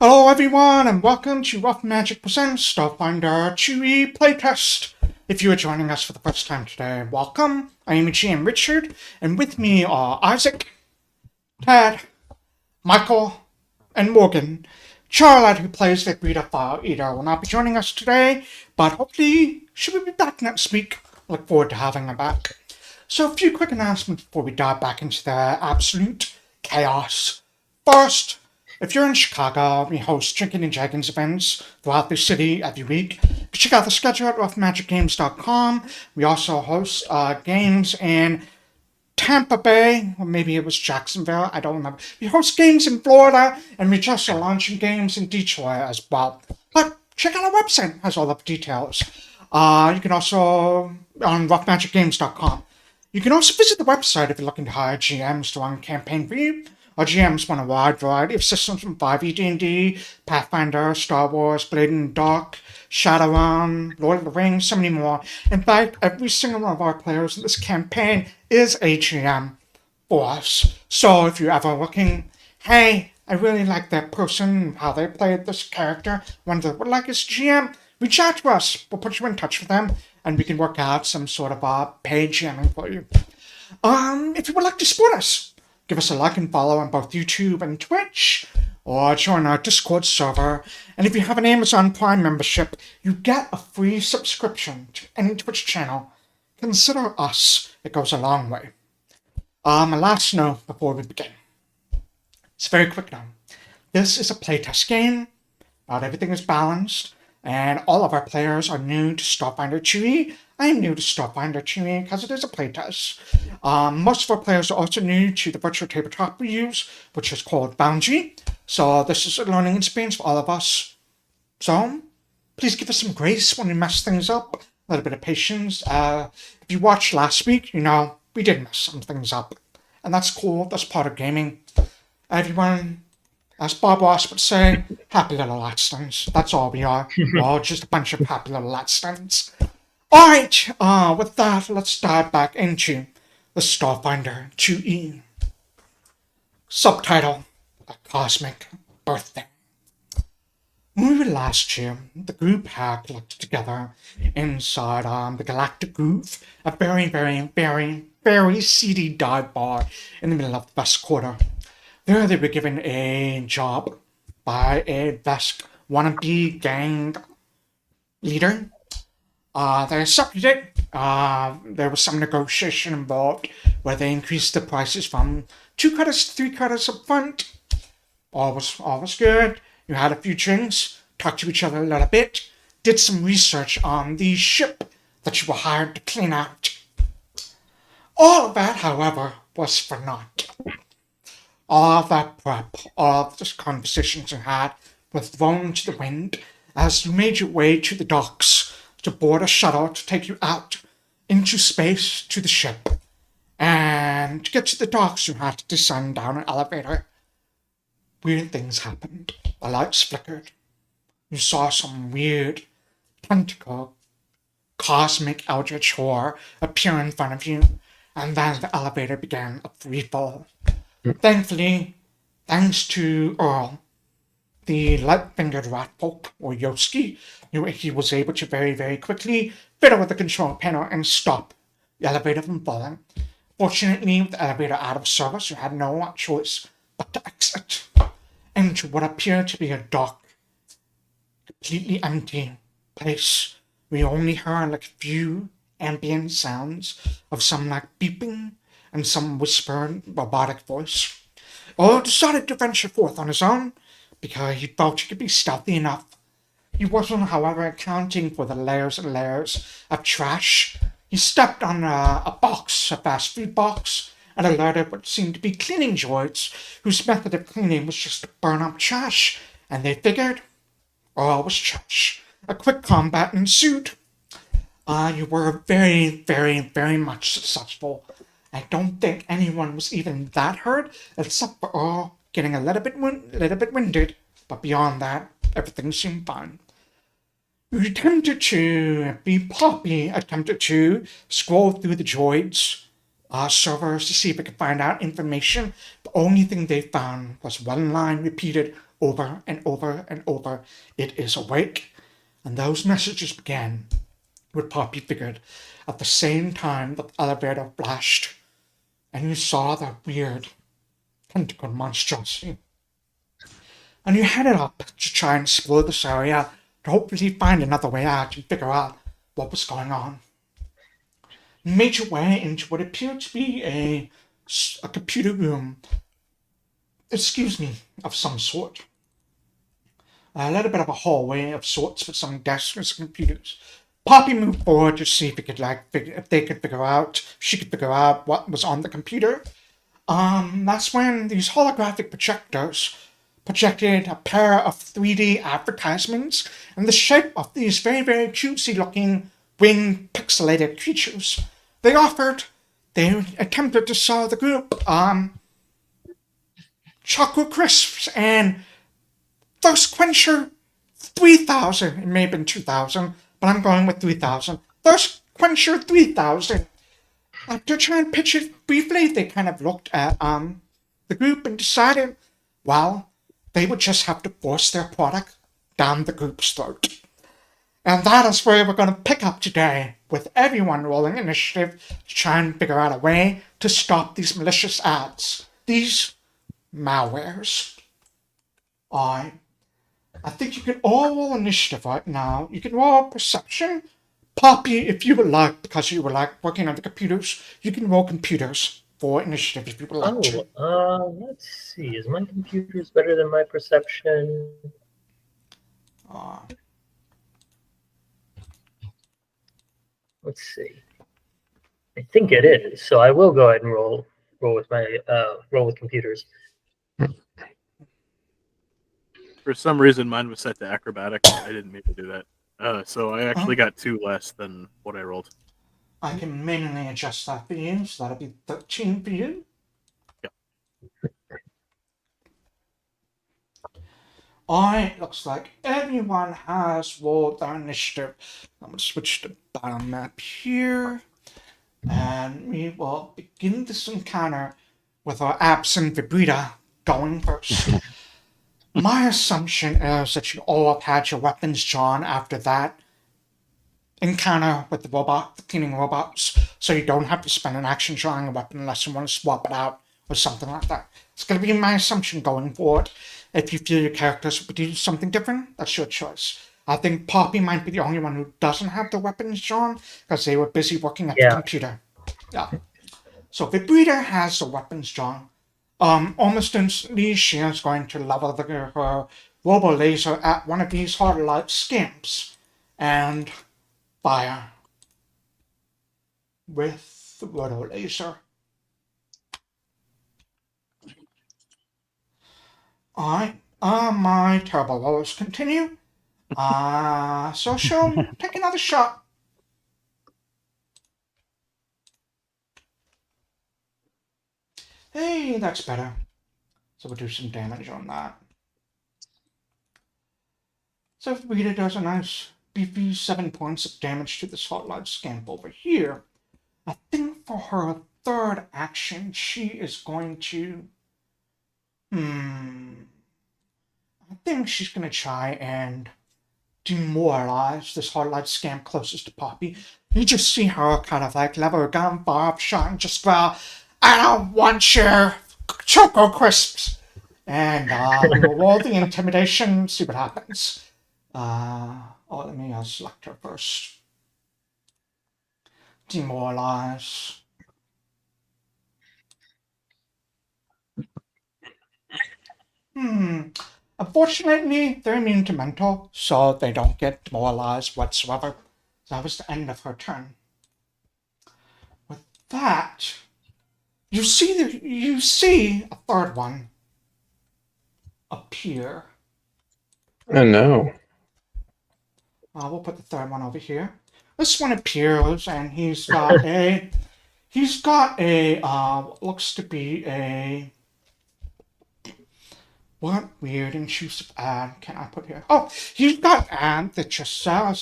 Hello everyone, and welcome to Rough Magic Presents Starfinder Chewy Playtest. If you are joining us for the first time today, welcome. I am GM Richard, and with me are Isaac, Ted, Michael, and Morgan. Charlotte, who plays Vibridia Fire Eater, will not be joining us today, but hopefully she will be back next week. Look forward to having her back. So a few quick announcements before we dive back into the absolute chaos. First, if you're in Chicago, we host Chicken and Dragons events throughout the city every week. Check out the schedule at roughmagicgames.com. We also host games in Tampa Bay, or maybe it was Jacksonville, I don't remember. We host games in Florida, and we just are launching games in Detroit as well. But check out our website, it has all the details. You can also, on roughmagicgames.com. You can also visit the website if you're looking to hire GMs to run a campaign for you. Our GMs run a wide variety of systems from 5e D&D, Pathfinder, Star Wars, Blade in the Dark, Shadowrun, Lord of the Rings, so many more. In fact, every single one of our players in this campaign is a GM for us. So if you're ever looking, hey, I really like that person, how they played this character, wonder what like his GM, reach out to us. We'll put you in touch with them, and we can work out some sort of paid GMing for you. If you would like to support us, give us a like and follow on both YouTube and Twitch, or join our Discord server. And if you have an Amazon Prime membership, you get a free subscription to any Twitch channel. Consider us. It goes a long way. My last note before we begin. It's a very quick note. This is a playtest game. Not everything is balanced, and all of our players are new to Starfinder 2e. I am new to Starfinder 2e because it is a playtest. Most of our players are also new to the virtual tabletop we use, which is called Boundary. So this is a learning experience for all of us. So please give us some grace when we mess things up. A little bit of patience. If you watched last week, you know we did mess some things up, and that's cool. That's part of gaming. Everyone, as Bob Ross would say, happy little latstones. That's all we are. We're all just a bunch of happy little latstones. Alright, with that, let's dive back into the Starfinder 2e. Subtitle, A Cosmic Birthday. When we were last year, the group had collected together inside the Galactic Groove, a very seedy dive bar in the middle of the West Quarter. There they were given a job by a Vesk wannabe gang leader. They accepted it. There was some negotiation involved where they increased the prices from 2 credits to 3 credits up front. All was good. You had a few drinks, talked to each other a little bit, did some research on the ship that you were hired to clean out. All of that, however, was for naught. All of that prep, all of the conversations you had were thrown to the wind as you made your way to the docks to board a shuttle to take you out into space to the ship. And to get to the docks, you had to descend down an elevator. Weird things happened. The lights flickered. You saw some weird, tentacle, cosmic eldritch horror appear in front of you, and then the elevator began a free fall. Thankfully, thanks to Earl, the light-fingered rat folk, or Yoski, he was able to very quickly fiddle with the control panel and stop the elevator from falling. Fortunately, with the elevator out of service, you had no choice but to exit into what appeared to be a dark, completely empty place. We only heard like a few ambient sounds of some like beeping and some whispered robotic voice. Earl decided to venture forth on his own because he felt he could be stealthy enough. He wasn't, however, accounting for the layers and layers of trash. He stepped on a fast food box, and alerted what seemed to be cleaning droids, whose method of cleaning was just to burn up trash, and they figured all was trash. A quick combat ensued. You were very much successful. I don't think anyone was even that hurt, except for Earl getting a little bit winded, but beyond that, everything seemed fine. We attempted to Pawpy attempted to scroll through the droids' servers to see if we could find out information. The only thing they found was one line repeated over and over and over, "It is awake." And those messages began with Pawpy figured at the same time that the elevator flashed, and you saw that weird tentacle monstrosity. And you headed up to try and explore this area to hopefully find another way out and figure out what was going on. You made your way into what appeared to be a computer room, of some sort. A little bit of a hallway of sorts with some desks and some computers. Pawpy moved forward to see if she could figure out what was on the computer. That's when these holographic projectors projected a pair of 3D advertisements in the shape of these very, very cutesy looking winged pixelated creatures. They attempted to sell the group, chocolate crisps and Thirst Quencher 3000. It may have been 2000, but I'm going with 3000. Thirst Quencher 3000. To try and pitch it briefly, they kind of looked at the group and decided, well, they would just have to force their product down the group's throat. And that is where we're going to pick up today, with everyone rolling initiative to try and figure out a way to stop these malicious ads, these malwares. I think you can all roll initiative right now. You can roll perception. Pawpy, if you would like, because you were like working on the computers, you can roll computers for initiative if you would like to. Let's see. Is my computers better than my perception? Let's see. I think it is. So I will go ahead and roll with my roll with computers. For some reason, mine was set to acrobatics. I didn't mean to do that. So I actually got 2 less than what I rolled. I can manually adjust that for you, so that'll be 13 for you. Yep. Alright, looks like everyone has rolled their initiative. I'm going to switch to bottom map here. And we will begin this encounter with our absent Vibridia going first. My assumption is that you all have had your weapons drawn after that encounter with the cleaning robots, so you don't have to spend an action drawing a weapon unless you want to swap it out or something like that. It's going to be my assumption going forward. If you feel your characters will do something different, that's your choice. I think Pawpy might be the only one who doesn't have the weapons drawn because they were busy working at the computer. Yeah. So Vibridia has the weapons drawn. Almost instantly, she is going to level her robo laser at one of these hard-light scamps and fire with the robo laser. Alright, my terrible rolls continue. So she'll take another shot. Hey, that's better. So we'll do some damage on that. So Vibridia does a nice beefy 7 points of damage to this hot-light scamp over here. I think for her third action, she is going to... I think she's going to try and demoralize this hot-light scamp closest to Pawpy. You just see her kind of like level her gun, fire up shot, and just growl, "I don't want your Choco Crisps!" And we will roll the intimidation, see what happens. Let me select her first. Demoralize. Unfortunately, they're immune to mental, so they don't get demoralized whatsoever. So that was the end of her turn. With that, you see a third one appear. Oh no. We'll put the third one over here. This one appears, and he's got a looks to be a, what weird intrusive ad can I put here? Oh, he's got an ad that just says,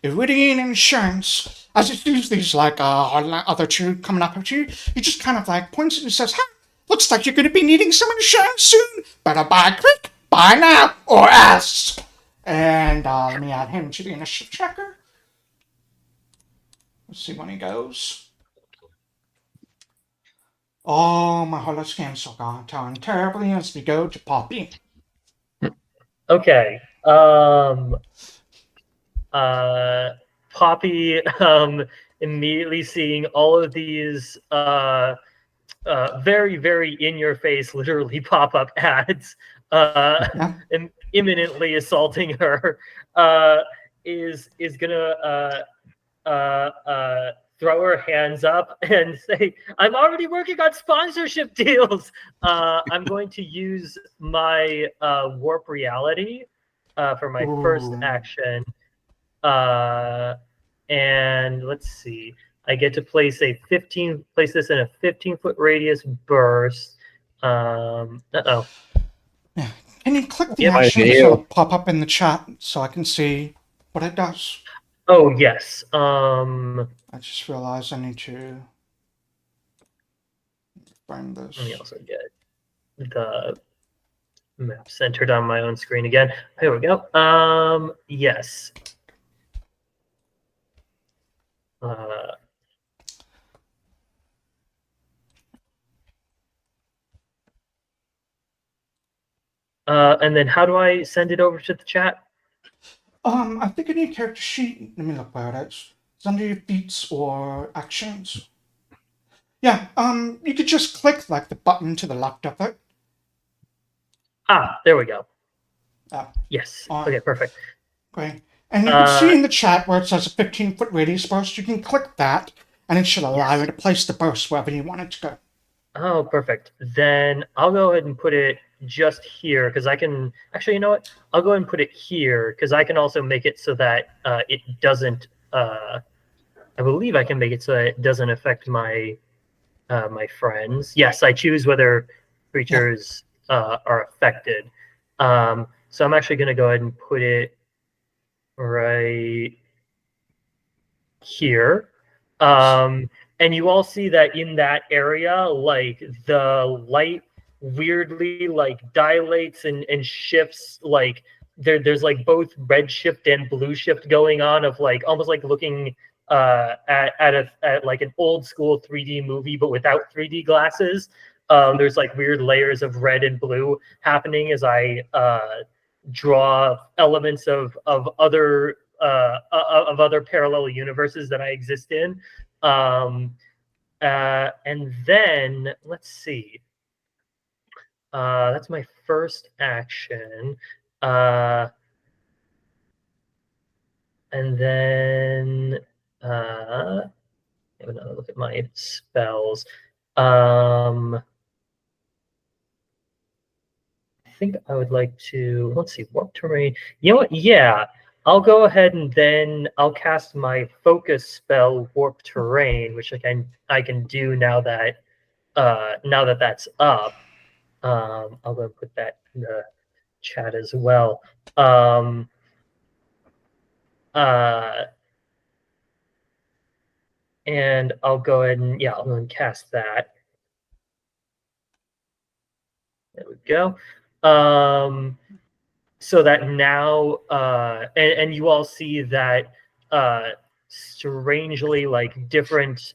Iridian Insurance. As it sees these, like, other two coming up at you, he just kind of, like, points and says, "Ha! Looks like you're going to be needing some insurance soon. Better buy quick, buy now, or else. And let me add him to the initiative tracker. Let's see when he goes. Oh, my holoscans are gone down terribly as we go to Pawpy. Okay. Pawpy, immediately seeing all of these very, very in-your-face, literally pop-up ads, and imminently assaulting her, is gonna throw her hands up and say, "I'm already working on sponsorship deals." I'm going to use my warp reality for my first action. And let's see. I get to place this in a 15-foot radius burst. Uh-oh. Yeah. Can you click the Yep. action so it'll pop up in the chat so I can see what it does? Oh, yes. I just realized I need to find this. Let me also get the map centered on my own screen again. Here we go. Yes. And then how do I send it over to the chat? I think in your character sheet, let me look where it is. It's under your feats or actions. Yeah, you could just click like the button to the left of it. Ah, there we go. Oh, yes. Okay, perfect. Great. And you can see in the chat where it says a 15-foot radius burst, you can click that, and it should allow you to place the burst wherever you want it to go. Oh, perfect. Then I'll go ahead and put it just here, because I can... Actually, you know what? I'll go ahead and put it here, because I can also make it so that it doesn't... I believe I can make it so that it doesn't affect my my friends. Yes, I choose whether creatures are affected. So I'm actually going to go ahead and put it right here. And you all see that in that area, like the light weirdly like dilates and shifts. Like there's like both red shift and blue shift going on, of like almost like looking at like an old school 3D movie, but without 3D glasses. There's like weird layers of red and blue happening as I draw elements of other parallel universes that I exist in. And then let's see. That's my first action. And then have another look at my spells. I think I would like to, let's see, warp terrain. You know what? Yeah, I'll go ahead and then I'll cast my focus spell, warp terrain, which I can do now that that's up. I'll go and put that in the chat as well. And I'll go ahead and I'll go and cast that. There we go. So that now, and you all see that strangely like different,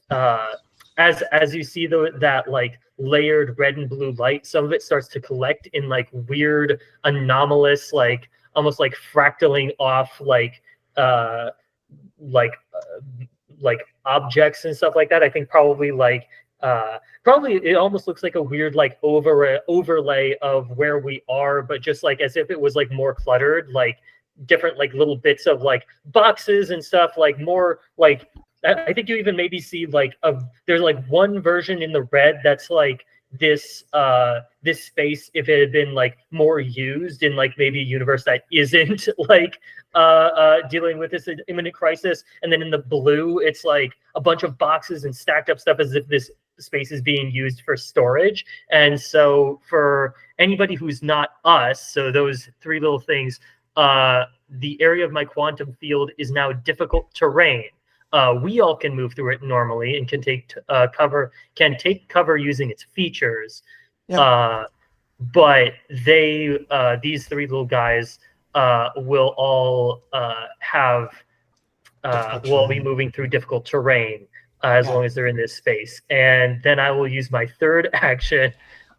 as you see that like layered red and blue light, some of it starts to collect in like weird anomalous, like almost like fractaling off like objects and stuff like that. I think probably like probably it almost looks like a weird like overlay of where we are, but just like as if it was like more cluttered, like different like little bits of like boxes and stuff, like more like I think you even maybe see like there's like one version in the red that's like this this space, if it had been like more used in like maybe a universe that isn't like dealing with this imminent crisis, and then in the blue it's like a bunch of boxes and stacked up stuff as if this space is being used for storage. And so for anybody who's not us, so those three little things, the area of my quantum field is now difficult terrain. We all can move through it normally and can take cover using its features. Yeah. But these three little guys will all have will all be moving through difficult terrain as long as they're in this space. And then I will use my third action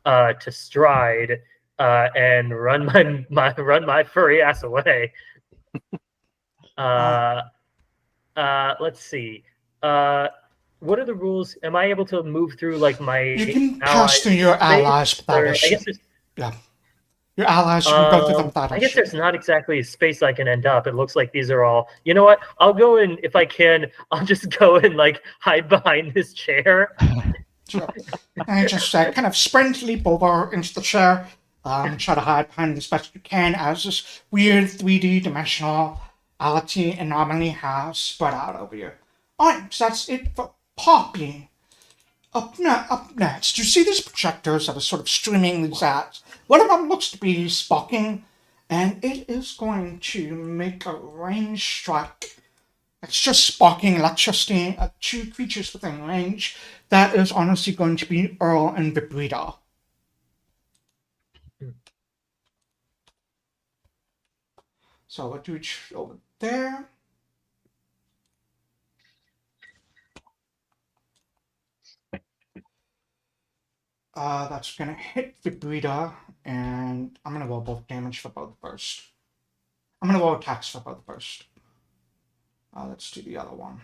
to stride and run my furry ass away. Let's see. What are the rules? Am I able to move through like my You can pass allies' through your allies space? without Or I issue. guess there's Yeah. Your allies, you can go through them without I guess issue. there's not exactly a space I can end up. It looks like these are all. You know what? I'll go in if I can. I'll just go and like hide behind this chair. Sure. And just kind of sprint, leap over into the chair, try to hide behind as best you can as this weird 3D dimensionality anomaly has spread out over you. Alright, so that's it for Pawpy. Up next, you see these projectors that are sort of streaming these ads. One of them looks to be sparking, and it is going to make a range strike. It's just sparking electricity at two creatures within range. That is honestly going to be Earl and Vibridia. So we'll do it over there. That's gonna hit Vibridia, and I'm gonna roll both damage for both first. I'm gonna roll attacks for both first. Let's do the other one.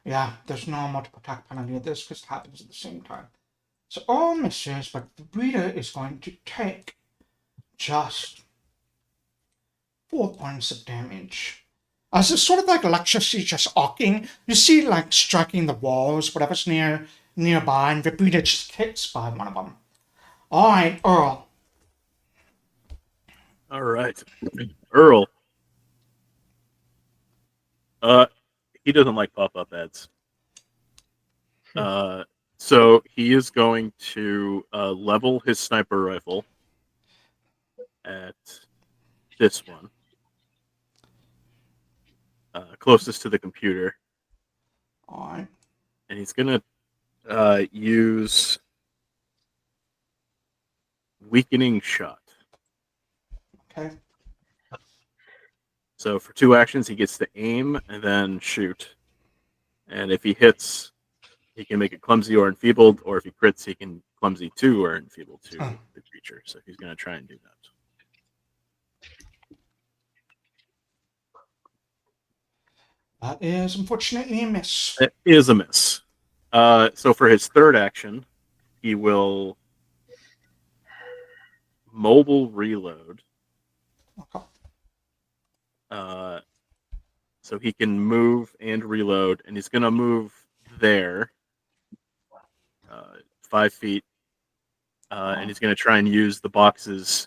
Yeah, there's no multiple attack penalty of this because it happens at the same time. So all misses, but Vibridia is going to take just 4 points of damage. As it's sort of like electricity just arcing, you see like striking the walls, whatever's nearby, and Vibridia just hits by one of them. Alright, Earl. Alright. Earl. He doesn't like pop-up ads. So he is going to level his sniper rifle at this one. Closest to the computer. Alright. And he's going to use weakening shot. Okay. So for 2 actions, he gets to aim and then shoot. And if he hits, he can make it clumsy or enfeebled, or if he crits, he can clumsy 2 or enfeebled 2 the creature. So he's going to try and do that. That is unfortunately a miss. It is a miss. So for his third action, he will mobile reload. Okay. So he can move and reload, and he's going to move there, 5 feet, and he's going to try and use the boxes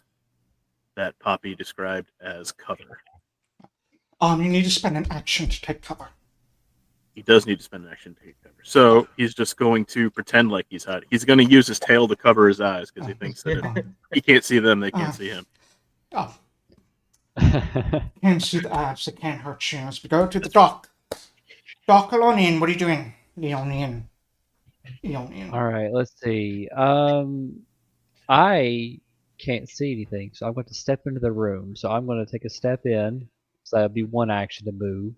that Pawpy described as cover. You need to spend an action to take cover. He does need to spend an action to take cover. So he's just going to pretend like he's hiding. He's going to use his tail to cover his eyes because he thinks that he can't see them, they can't see him. Oh. Can't see the ads, they can't hurt you. As we go to the dock. Dock Iionan, what are you doing? Iionan. Alright, let's see. I can't see anything, so I'm going to step into the room. So I'm going to take a step in. So that'll be 1 action to move.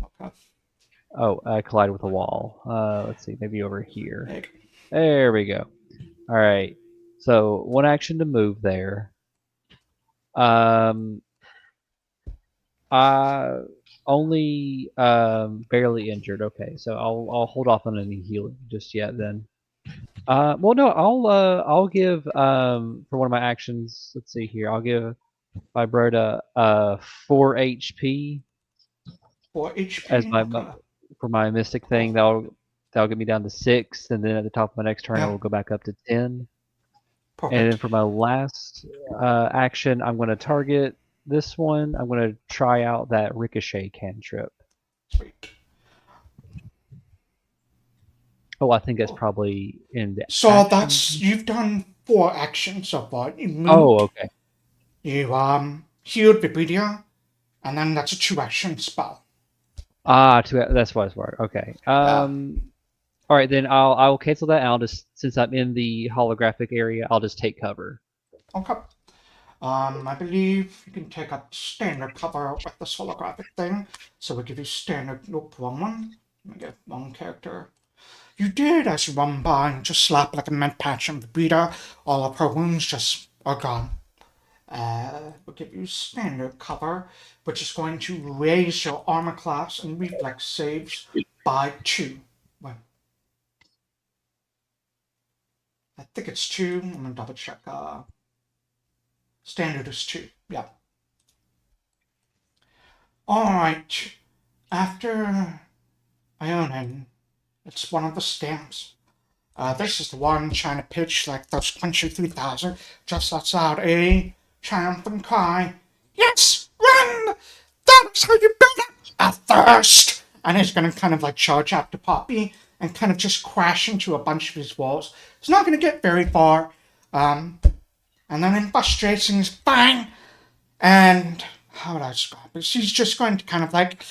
Okay. Oh, I collide with a wall. Let's see, maybe over here. There we go. Alright. So 1 action to move there. Only barely injured. Okay, so I'll hold off on any healing just yet then. Well, no, I'll give for one of my actions. Let's see here. I'll give Vibridia 4 HP. 4 HP as my for my mystic thing. That'll get me down to 6, and then at the top of my next turn, it will go back up to 10. Perfect. And then for my last action, I'm going to target this one. I'm going to try out that ricochet cantrip. Sweet. Oh, I think that's probably in the So action. that's, you've done 4 actions so far. You moved, Oh, okay. You healed Vibridia, and then that's a 2 action spell. Ah, that's what it's for. Okay. All right, then I'll cancel that. And I'll just, since I'm in the holographic area, I'll just take cover. Okay. I believe you can take a standard cover with this holographic thing. So we'll give you standard, nope, wrong one. Let me get one character. You did as you run by and just slap like a med patch on Vibridia. All of her wounds just are gone. We'll give you standard cover, which is going to raise your armor class and reflex saves by 2. Well, I think it's 2. I'm gonna double check. Standard is 2. Yeah. Alright. After Iionan, it's one of the stamps. This is the one trying to pitch like those Country 3000 just outside a triumphant cry. Yes! Run! That is how you build up a thirst! And he's going to kind of like charge after Pawpy and kind of just crash into a bunch of his walls. He's not going to get very far. And then in frustration, he's fine. And how would I describe this? He's just going to kind of like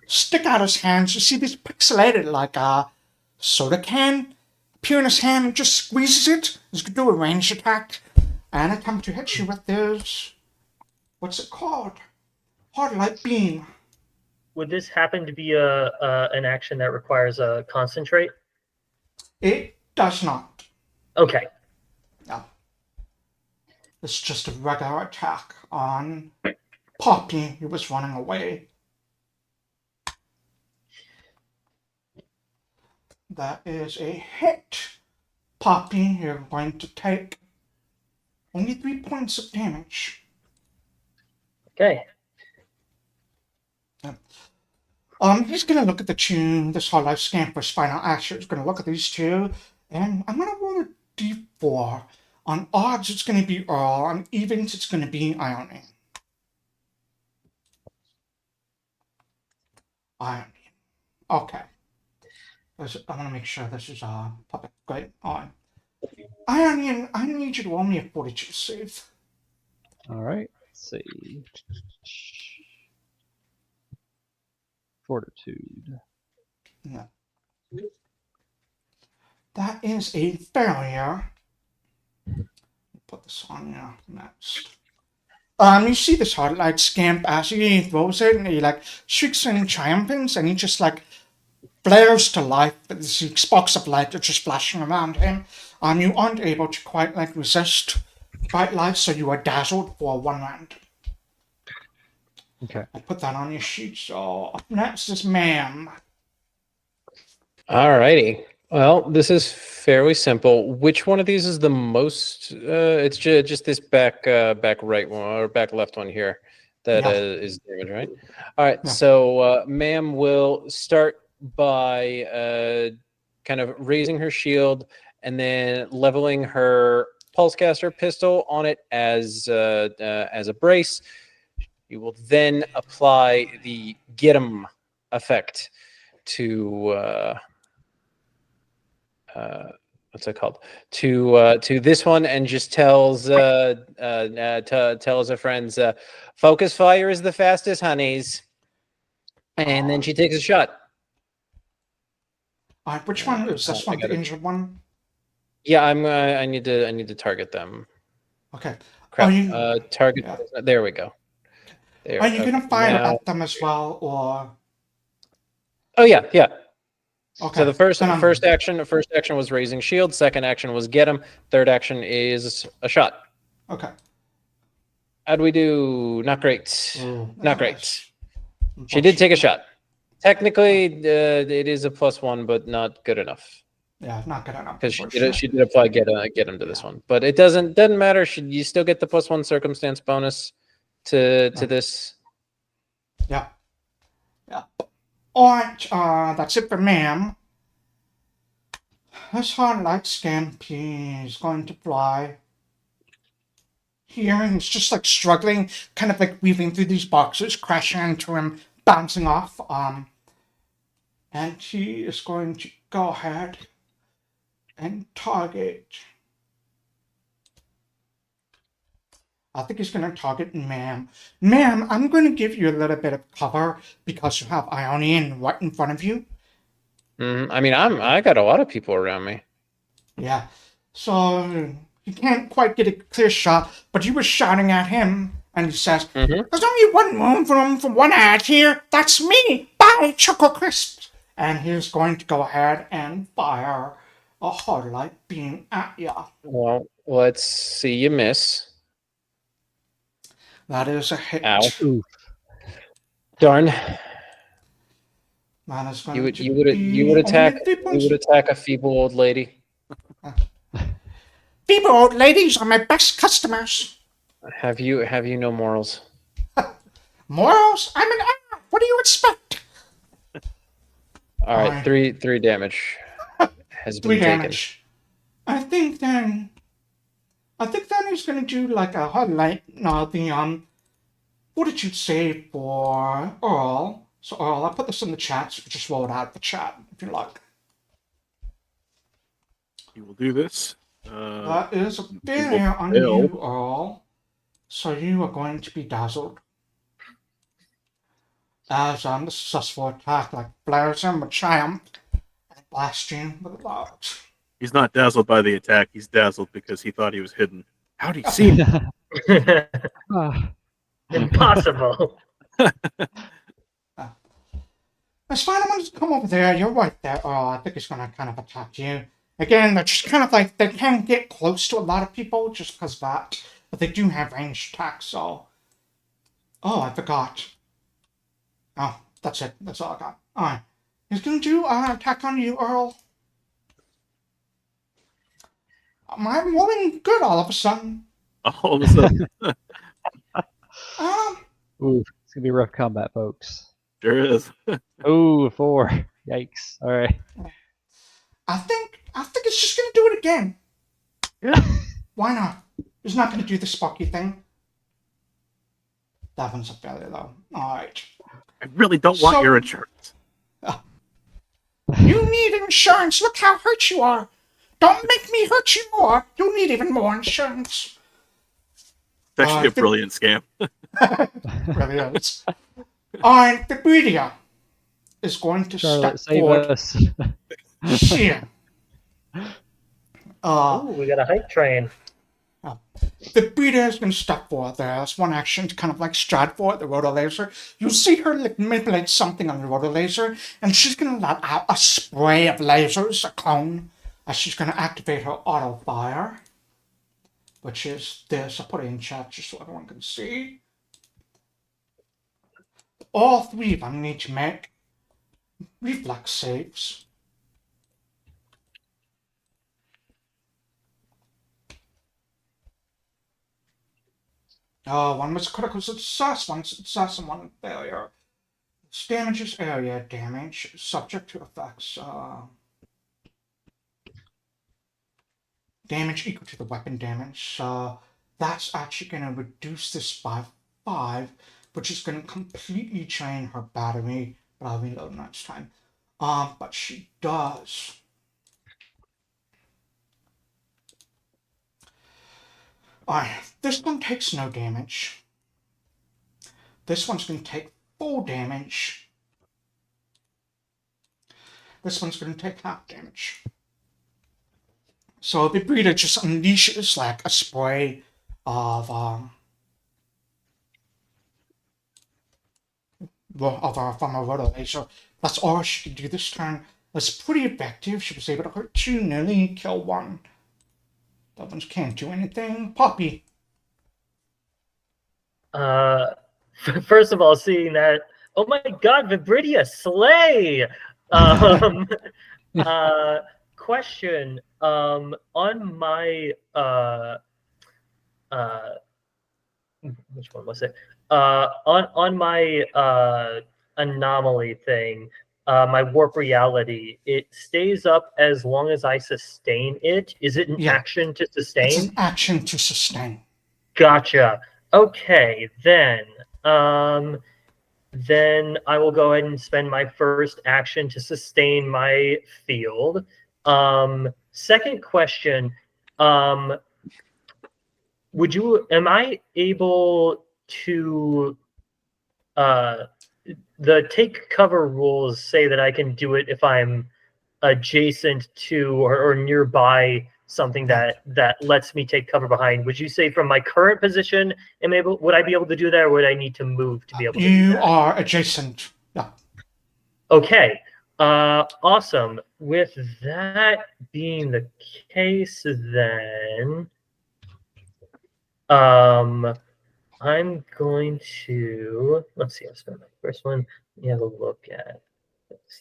stick out his hands. You see this pixelated like a soda can appear in his hand and just squeezes it. He's going to do a ranged attack and attempt to hit you with this. What's it called? Hard light beam. Would this happen to be an action that requires a concentrate? It does not. Okay. No. It's just a regular attack on Pawpy, who was running away. That is a hit. Pawpy, you're going to take only 3 points of damage. Okay. He's gonna look at the two. This whole life scan for Spinal Action is gonna look at these two, and I'm gonna roll a d4. On odds, it's gonna be Earl. On evens, it's gonna be Iionan. Iionan. Okay. I want to make sure this is public. Great. Alright. Iionan, I need you to roll me a 42 save. All right. Let's see. Fortitude. No. That is a failure. Put this on you next. You see this hard light scamp as he throws it and he like shrieks in triumphance and he just like flares to life, but these sparks of light are just flashing around him. You aren't able to quite like resist bright light, so you are dazzled for 1 round. Okay. I put that on your sheet, so up next is Ma'am. Alrighty. Well, this is fairly simple. Which one of these is the most? It's just this back right one or back left one here that is damaged, right? All right. Yeah. So, Ma'am will start by kind of raising her shield and then leveling her pulsecaster pistol on it as a brace. You will then apply the get 'em effect to what's it called? To this one, and just tells tells her friends, focus fire is the fastest, honeys. And then she takes a shot. Alright, which one is this one? The injured one? Yeah, I need to target them. Okay. Crap. Target. Yeah. There we go. There, Are you gonna fire now, at them as well, or? Oh yeah. Okay. So the first action was raising shield. Second action was get him. Third action is a shot. Okay. How'd we do? Not great. Ooh, Not great. She did take a shot. Technically, it is a +1, but not good enough. Yeah, not good enough. Because she did apply get him to this one, but it doesn't matter. You still get the +1 circumstance bonus to this. Yeah. Alright, that's it for Ma'am. This hard light Scampy is going to fly here, and he's just like struggling, kind of like weaving through these boxes, crashing into him, bouncing off. And he is going to go ahead and target. I think he's going to target Ma'am. Ma'am, I'm going to give you a little bit of cover because you have Iionan right in front of you. I mean, I got a lot of people around me. Yeah. So you can't quite get a clear shot, but you were shouting at him, and he says, Mhm. "There's only one room from one ad here. That's me. Bye, Choco Crisps." And he's going to go ahead and fire a hard light beam at ya. Well, let's see you miss. That is a hit. Ow. Oof. Darn. That is You going would to you would be you would attack only 3 you points. would attack a feeble old lady. Feeble old ladies are my best customers. Have you no morals? Morals? I'm an Earl. What do you expect? All right, Alright. three damage has 3 been taken. damage. I think then he's gonna do like a highlight. No, the fortitude save for Earl. So Earl, I'll put this in the chat. So you can just roll it out of the chat if you like. He will do this. That is a he will failure on fail. you, Earl. So you are going to be dazzled. As the successful attack like flares him with triumph and blasts you with light. He's not dazzled by the attack. He's dazzled because he thought he was hidden. How'd he see me? Ah, Impossible. It's fine, I'm gonna just come over there. You're right there. Oh, I think he's gonna kind of attack you. Again, they're just kind of like, they can't get close to a lot of people just because of that. But they do have ranged attacks, so. Oh, I forgot. Oh, that's it. That's all I got. Alright. He's gonna do an attack on you, Earl. I'm rolling good all of a sudden. All of a sudden, oof. It's gonna be rough combat, folks. sure is. Ooh, 4. Yikes. All right. I think it's just gonna do it again. Yeah. Why not? He's not gonna do the Sparky thing. That one's a failure though. Alright. I really don't want So- your insurance. You need insurance. Look how hurt you are. Don't make me hurt you more. You'll need even more insurance. It's actually a brilliant scam. Really is. Alright, Vibridia is going to Charlotte, step save forward us. here. Ooh, we got a hype train. Vibridia is going to step forward there. That's one action to kind of like stride forward the rotor laser. You see her like manipulate something on the rotor laser, and she's going to let out a spray of lasers, a cone, as she's going to activate her auto fire, which is this. I'll put it in chat just so everyone can see. All 3 of them need to make reflex saves. One was critical success, one success, and one failure. This damages area damage, subject to effects. Damage equal to the weapon damage. That's actually going to reduce this by 5, which is going to completely drain her battery, but I'll reload next time. But she does. Alright, this one takes no damage. This one's going to take full damage. This one's going to take half damage. So Vibridia just unleashes like a spray of from a rotor laser. That's all she could do this turn. It's pretty effective. She was able to hurt 2, nearly kill 1. The ones can't do anything. Pawpy. First of all, seeing that, oh my God, Vibridia, slay! Question. On my which one was it? On my anomaly thing, my warp reality, it stays up as long as I sustain it. Is it an action to sustain? It's an action to sustain. Gotcha. Okay, then I will go ahead and spend my first action to sustain my field. Second question, am I able to, the take cover rules say that I can do it if I'm adjacent to or nearby something that lets me take cover behind. Would you say from my current position, would I be able to do that, or would I need to move to be able to do You that? are adjacent. Yeah. Okay. Awesome. With that being the case, then I'm going to let's see. I'll start my first one. Let me have a look at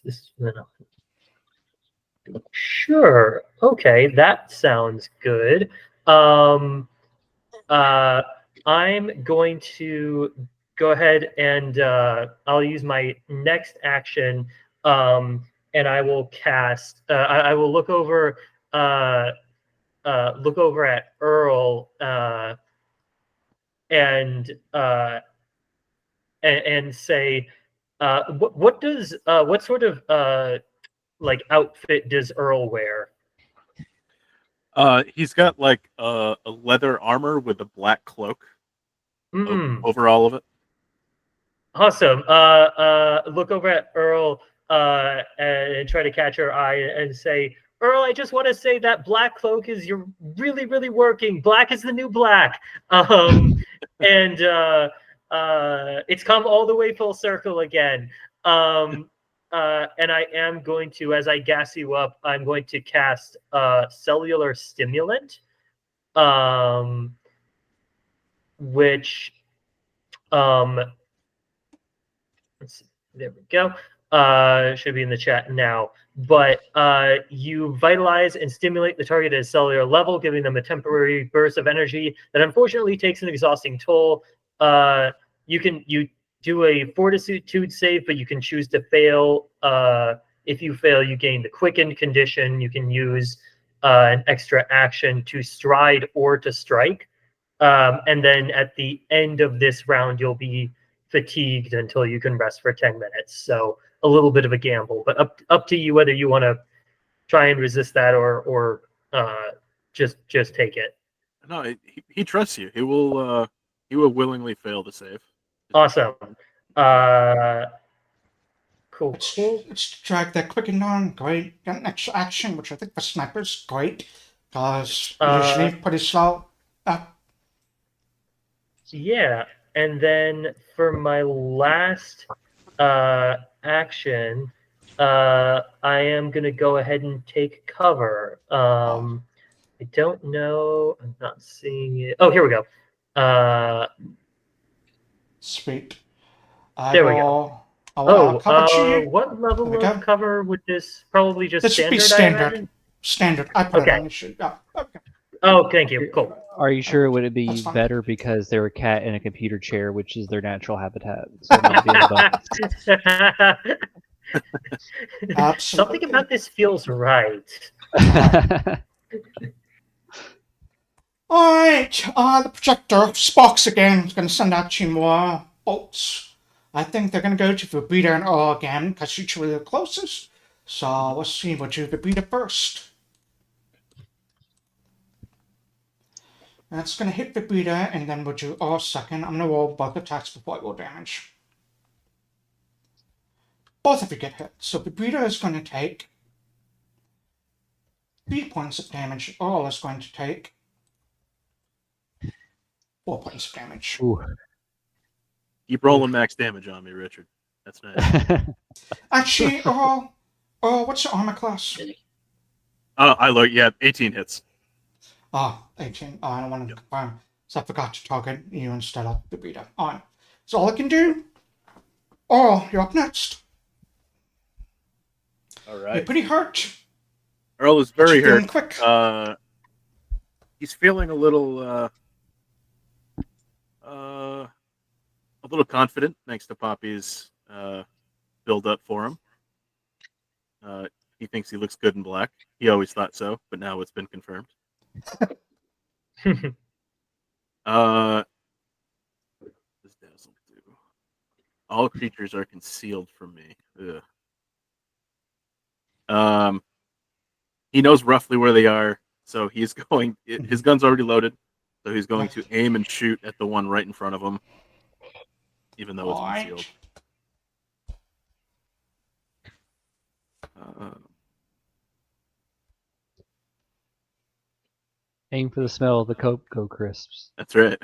this. Sure. Okay, that sounds good. I'm going to go ahead and I'll use my next action, and I will cast. I will uh, look over at Earl, and and say, what sort of like outfit does Earl wear? He's got like a leather armor with a black cloak Mm, over all of it. awesome. Look over at Earl and try to catch her eye and say, Earl, I just want to say that black cloak is you're really, really working. Black is the new black. And it's come all the way full circle again. And I am going to, as I gas you up, I'm going to cast cellular stimulant, which let's see, there we go. Should be in the chat now. But you vitalize and stimulate the target at a cellular level, giving them a temporary burst of energy that unfortunately takes an exhausting toll. You do a fortitude save, but you can choose to fail. If you fail, you gain the quickened condition. You can use an extra action to stride or to strike. And then at the end of this round, you'll be fatigued until you can rest for 10 minutes. So a little bit of a gamble, but up to you whether you want to try and resist that or just take it. No, he trusts you. He will willingly fail the save. Awesome. Cool. Let's drag that quicken on. Great. Got an extra action, which I think for snipers, great. Because usually pretty slow. Yeah, and then for my last action, I am gonna go ahead and take cover. I don't know. I'm not seeing it. Oh, here we go. Sweet. There we go. I'll cover you. What level There we of go. cover would this probably just This would be standard? I standard. imagine? Standard. I put it Okay. on your sheet. Yeah. Okay. Oh, thank you. Cool. Are you sure would it be That's fine. better because they're a cat in a computer chair, which is their natural habitat? So it might be a bonus. Absolutely. Something about this feels right. Alright, the projector sparks again. It's going to send out 2 more bolts. I think they're going to go to Vibridia and Earl again, because she's really the closest. So let's see, we'll do Vibridia first. That's going to hit Vibridia, and then we'll do Earl second. I'm going to roll both attacks before I roll damage. Both of you get hit. So Vibridia is going to take 3 points of damage. Earl is going to take 4 points of damage. Ooh. Keep rolling max damage on me, Richard. That's nice. Actually, Earl, what's your armor class? I look. Yeah, 18 hits. 18. I don't want to confirm. So I forgot to target you instead of the reader. Alright. That's all I can do. Earl, you're up next. All You're right. pretty hurt. Earl is very Feeling hurt. quick. He's feeling a little confident thanks to Pawpy's build up for him. He thinks he looks good in black. He always thought so, but now it's been confirmed. What does Dazzle do? All creatures are concealed from me. Ugh. He knows roughly where they are, so he's going. His gun's already loaded, so he's going to aim and shoot at the one right in front of him, even though it's Alright. concealed. Aim for the smell of the Cocoa Crisps. That's right.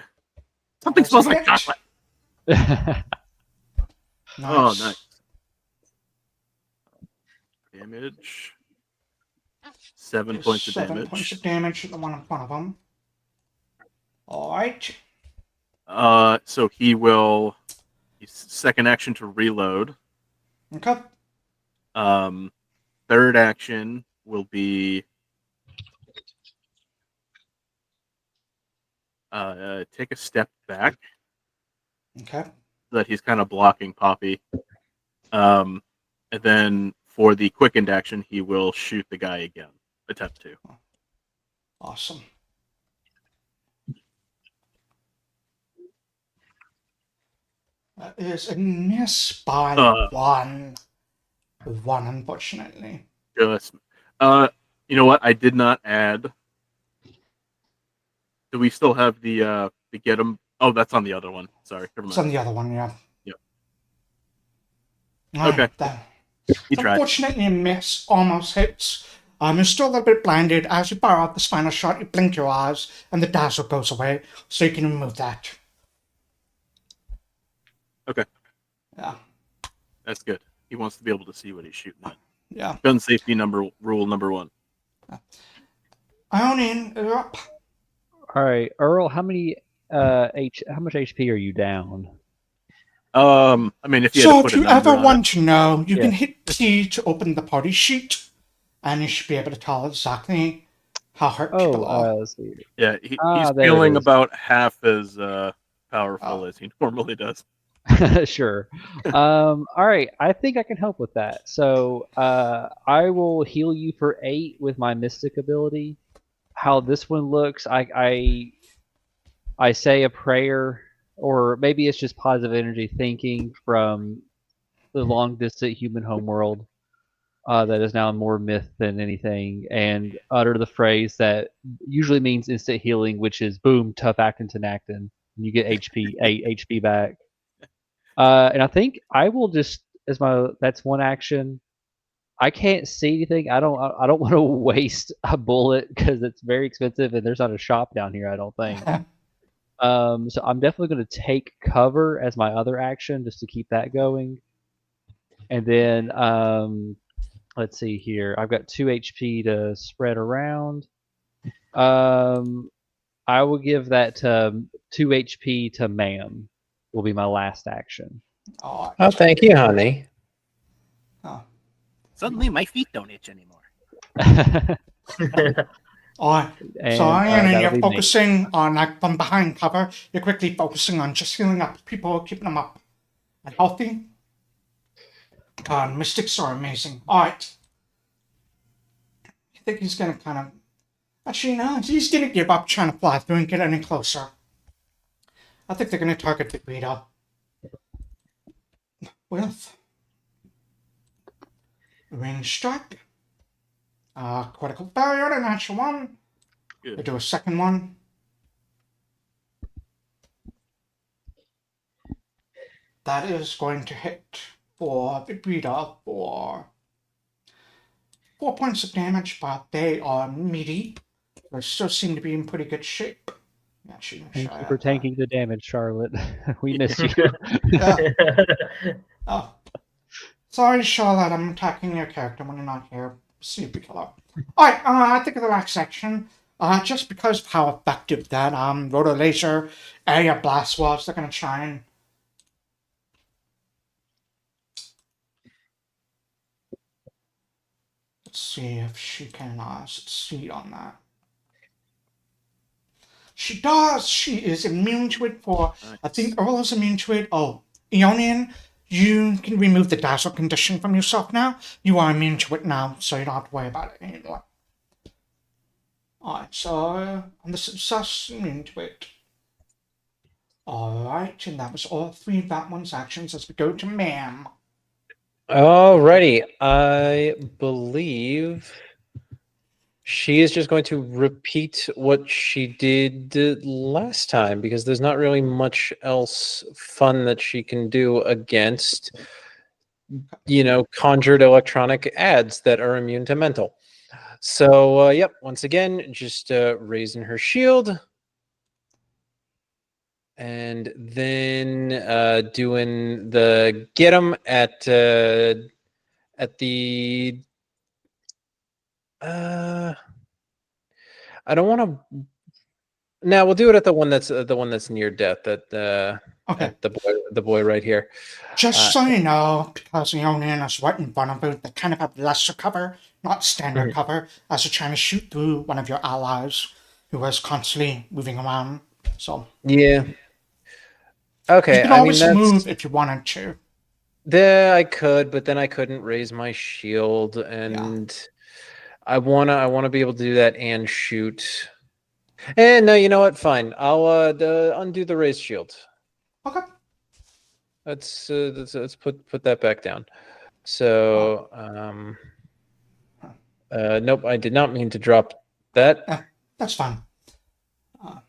Something That's smells like it. chocolate. Nice. Oh, nice. Damage. 7 points of 7 points of damage to the one in front of him. Alright. So he will second action to reload. Okay. Third action will be take a step back Okay. so that he's kind of blocking Pawpy. And then for the quickened action, he will shoot the guy again. Attempt to. Awesome. That is a miss by one. One, unfortunately. Just, you know what? I did not add. Do we still have the get him? Oh, that's on the other one. Sorry, never It's mind. on the other one, yeah. Yep. Alright, Okay. He tried. Unfortunately, a miss almost hits. You're still a little bit blinded. As you fire out the spinal shot, you blink your eyes, and the dazzle goes away, so you can remove that. Okay. Yeah. That's good. He wants to be able to see what he's shooting at. Yeah. Gun safety rule number 1. Iionan, you're up. All right, Earl. How much HP are you down? I mean, if you had So to put if a you number ever on want to know, you Yeah. can hit T to open the party sheet, and you should be able to tell exactly how hurt people are. Let's see. yeah, he's there it feeling is. about half as powerful Oh. as he normally does. Sure. All right. I think I can help with that. So I will heal you for 8 with my Mystic ability. How this one looks, I say a prayer, or maybe it's just positive energy thinking from the long distant human homeworld that is now more myth than anything, and utter the phrase that usually means instant healing, which is boom, tough actin to Nactin. You get 8 HP back. And I think I will just that's one action. I can't see anything. I don't want to waste a bullet because it's very expensive and there's not a shop down here. I don't think. So I'm definitely going to take cover as my other action just to keep that going. And then let's see here. I've got 2 HP to spread around. I will give that 2 HP to Ma'am. Will be my last action. All Oh, right. thank you, honey. Oh. Suddenly, my feet don't itch anymore. All right. And, So, Iionan, that'll you're be me. focusing on, like, from behind cover, you're quickly focusing on just healing up people, keeping them up and healthy. God, mystics are amazing. All right. I think he's going to kind of... Actually, no, he's going to give up trying to fly through and get any closer. I think they're going to target Vibridia with range strike, critical failure, a natural one. Good. They do a second one. That is going to hit for Vibridia for 4 points of damage, but they are meaty. They still seem to be in pretty good shape. Actually, Thank you for tanking the damage, Charlotte. We miss you. Oh. Sorry, Charlotte, I'm attacking your character when you're not here. Snoopy killer. Alright, I think of the last section. Just because of how effective that rotor laser area blast was, they're gonna try and let's see if she can succeed on that. She does! She is immune to it for... Nice. I think Earl is immune to it. Oh, Iionan, you can remove the dazzle condition from yourself now. You are immune to it now, so you don't have to worry about it anymore. Alright, so on the success, immune to it. Alright, and that was all 3 of that one's actions as we go to Ma'am. Alrighty, I believe she is just going to repeat what she did last time because there's not really much else fun that she can do against, conjured electronic ads that are immune to mental. So, yep, once again, just raising her shield. And then doing the get him at the. I don't want to. Now we'll do it at the one that's near death. Okay. At the boy right here. Just so you know, because Iionan is right in front of you, they kind of have lesser cover, not standard cover, as you're trying to shoot through one of your allies who is constantly moving around. So Yeah. Okay. you can I mean, always that's move if you wanted to. there. I could, but then I couldn't raise my shield, and I wanna be able to do that and shoot. And no, you know what? Fine. I'll undo the raised shield. Okay. Let's put that back down. So nope, I did not mean to drop that. That's fine.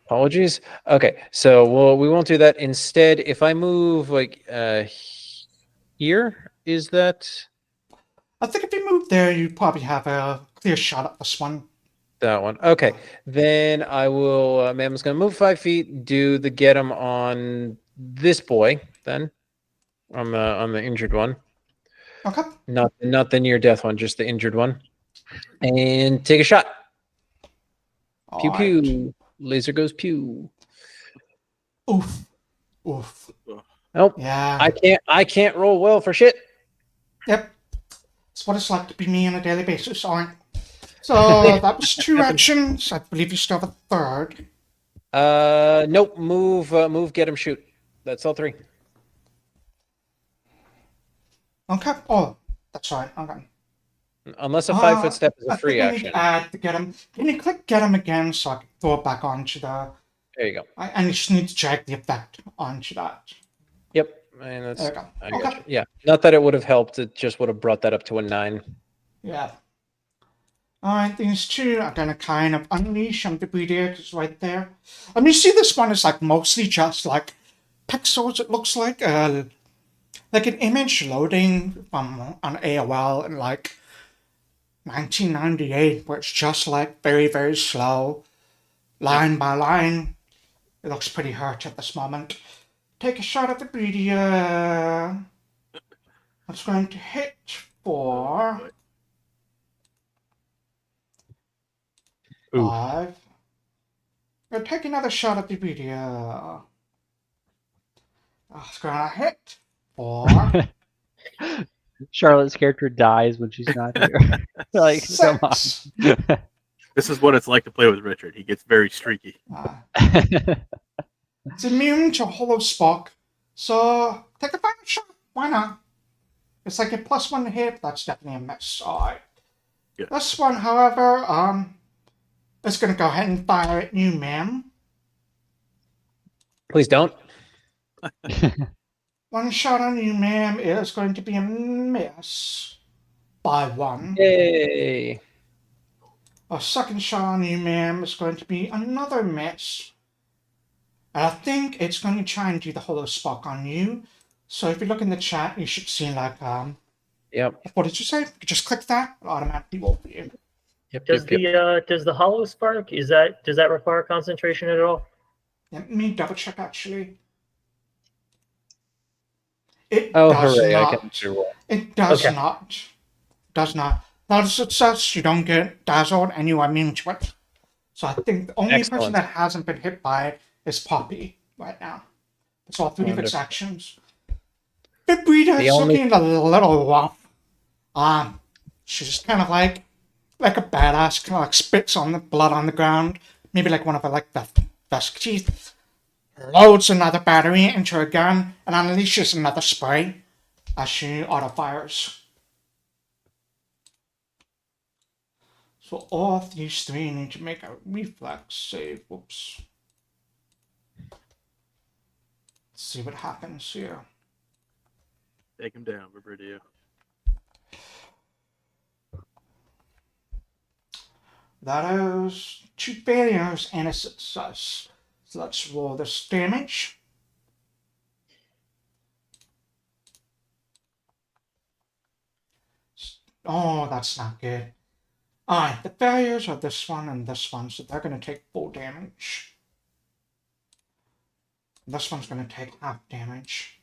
Apologies. Okay, so we won't do that. Instead, if I move like here, is that I think if you move there, you probably have a clear shot at this one. that one? Okay, then I will. Mam's gonna move 5 feet. Do the get him on this boy. Then on the injured one. Okay. Not the near death one, just the injured one. And take a shot. Pew All right. pew. Laser goes pew. Oof. Oof. Nope. Yeah. I can't roll well for shit. Yep. It's what it's like to be me on a daily basis, alright? So that was 2 actions. I believe you still have a third. Nope. Move, get him, shoot. That's all 3. Okay. Oh, that's right. Okay. Unless a 5-foot step is a I free think I need action. to add to get him. Can you click get him again so I can throw it back onto the. There you go. I just need to drag the effect onto that. Yep. And that's There we go. I Okay. gotcha. Yeah. Not that it would have helped, it just would have brought that up to a 9. Yeah. Alright, these 2 are gonna kind of unleash on Vibridia because right there. I mean, you see this one is like mostly just like pixels, it looks like an image loading from on AOL in like 1998, where it's just like very, very slow, line by line. It looks pretty hurt at this moment. Take a shot at Vibridia. That's going to hit for 5. Now take another shot at Vibridia. It's gonna hit for Charlotte's character dies when she's not here. Like, come on. 6. This is what it's like to play with Richard. He gets very streaky. It's immune to Hollow Spark, so take a final shot. Why not? It's like a +1 to hit. That's definitely a miss. Alright. Yeah. This one, however, is gonna go ahead and fire at you, ma'am. Please don't. 1 shot on you, ma'am, is going to be a miss by 1. Yay. A second shot on you, ma'am, is going to be another miss. And I think it's going to try and do the Hollow Spark on you. So if you look in the chat, you should see like Yep. what did you say? You just click that, it'll automatically roll for you. Yep. Does the hollow spark does that require concentration at all? Let me double check actually. It Oh, does hooray! not. I can roll. It does Okay. not. Does not. Not a success. You don't get dazzled and you are immune to it. So I think the only person Excellent. that hasn't been hit by it is Pawpy right now. That's all 3 of its Wonderful. actions. Vibrida is looking a little rough. She's just kind of like a badass, kind of like spits on the blood on the ground. Maybe like one of her like the best teeth. Loads another battery into her gun and unleashes another spray as she auto fires. So all of these 3 need to make a reflex save. Whoops. Let's see what happens here. Take him down, Vibridia. That is 2 failures and a success. So let's roll this damage. Oh, that's not good. Alright, the barriers are this one and this one, so they're going to take full damage. This one's going to take half damage.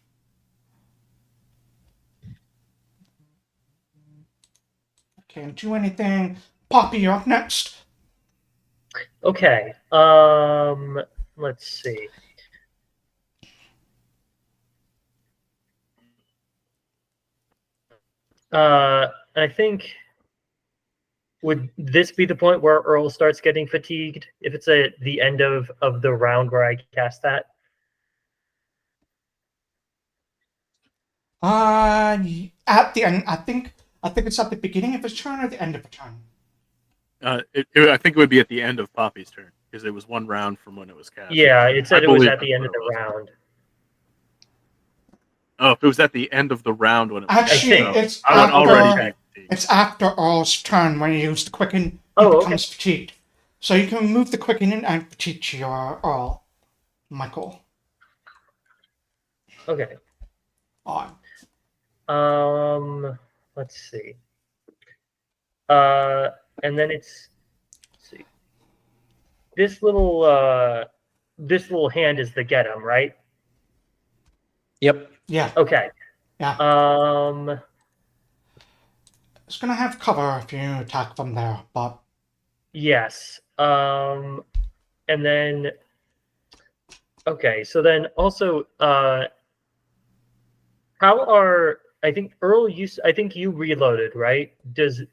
Can't do anything. Pawpy, you're up next. Okay. Let's see. I think, would this be the point where Earl starts getting fatigued if it's at the end of the round where I cast that? At the end, I think it's at the beginning of his turn or the end of the turn. I think it would be at the end of Poppy's turn because it was one round from when it was cast. Yeah, it said it was believe at the that's end what of the it was. round. Oh, if it was at the end of the round when it was Actually, think. it's I would already after, be fatigued. it's after Earl's turn when he used the quicken. He Oh, becomes fatigued. So you can move the quicken and fatigue to your Earl, Michael. Okay. On. Let's see. And then let's see. This little hand is the get 'em, right? Yep. Yeah. Okay. Yeah. It's gonna have cover if you attack from there, but Yes. And then okay, so then also how are I think Earl I think you reloaded, right? Is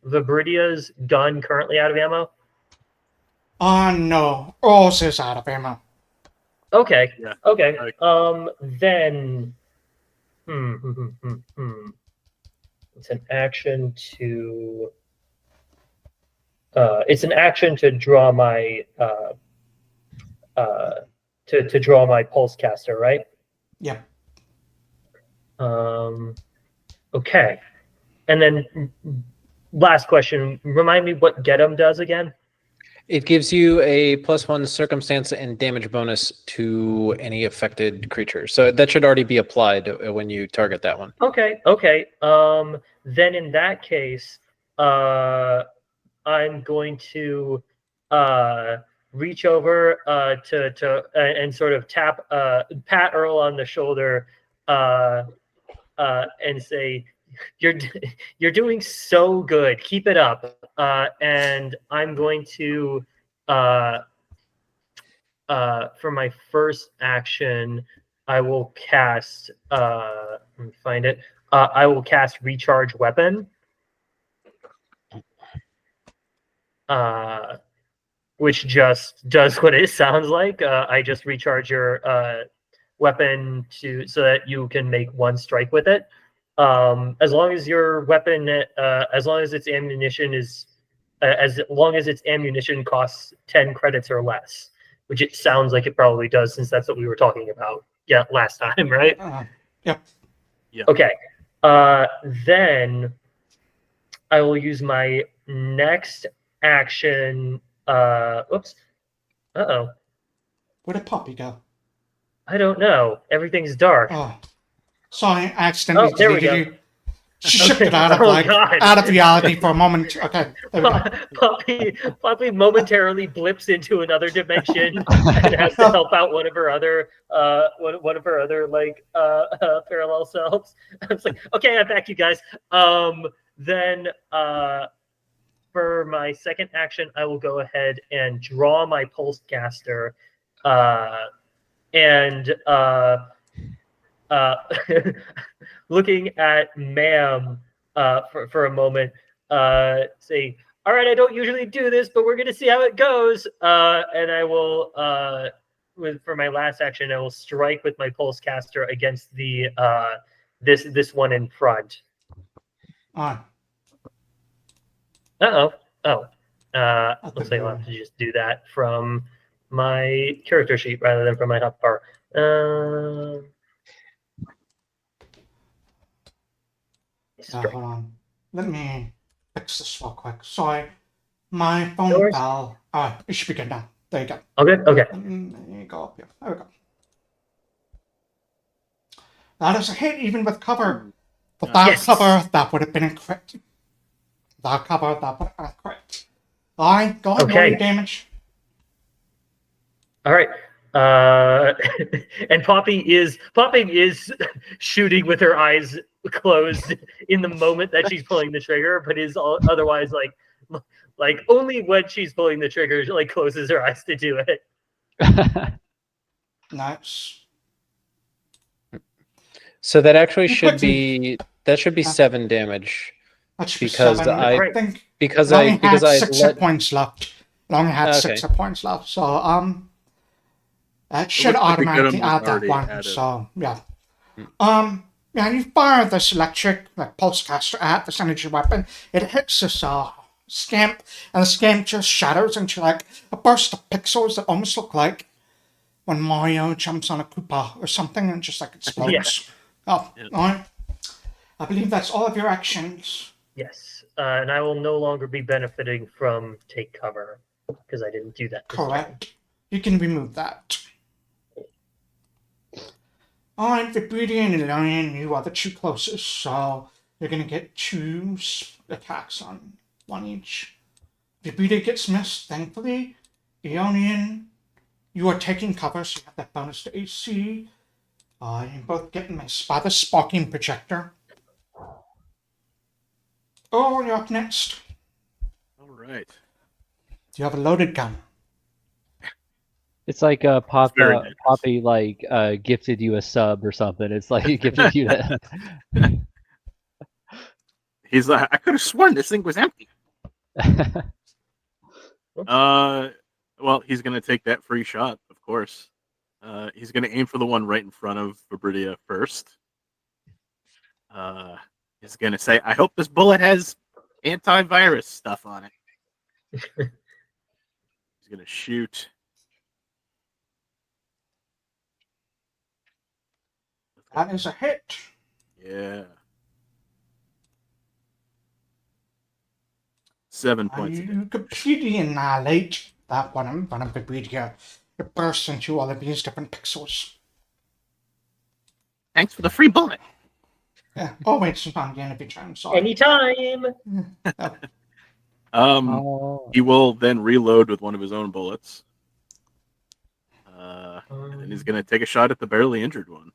Vibridia's gun currently out of ammo? no. Earl's is out of ammo. Okay. Yeah. Okay. Okay. Then it's an action to draw my to draw my pulse caster, right? Yep. Okay. And then last question, remind me what get 'em does again? It gives you a +1 circumstance and damage bonus to any affected creature. So that should already be applied when you target that one. Okay. Then in that case, I'm going to reach over and sort of pat Earl on the shoulder and say, "You're doing so good. Keep it up." And I'm going to for my first action, I will cast. Let me find it. I will cast Recharge Weapon. Which just does what it sounds like. I just recharge your weapon so that you can make one strike with it. As long as your weapon, as long as its ammunition costs 10 credits or less, which it sounds like it probably does since that's what we were talking about. Yeah, last time, right? Yep. Yeah. Okay. Then I will use my next action. Oops. Uh-oh. Where did Pawpy go? I don't know. Everything's dark. Oh. Sorry, I accidentally Oh, there we deleted go. you. She shifted out of God. out of reality for a moment. Okay, there we go. Pawpy momentarily blips into another dimension and has to help out one of her other parallel selves. I was like, okay, I'm back, you guys. Then for my second action, I will go ahead and draw my pulse caster, and looking at Ma'am for a moment, say, all right, I don't usually do this, but we're going to see how it goes. And I will, for my last action, I will strike with my pulse caster against the this one in front. On. Uh-oh. Oh. Looks like Okay. I'll have to just do that from my character sheet rather than from my hotbar. Hold on. Let me fix this real quick. Sorry, my No phone worries. fell. It should be good now. There you go. Okay. Let me go up here. There we go. That is a hit, even with cover. Without Yes. cover, that would have been a crit. That'll cover that one. Correct. Alright, go ahead and roll Okay. your damage. All right. And Pawpy is shooting with her eyes closed in the moment that she's pulling the trigger, but is otherwise like only when she's pulling the trigger, she like closes her eyes to do it. Nice. So that actually You should put be 7 damage That should be because 7. I Right. think because it only I because had I 6 let hit points left. It only had Okay. 6 hit points left. So that should looks like the automatically gun was add that already one. added. So yeah. Hmm. Yeah, you fire this electric pulse caster at this energy weapon. It hits this scamp, and the scamp just shatters into like a burst of pixels that almost look like when Mario jumps on a Koopa or something and just like explodes. Oh, Yeah. alright. I believe that's all of your actions. Yes. And I will no longer be benefiting from take cover because I didn't do that this turn. Correct. You can remove that. Alright, Vibridia and Iionan, you are the 2 closest, so you're gonna get 2 attacks on 1 each. Vibridia gets missed, thankfully. Iionan, you are taking cover, so you have that bonus to AC. You both get missed by the sparking projector. Oh, you're up next. All right. You have a loaded gun. It's like Very nice. Pawpy like gifted you a sub or something. It's like he gifted you that. He's like, I could have sworn this thing was empty. Well, he's gonna take that free shot, of course. He's gonna aim for the one right in front of Vibridia first. He's gonna say, "I hope this bullet has antivirus stuff on it." He's gonna shoot. That is a hit. Yeah. 7 points. You completely annihilate that one in front of Vibridia. It bursts into all of these different pixels. Thanks for the free bullet. Yeah. Oh, wait, it's not the end of your turn. Sorry. Anytime. Oh. He will then reload with one of his own bullets. And then he's gonna take a shot at the barely injured one.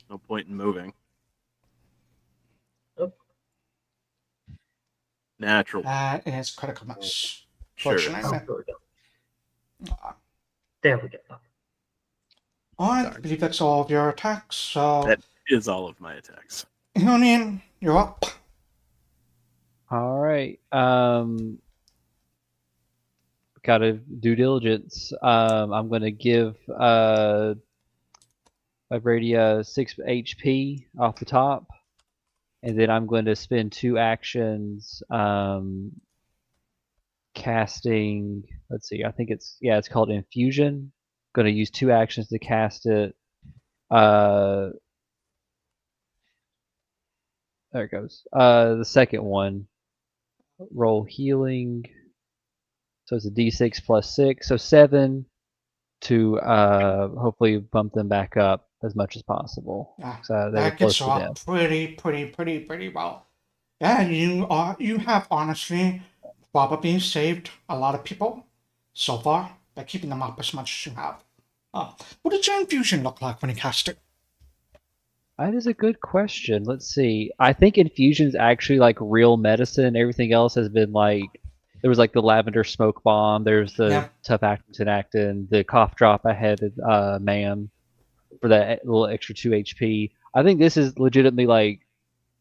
No point in moving. Oh. Natural. That is critical miss. Sure. Fortunately. There we go. There we go. I believe that's all of your attacks. So, That is all of my attacks. Iionan, you're up. All right. Gotta due diligence. I'm gonna give Vibridia 6 HP off the top, and then I'm going to spend 2 actions casting. Let's see. I think it's called Infusion. Going to use 2 actions to cast it. There it goes. The second one. Roll healing. So it's a D6 plus 6, so 7 to hopefully bump them back up as much as possible. Yeah, So they were that close gets to you death. up pretty well. Yeah, you have honestly probably saved a lot of people so far by keeping them up as much as you have. What did your infusion look like when you cast it? That is a good question. Let's see. I think infusion's actually like real medicine. Everything else has been like there was like the lavender smoke bomb. There's the Yeah. tough actin, the cough drop I had ma'am for that little extra 2 HP. I think this is legitimately like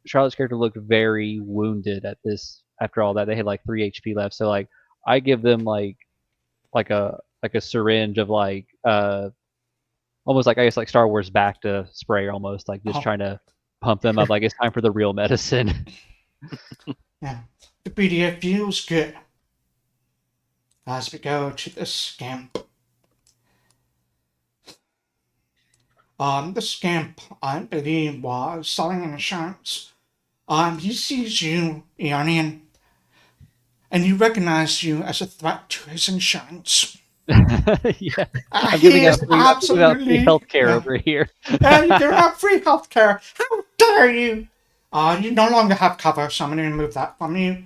Charlotte's character looked very wounded at this after all that. They had like 3 HP left. So like I give them like a syringe of like almost like I guess like Star Wars Bacta spray almost like just Oh. trying to pump them up like it's time for the real medicine. Yeah, the BDF feels good. As we go to the scamp. The scamp, I believe, was selling insurance. He sees you, Iionan, and he recognizes you as a threat to his insurance. Yeah, I'm giving out free healthcare over here. And you don't have free healthcare. How dare you? You no longer have cover, so I'm going to remove that from you.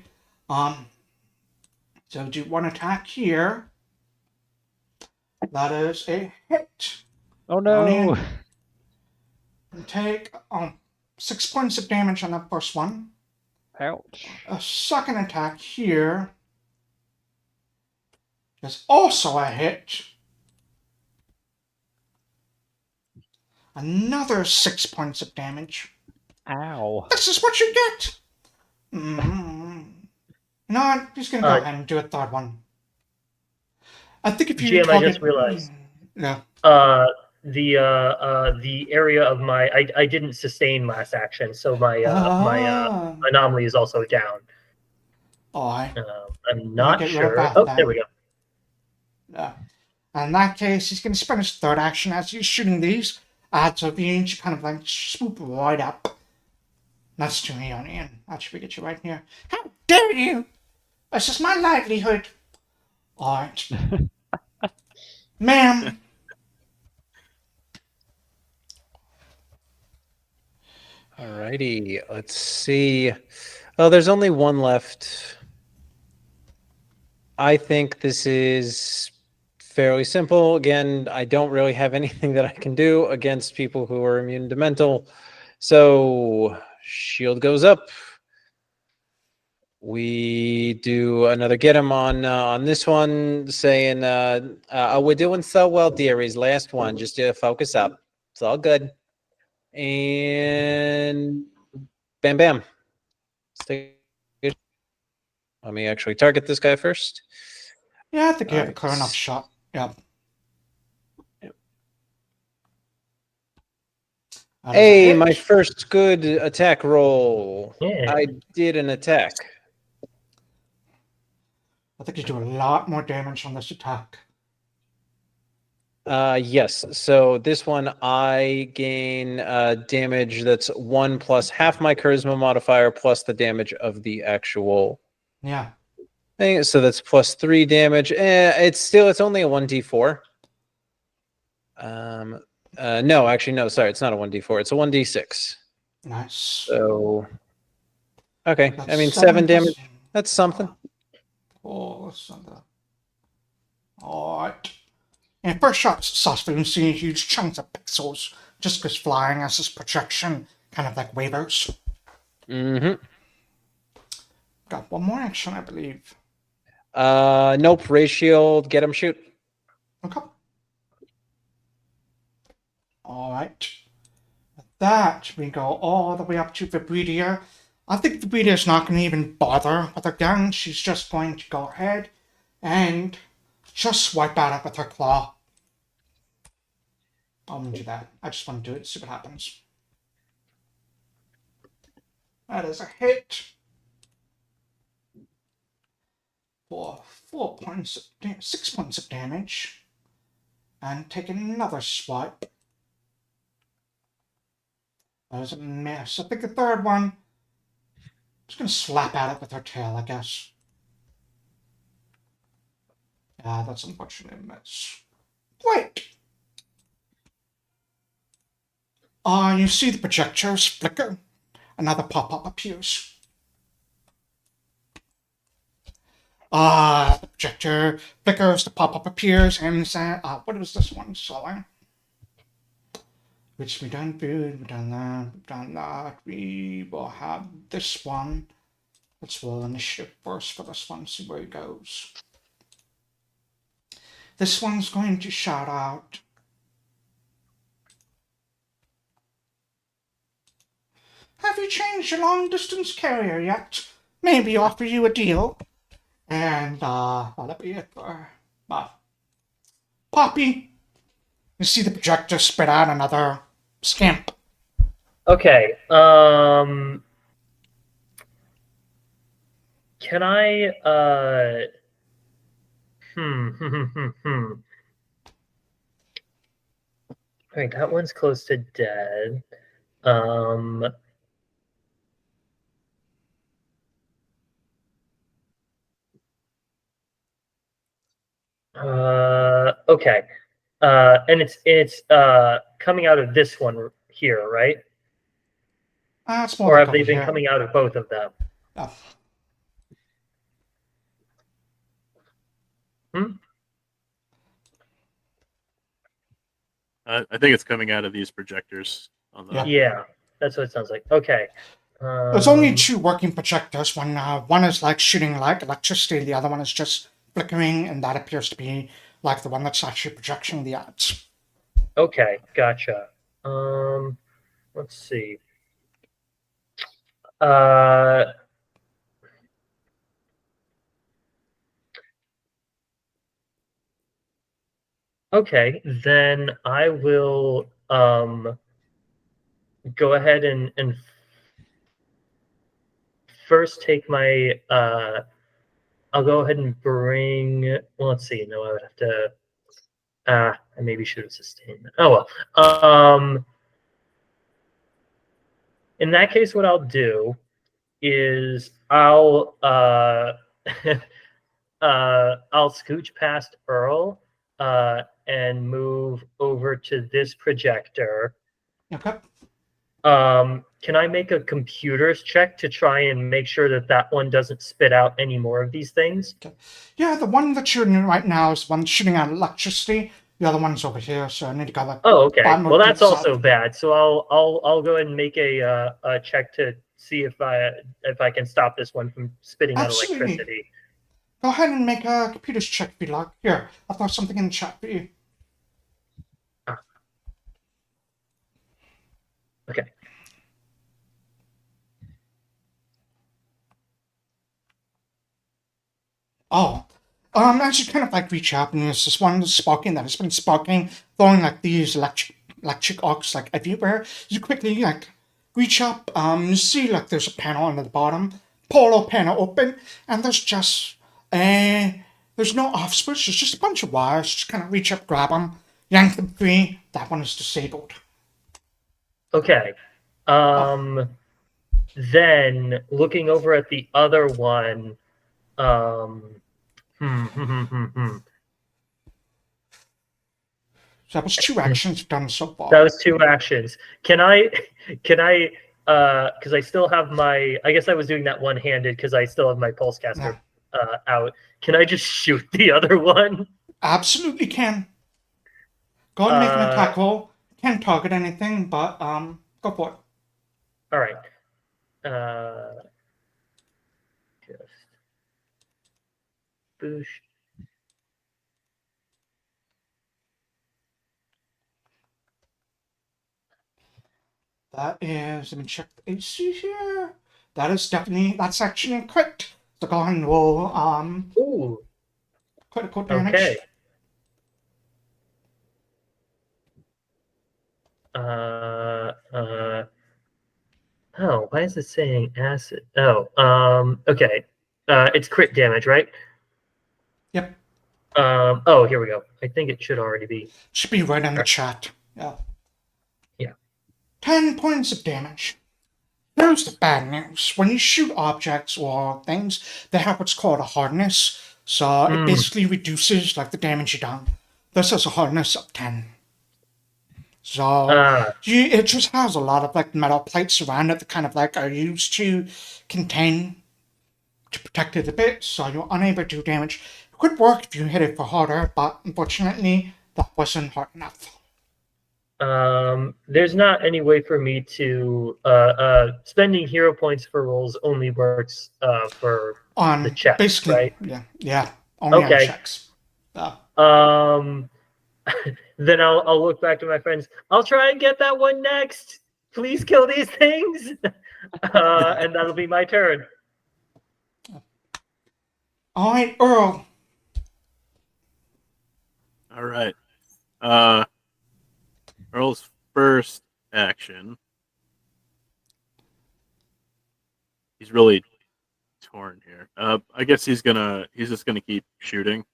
So do one attack here. That is a hit. Oh no! And take 6 points of damage on that first one. Ouch. A second attack here is also a hit. Another 6 points of damage. Ow. This is what you get. You know what? He's going to go ahead and do a third one. I think if you GM, I target... just realized. Yeah. The area of my I didn't sustain last action, so my anomaly is also down. Alright. I'm not get rid of sure. that Oh, then. there we go. Yeah. And in that case, he's going to spend his third action as he's shooting these. So you kind of like swoop right up. That's to Iionan. That should get you right here. How dare you! This is my livelihood. Alright. Ma'am. Alrighty, let's see. Oh, there's only one left. I think this is fairly simple. Again, I don't really have anything that I can do against people who are immune to mental. So shield goes up. We do another get him on this one, saying, "We're doing so well, dearies. Last one, just to focus up. It's all good." And bam, bam. Let's take it. Let me actually target this guy first. Yeah, I think you have a Alright. clear enough shot. Yep. That is a Hey, hit. my first good attack roll. Yeah. I did an attack. I think you do a lot more damage on this attack. Yes. So this one, I gain damage that's 1 plus half my charisma modifier plus the damage of the actual Yeah. thing. So that's plus 3 damage. It's only a 1d4. No, actually, no. Sorry, it's not a 1d4. It's a 1d6. Nice. So, okay. That's I mean, 7 7 plus- damage. That's something. Alright. In first shot, Saucepoon seeing huge chunks of pixels just goes flying as his projection kind of like wavers. Mm-hmm. Got one more action, I believe. Nope. Ray shield. Get him. Shoot. Okay. Alright. With that, we go all the way up to Vibridia. I think Vibridia's not going to even bother with her gun. She's just going to go ahead and just swipe at it with her claw. I'm going to do that. I just want to do it, see what happens. That is a hit. For 6 points of damage. And take another swipe. That was a miss. I think the third one, I'm just going to slap at it with her tail, I guess. Yeah, that's unfortunately a miss. Great! You see the projectors flicker. Another pop-up appears. The projector flickers, the pop-up appears, and says, what was this one? Sorry. Which we done food, we've done that, we've done that. We will have this one. Let's roll initiative first for this one, see where it goes. This one's going to shout out. Have you changed your long-distance carrier yet? Maybe offer you a deal. And, that'll be it for, Pawpy. You see the projector spit out another scamp. Okay. Can I Alright, that one's close to dead. Okay. And it's coming out of this one here, right? It's more Or like have they over been here. coming out of both of them? Oh. I think it's coming out of these projectors on the. Yeah. Yeah, that's what it sounds like. Okay. There's only 2 working projectors. One is like shooting like electricity, the other one is just flickering, and that appears to be like the one that's actually projecting the ads. Okay, gotcha. Let's see. Uh, okay, then I will go ahead and first take my I'll go ahead and bring. Well, let's see. No, I would have to. I maybe should have sustained that. Oh well. In that case, what I'll do is I'll scooch past Earl and move over to this projector. Okay. Can I make a computer's check to try and make sure that that one doesn't spit out any more of these things? Yeah, the one that's shooting right now is the one shooting out electricity. The other one's over here, so I need to go like. Oh, okay. bottom Well, of that's the also south. bad. So I'll go ahead and make a check to see if I can stop this one from spitting out Absolutely. electricity. Go ahead and make a computer's check if you like. Here, I'll throw something in the chat for you. Okay. Oh, as you kind of like reach up, and there's this one sparking that has been sparking, throwing like these electric arcs like everywhere. You quickly like reach up, you see like there's a panel under the bottom, pull a panel open, and there's no off switch. There's just a bunch of wires. Just kind of reach up, grab them, yank them free. That one is disabled. Okay. Then looking over at the other one, So that was 2 actions done so far. That was 2 actions. Can I, because I still have my, I guess I was doing that one-handed because I still have my pulsecaster out. Can I just shoot the other one? Absolutely can. Go ahead and make an attack roll. Can't target anything, but go for it. All right. Just boost. That is, let me check the AC here. That's actually a crit. So go ahead and roll Ooh. critical damage. Okay. Oh, why is it saying acid? Oh, okay. It's crit damage, right? Yep. Oh, here we go. I think it should already be. Should be right in the chat. Yeah. Yeah. 10 points of damage. Here's the bad news. When you shoot objects or things, they have what's called a hardness. So it basically reduces like the damage you done. This has a hardness of 10. So it just has a lot of like metal plates around it that kind of like are used to protect it a bit, so you're unable to do damage. It could work if you hit it for harder, but unfortunately that wasn't hard enough. There's not any way for me to spending hero points for rolls only works for On the checks, basically, right? Yeah. Only Okay. on checks. Then I'll look back to my friends. I'll try and get that one next. Please kill these things, and that'll be my turn. All right, Earl. All right. Earl's first action. He's really torn here. I guess he's just gonna keep shooting.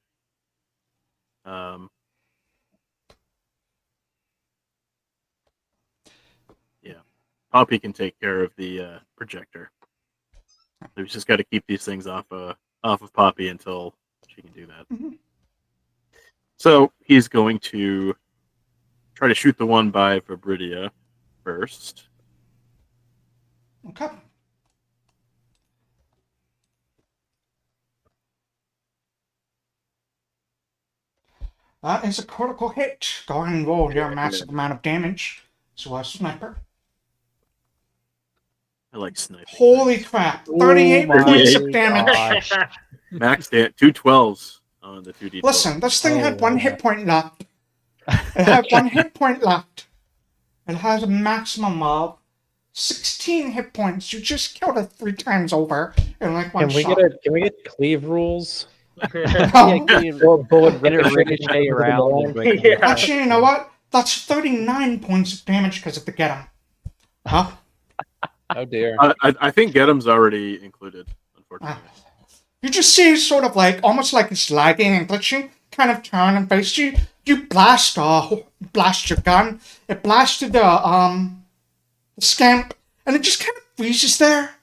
Yeah. Pawpy can take care of the projector. So he's just got to keep these things off of Pawpy until she can do that. Mm-hmm. So he's going to try to shoot the one by Vibridia first. Okay. That is a critical hit. Go ahead and roll your massive amount of damage to a sniper. I like sniping. Holy things. crap. Oh 38 my points of damage. gosh. Max 2 12s on the 2d12. Listen, this thing Oh, had one wow. hit point left. It had one hit point left. It has a maximum of 16 hit points. You just killed it 3 times over in like one Can we shot. get cleave rules? Yeah, Bullet get it ricochet ricochet into the around wall. and break Yeah. Actually, you know what? That's 39 points of damage because of the get him. Huh? Oh dear. I think Get'em's already included, unfortunately. You just see sort of like, almost like it's lagging and glitching, kind of turn and face you. You blast your gun. It blasted the scamp, and it just kind of freezes there.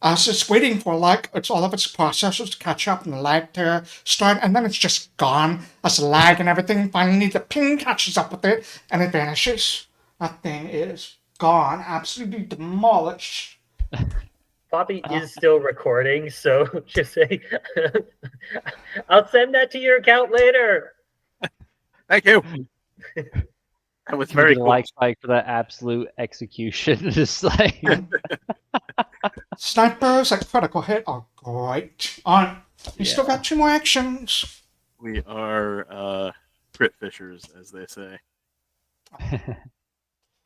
As it's waiting for it's all of its processors to catch up and the lag to start, and then it's just gone. As the lag and everything, finally the ping catches up with it, and it vanishes. That thing is gone, absolutely demolished. Pawpy is still recording, so just say, I'll send that to your account later. Thank you. That was very cool. like for that absolute execution. Just like Snipers at critical hit are great. You still got 2 more actions. We are crit fishers, as they say.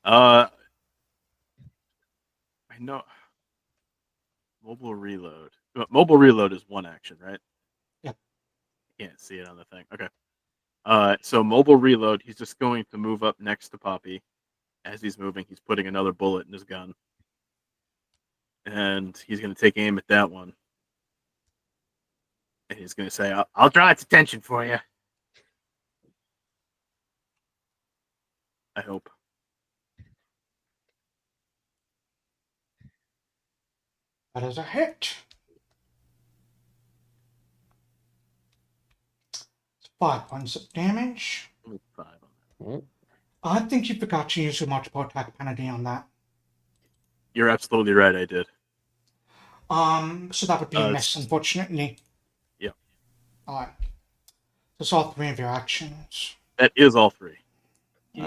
I know. Mobile reload. Mobile reload is 1 action, right? Yep. Can't see it on the thing. Okay. So mobile reload, he's just going to move up next to Pawpy. As he's moving, he's putting another bullet in his gun. And he's going to take aim at that one. And he's going to say, I'll draw its attention for you. I hope. That is a hit. It's 5 points of damage. 5 on that. I think you forgot to use your multiple attack penalty on that. You're absolutely right, I did. So that would be a miss, unfortunately. Yeah. Alright. That's all 3 of your actions. That is all 3. Do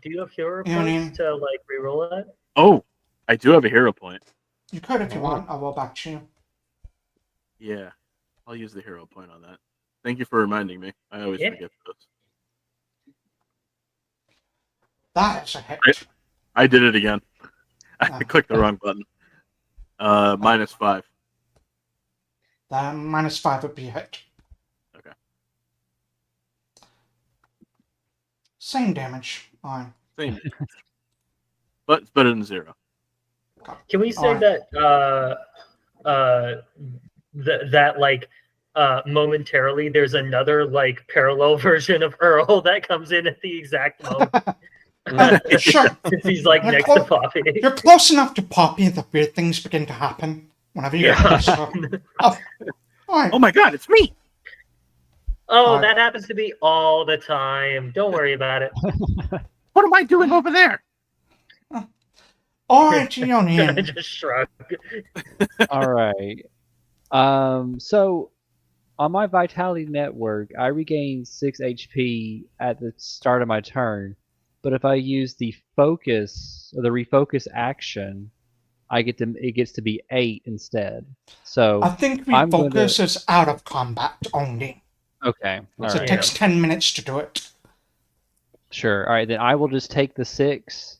you have hero Iionan. points to like reroll that? Oh, I do have a hero point. You could if you want. I'll roll back to you. Yeah. I'll use the hero point on that. Thank you for reminding me. I always forget those. That is a hit. I did it again. I clicked the wrong button. -5. That -5 would be a hit. Okay. Same damage. Alright. Same. But it's better than 0. Can we say that like momentarily there's another like parallel version of Earl that comes in at the exact moment? Sure. Since he's like You're next clo- to Pawpy. You're close enough to Pawpy that weird things begin to happen whenever you get close to him. Alright. Oh my god, it's me! Oh, that happens to me all the time. Don't worry about it. What am I doing over there? Alright, I Iionan. just shrug. all right. So on my vitality network, I regain 6 HP at the start of my turn. But if I use the focus or the refocus action, it gets to be 8 instead. So I think refocus is out of combat only. Okay. So it takes 10 minutes to do it. Sure. All right, then I will just take the 6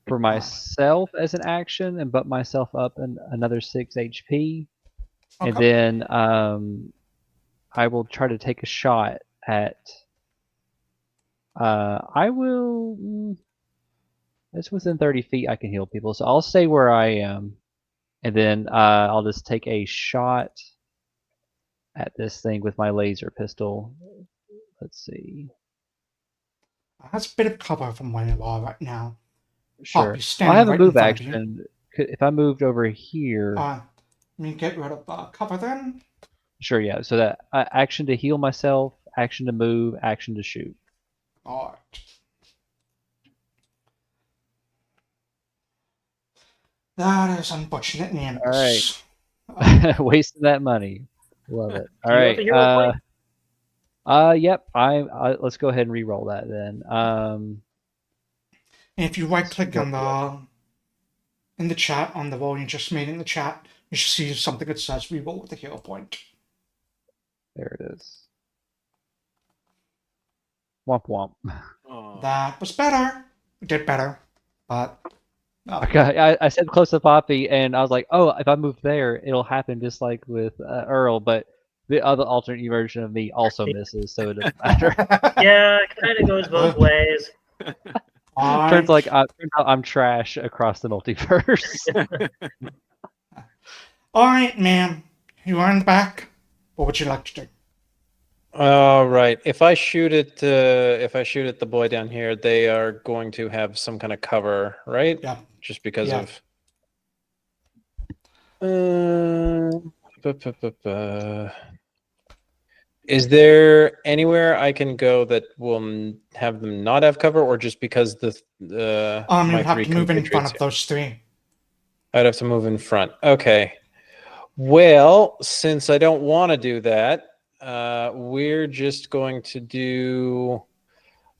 for myself as an action and bump myself up another 6 HP. Okay. And then I will try to take a shot at. I will. It's within 30 feet. I can heal people, so I'll stay where I am, and then I'll just take a shot at this thing with my laser pistol. Let's see. That's a bit of cover from where you are right now. Sure. Pawpy's standing I have a right in move front of you. action. If I moved over here. Let me get rid of cover then. Sure, yeah. So that action to heal myself, action to move, action to shoot. Alright. That is unfortunate news. All right. Wasting that money. Love it. All Do you have right. a hero point? Yep. Let's go ahead and re-roll that then. If you right click on in the chat on the roll you just made in the chat, you should see something that says reroll with a hero point. There it is. Womp womp. Oh, That was better. We did better, but I said close to Pawpy, and I was like, oh, if I move there, it'll happen just like with Earl, but the other alternate version of me also misses, so it doesn't matter. Yeah, it kind of goes both ways. Turns out I'm trash across the multiverse. All right, man. You are in the back. What would you like to do? All right. If I shoot at the boy down here, they are going to have some kind of cover, right? Yeah. Just because Yeah. of. Is there anywhere I can go that will have them not have cover, or just because You'd my have three to move in front compatriots of those three. I'd have to move in front. Okay. Well, since I don't want to do that, we're just going to do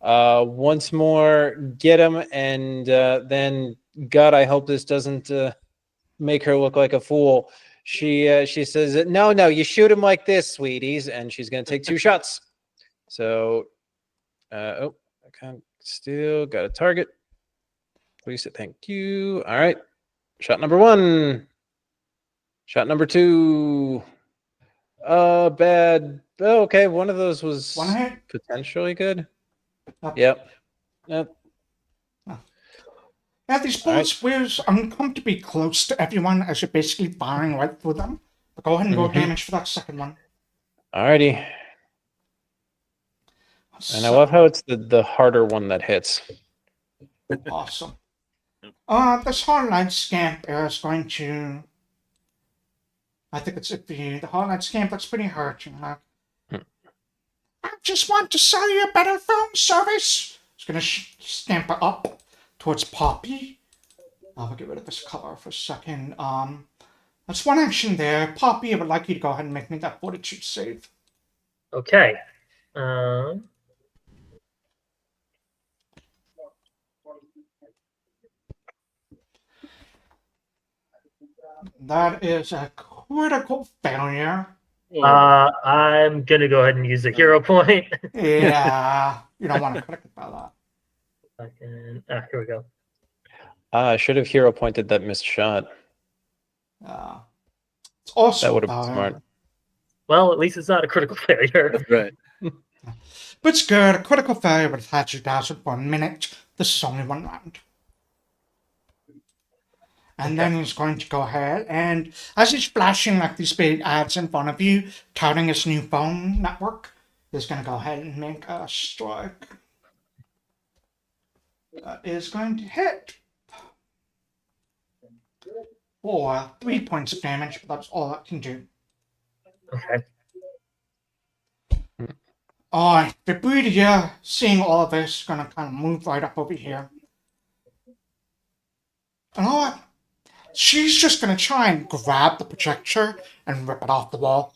once more, get him, and then, God, I hope this doesn't make her look like a fool. She says, no, you shoot him like this, sweeties, and she's going to take 2 shots. So, I can't still got a target. Please say thank you. All right. Shot number 1. Shot number 2. Bad. Oh, okay, one of those was One hit. potentially good. Yep. Yep. Yeah, these bullets whiz uncomfortably close to everyone as you're basically firing right through them. But go ahead and roll damage for that second one. Alrighty. And I love how it's the harder one that hits. Awesome. This Hardline Scamp is going to... I think it's the Hardline Scamp that's pretty hurt. You know? I just want to sell you a better phone service. It's going to scamper up towards Pawpy. I'll get rid of this color for a second. That's one action there. Pawpy, I would like you to go ahead and make me that fortitude save. Okay. That is a critical failure. I'm gonna go ahead and use a hero point. Yeah, you don't want to critical fail that. Here we go. I should have hero pointed that missed shot. It's also That would have been smart. Well, at least it's not a critical failure. that's right. But it's good. A critical failure would have had you down for a minute. This is only one round. And then he's going to go ahead and, as he's flashing like these big ads in front of you, touting his new phone network, he's going to go ahead and make a strike. That is going to hit for 3 points of damage, but that's all it can do. Okay. Alright, Vibridia, seeing all of this, is going to kind of move right up over here. And alright, she's just going to try and grab the projector and rip it off the wall.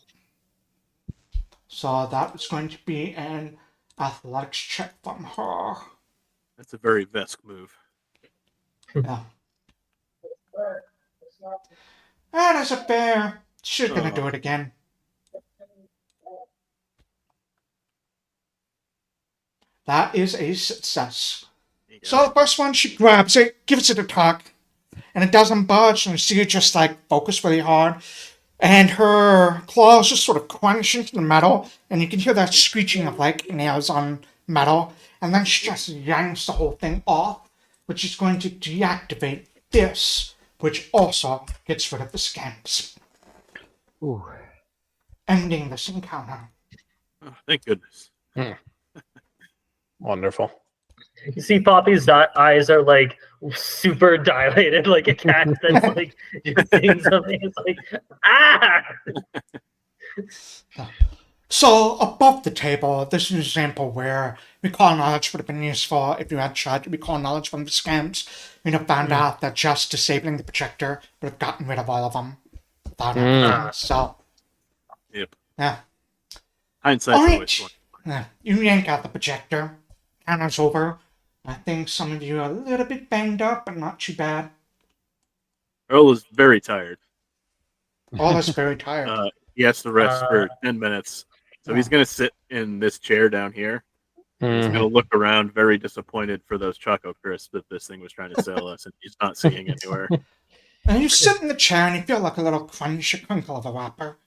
So that is going to be an athletics check from her. That's a very Vesk move. Yeah. And as a bear, she's going to do it again. That is a success. So the first one, she grabs it, gives it a tuck, and it doesn't budge, and you see it just like focus really hard. And her claws just sort of crunch into the metal, and you can hear that screeching of like nails on metal. And then she just yanks the whole thing off, which is going to deactivate this, which also gets rid of the scamps. Ooh. Ending this encounter. Oh, thank goodness. Wonderful. You see Poppy's eyes are like super dilated, like a cat that's like just seeing something. It's like, ah! So above the table, this is an example where recall knowledge would have been useful if you had tried to recall knowledge from the scams. You'd have found out that just disabling the projector would have gotten rid of all of them without anything. So, Yep. yeah. Hindsight's Alright. always 20. Yeah. You yank out the projector. Counter's over. I think some of you are a little bit banged up, but not too bad. Earl is very tired. All is very tired. He has to rest for 10 minutes. So he's Oh. going to sit in this chair down here. He's going to look around very disappointed for those Choco Crisps that this thing was trying to sell us, and he's not seeing anywhere. And you sit in the chair and you feel like a little crunch or crinkle of a wrapper.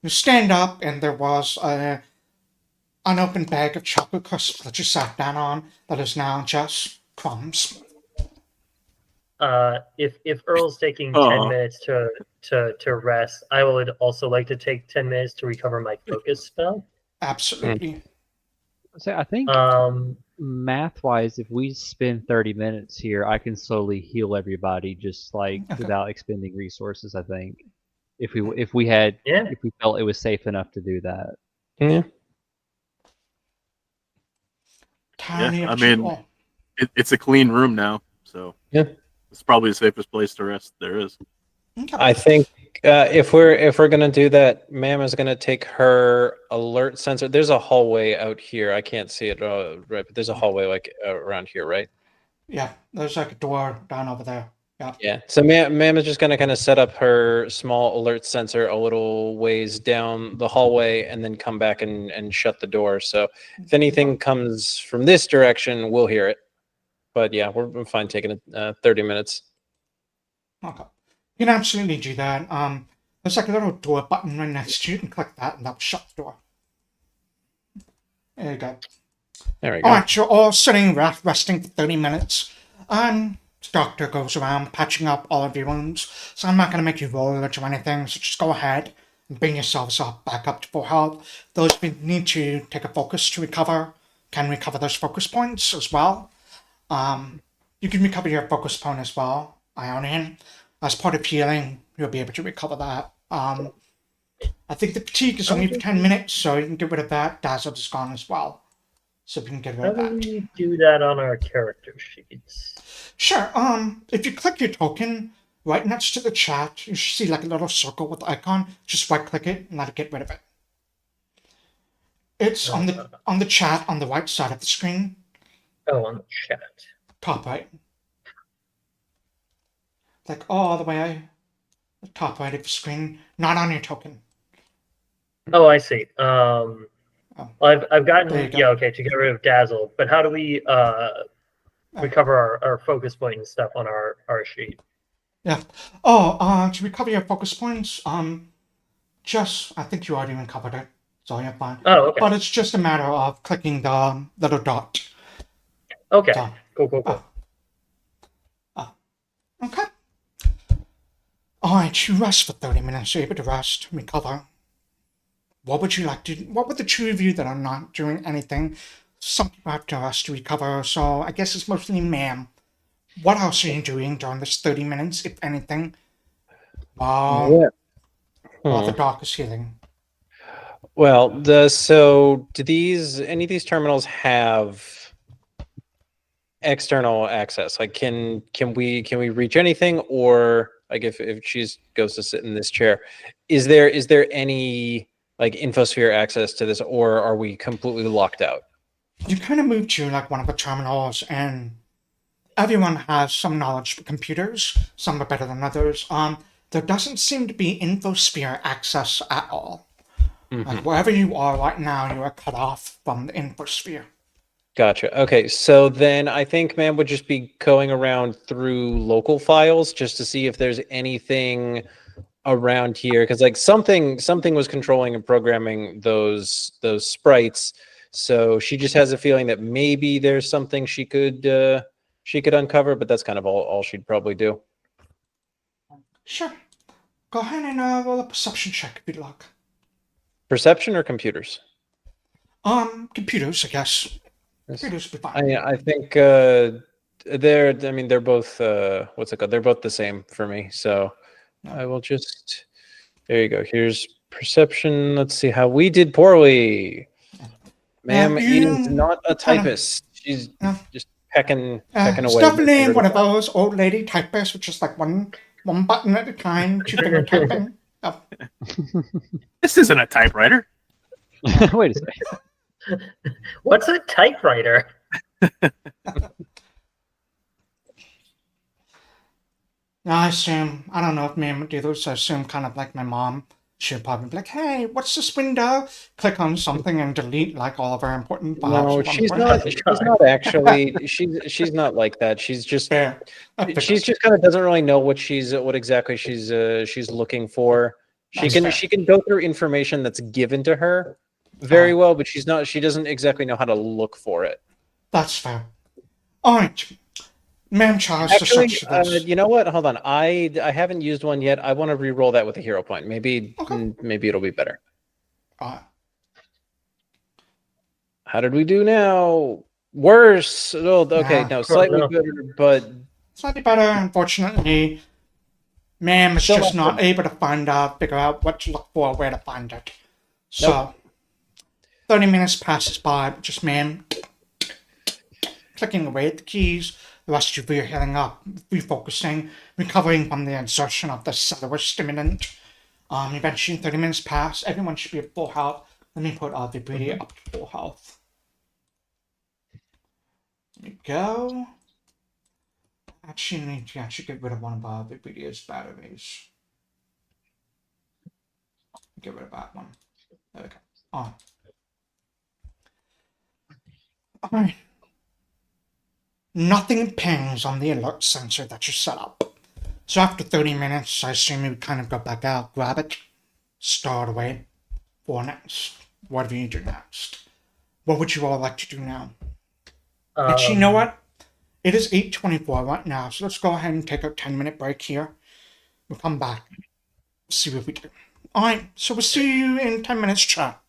You stand up and there was an unopened bag of chocolate crisps that you sat down on that is now just crumbs. If Earl's taking Aw. 10 minutes to rest, I would also like to take 10 minutes to recover my focus spell. Absolutely. So I think math-wise, if we spend 30 minutes here, I can slowly heal everybody just like without expending resources. I think if we had Yeah. if we felt it was safe enough to do that. Yeah. Entirely Yeah, up I to you mean- all. It's a clean room now, so Yeah. it's probably the safest place to rest there is. Okay. I think if we're gonna do that, Ma'am is gonna take her alert sensor. There's a hallway out here. I can't see it right, but there's a hallway like around here, right? Yeah, there's like a door down over there. Yeah. Yeah. So Ma'am is just gonna kind of set up her small alert sensor a little ways down the hallway, and then come back and shut the door. So if anything comes from this direction, we'll hear it. But yeah, we're fine taking 30 minutes. Okay. You can absolutely do that. There's like a little door button right next to you. You can click that and that'll shut the door. There you go. There we go. Alright, you're all sitting resting for 30 minutes. The doctor goes around patching up all of your wounds, so I'm not going to make you roll or do anything, so just go ahead and bring yourselves back up to full health. Those who need to take a focus to recover can recover those focus points as well. You can recover your focus point as well, Iionan. As part of healing, you'll be able to recover that. I think the fatigue is only for 10 minutes, so you can get rid of that. Dazzled is gone as well. So we can get rid How of do that. we do that on our character sheets? Sure. If you click your token right next to the chat, you should see like a little circle with the icon. Just right click it and let it get rid of it. It's on the chat on the right side of the screen, Oh, on the chat. top right. Like all the way the top right of the screen, not on your token. Oh, I see. Well, I've There you gotten go. yeah, okay, to get rid of Dazzle, but how do we recover our focus point and stuff on our sheet? Yeah. To recover your focus points, I think you already recovered it, so you're fine. Oh, okay. But it's just a matter of clicking the little dot. Okay. So, Cool. okay. Alright, you rest for 30 minutes, you're able to rest, recover. What would you like to do? What would the two of you that are not doing anything? Some people have to rest to recover, so I guess it's mostly ma'am. What else are you doing during this 30 minutes, if anything? While the doc is healing. Well, so do any of these terminals have external access? Like, can we reach anything, or like if she goes to sit in this chair, is there any like infosphere access to this, or are we completely locked out? You kind of move to like one of the terminals, and everyone has some knowledge for computers. Some are better than others. There doesn't seem to be infosphere access at all. Like wherever you are right now, you are cut off from the infosphere. Gotcha. Okay, so then I think man would just be going around through local files just to see if there's anything around here, because like something was controlling and programming those sprites. So she just has a feeling that maybe there's something she could uncover, but that's kind of all she'd probably do. Sure. Go ahead and roll a perception check if you'd like. Perception or computers? Computers, I guess. Computers would be fine. I think they're both what's it called? They're both the same for me. So I will just there you go. Here's Perception. Let's see how we did poorly. Ma'am you is not a kind of- typist. She's Yeah. just pecking It's away. definitely one of those old lady typists, which is like one button at a time, two finger typing. Oh, This isn't a typewriter. Wait a second. What's a typewriter? I assume, I don't know if ma'am would do this, I assume kind of like my mom. She'd probably be like, hey, what's this window? Click on something and delete like all of our important files. No, at one she's point. not. She's not actually. She's not like that. She's just. Fair. I She's figured. just kind of doesn't really know what exactly she's looking for. That's fair. She can go through information that's given to her very well, but she doesn't exactly know how to look for it. That's fair. All right. Ma'am Charles, Actually, to search this. you know what? Hold on. I haven't used one yet. I want to re-roll that with a hero point. Maybe Okay. maybe it'll be better. Uh, How did we do now? Worse. Oh, okay. Yeah. No, slightly No. better, but slightly better, unfortunately. Ma'am is Still just not not able to figure out what to look for, where to find it. So, Nope. 30 minutes passes by, just ma'am clicking away at the keys. The rest of you are healing up, refocusing, recovering from the exertion of the cellular stimulant. Eventually, 30 minutes pass. Everyone should be at full health. Let me put Vibridia up to full health. There we go. Actually, I need to actually get rid of one of Vibridia's batteries. Get rid of that one. There we go. Alright. Nothing pings on the alert sensor that you set up. So after 30 minutes, I assume you would kind of go back out, grab it, start away for next. Whatever you do next. What would you all like to do now? Actually, you know what? It is 8:24 right now, so let's go ahead and take a 10-minute break here. We'll come back, see what we do. Alright, so we'll see you in 10 minutes, chat.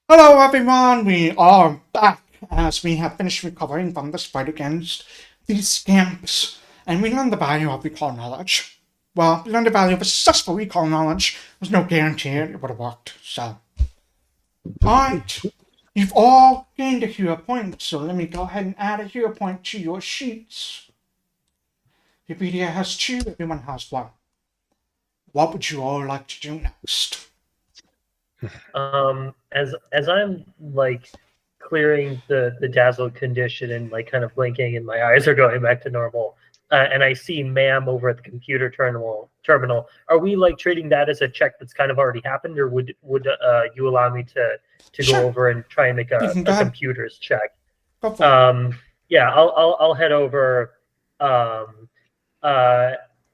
Hello everyone, we are back as we have finished recovering from the fight against these scamps, and we learned the value of recall knowledge. Well, we learned the value of a successful recall knowledge. There's no guarantee it would have worked, so. Alright, you've all gained a hero point, so let me go ahead and add a hero point to your sheets. Vibridia has 2, everyone has 1. What would you all like to do next? As I'm like clearing the dazzled condition and like kind of blinking and my eyes are going back to normal, and I see ma'am over at the computer terminal. Are we like treating that as a check that's kind of already happened, or would you allow me to Sure. go over and try and make You a can go ahead. computer's check? Go for it. Yeah, I'll head over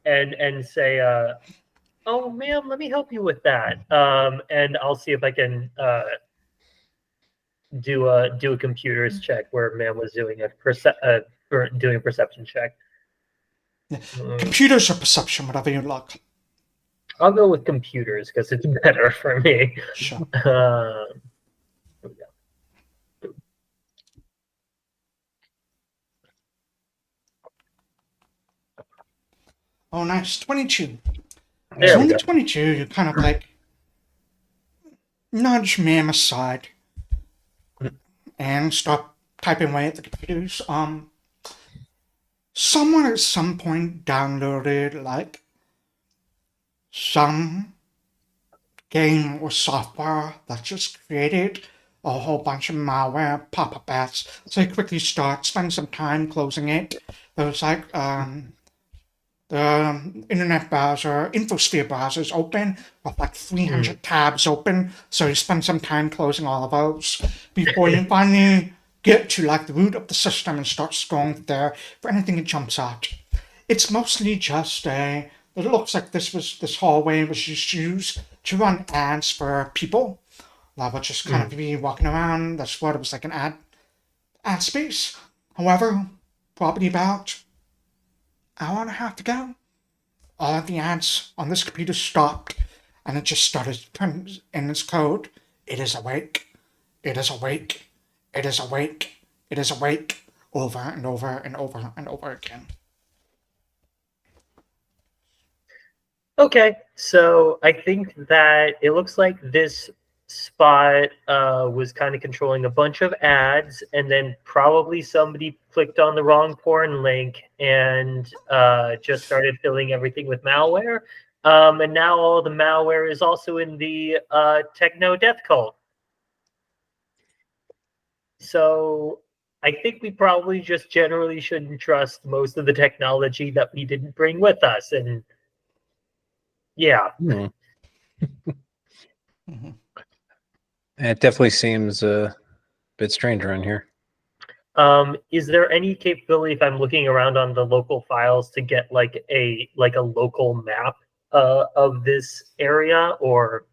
and say oh, ma'am, let me help you with that. And I'll see if I can do a computer's check where ma'am was doing a perception check. Computers or perception, whatever you like. I'll go with computers because it's better for me. Sure. Here we go. Oh, nice. 22. There So we on the go. 22, you kind of like nudge ma'am aside and start typing away at the computers. Someone at some point downloaded like some game or software that just created a whole bunch of malware pop-up ads. So you quickly spend some time closing it. There was like the internet browser, Infosphere browser is open with like 300 tabs open. So you spend some time closing all of those before you finally get to like the root of the system and start scrolling there for anything that jumps out. It's mostly just it looks like this hallway was just used to run ads for people that would just kind of be walking around. That's what it was like, an ad space. However, probably about hour and a half ago, all of the ads on this computer stopped, and it just started printing in its code. It is awake. It is awake. It is awake. It is awake. Over and over and over and over again. Okay, so I think that it looks like this spot was kind of controlling a bunch of ads, and then probably somebody clicked on the wrong porn link and just started filling everything with malware. And now all the malware is also in the techno death cult. So I think we probably just generally shouldn't trust most of the technology that we didn't bring with us. And yeah. It definitely seems a bit strange around here. Is there any capability if I'm looking around on the local files to get like a local map of this area, or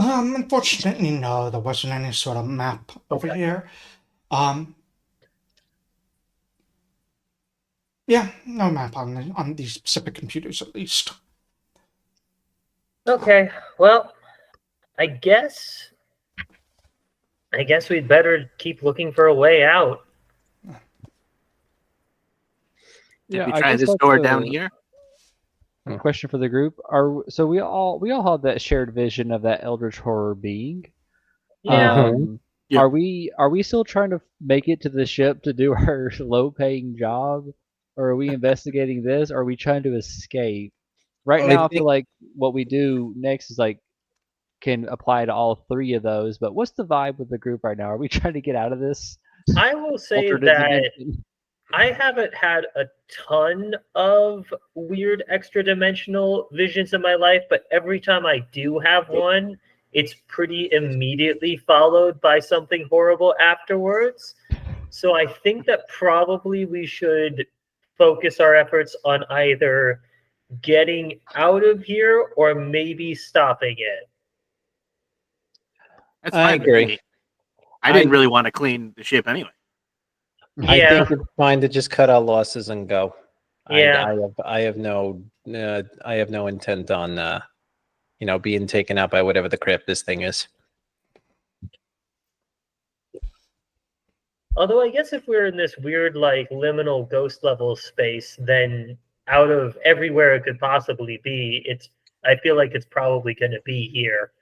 Unfortunately, no, there wasn't any sort of map over here. Yeah, no map on these specific computers, at least. okay, well, I guess we'd better keep looking for a way out. Did we I try guess this that's door down here? a question for the group. So we all have that shared vision of that eldritch horror being. Yeah. Yeah. Are we still trying to make it to the ship to do our low-paying job, or are we investigating this? Or are we trying to escape? Right now, I feel like what we do next is like can apply to all 3 of those. But what's the vibe with the group right now? Are we trying to get out of this? I will say alternate that dimension? I haven't had a ton of weird extra dimensional visions in my life, but every time I do have one, it's pretty immediately followed by something horrible afterwards. So I think that probably we should focus our efforts on either getting out of here or maybe stopping it. That's I fine with agree. me. I didn't really want to clean the ship anyway. Yeah. I think it's fine to just cut our losses and go. Yeah. I have no intent on being taken out by whatever the crap this thing is. Although I guess if we're in this weird like liminal ghost level space, then out of everywhere it could possibly be, I feel like it's probably going to be here.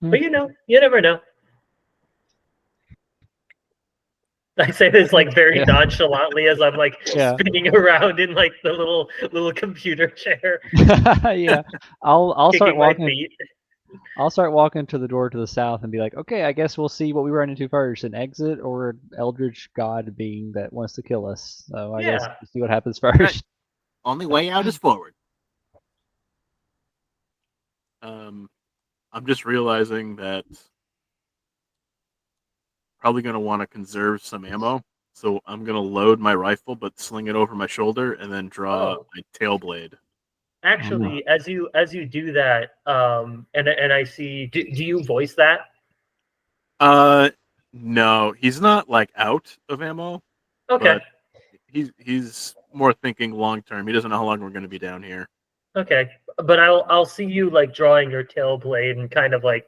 But you never know. I say this like very Yeah. nonchalantly as I'm like Yeah. spinning around in like the little computer chair, Yeah. I'll start kicking my walking. feet. I'll start walking to the door to the south and be like, okay, I guess we'll see what we run into first, an exit or an eldritch god being that wants to kill us. So I guess Yeah. we'll see what happens first. Only way out is forward. I'm just realizing that probably going to want to conserve some ammo, so I'm going to load my rifle, but sling it over my shoulder, and then draw Oh. my tail blade. Actually, as you do that, and I see, do you voice that? No, he's not like out of ammo, Okay. but he's more thinking long term. He doesn't know how long we're going to be down here. Okay. But I'll see you like drawing your tail blade and kind of like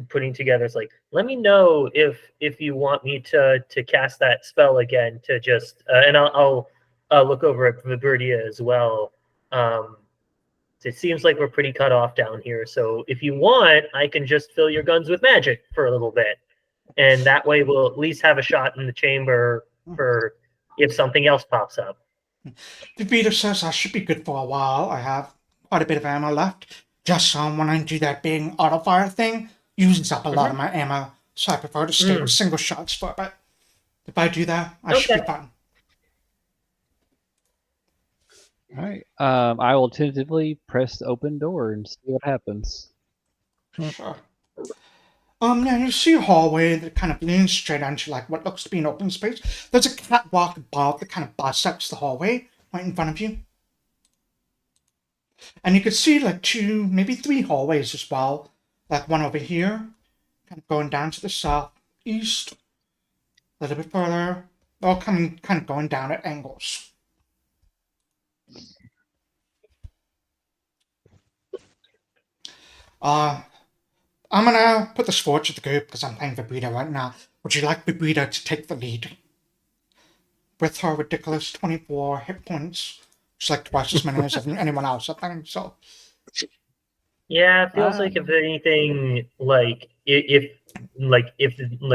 putting together. It's like, let me know if you want me to cast that spell again to just and I'll look over at Vibridia as well. It seems like we're pretty cut off down here. So if you want, I can just fill your guns with magic for a little bit. And that way we'll at least have a shot in the chamber for if something else pops up. Vibridia says I should be good for a while. I have quite a bit of ammo left. Just when I do that big auto fire thing, uses up a lot of my ammo. So I prefer to stay with single shots for a bit. If I do that, I should be fine. All right. I will tentatively press the open door and see what happens. Sure. Now you see a hallway that kind of leans straight onto like what looks to be an open space. There's a catwalk above that kind of bisects the hallway right in front of you. And you could see like 2, maybe 3 hallways as well. Like one over here, kind of going down to the southeast, a little bit further, all kind of going down at angles. I'm gonna put this forward to the group because I'm playing Vibrita right now. Would you like Vibrita to take the lead? With her ridiculous 24 hit points, it's like twice as many as anyone else, I think. So Yeah, it feels like if anything, like if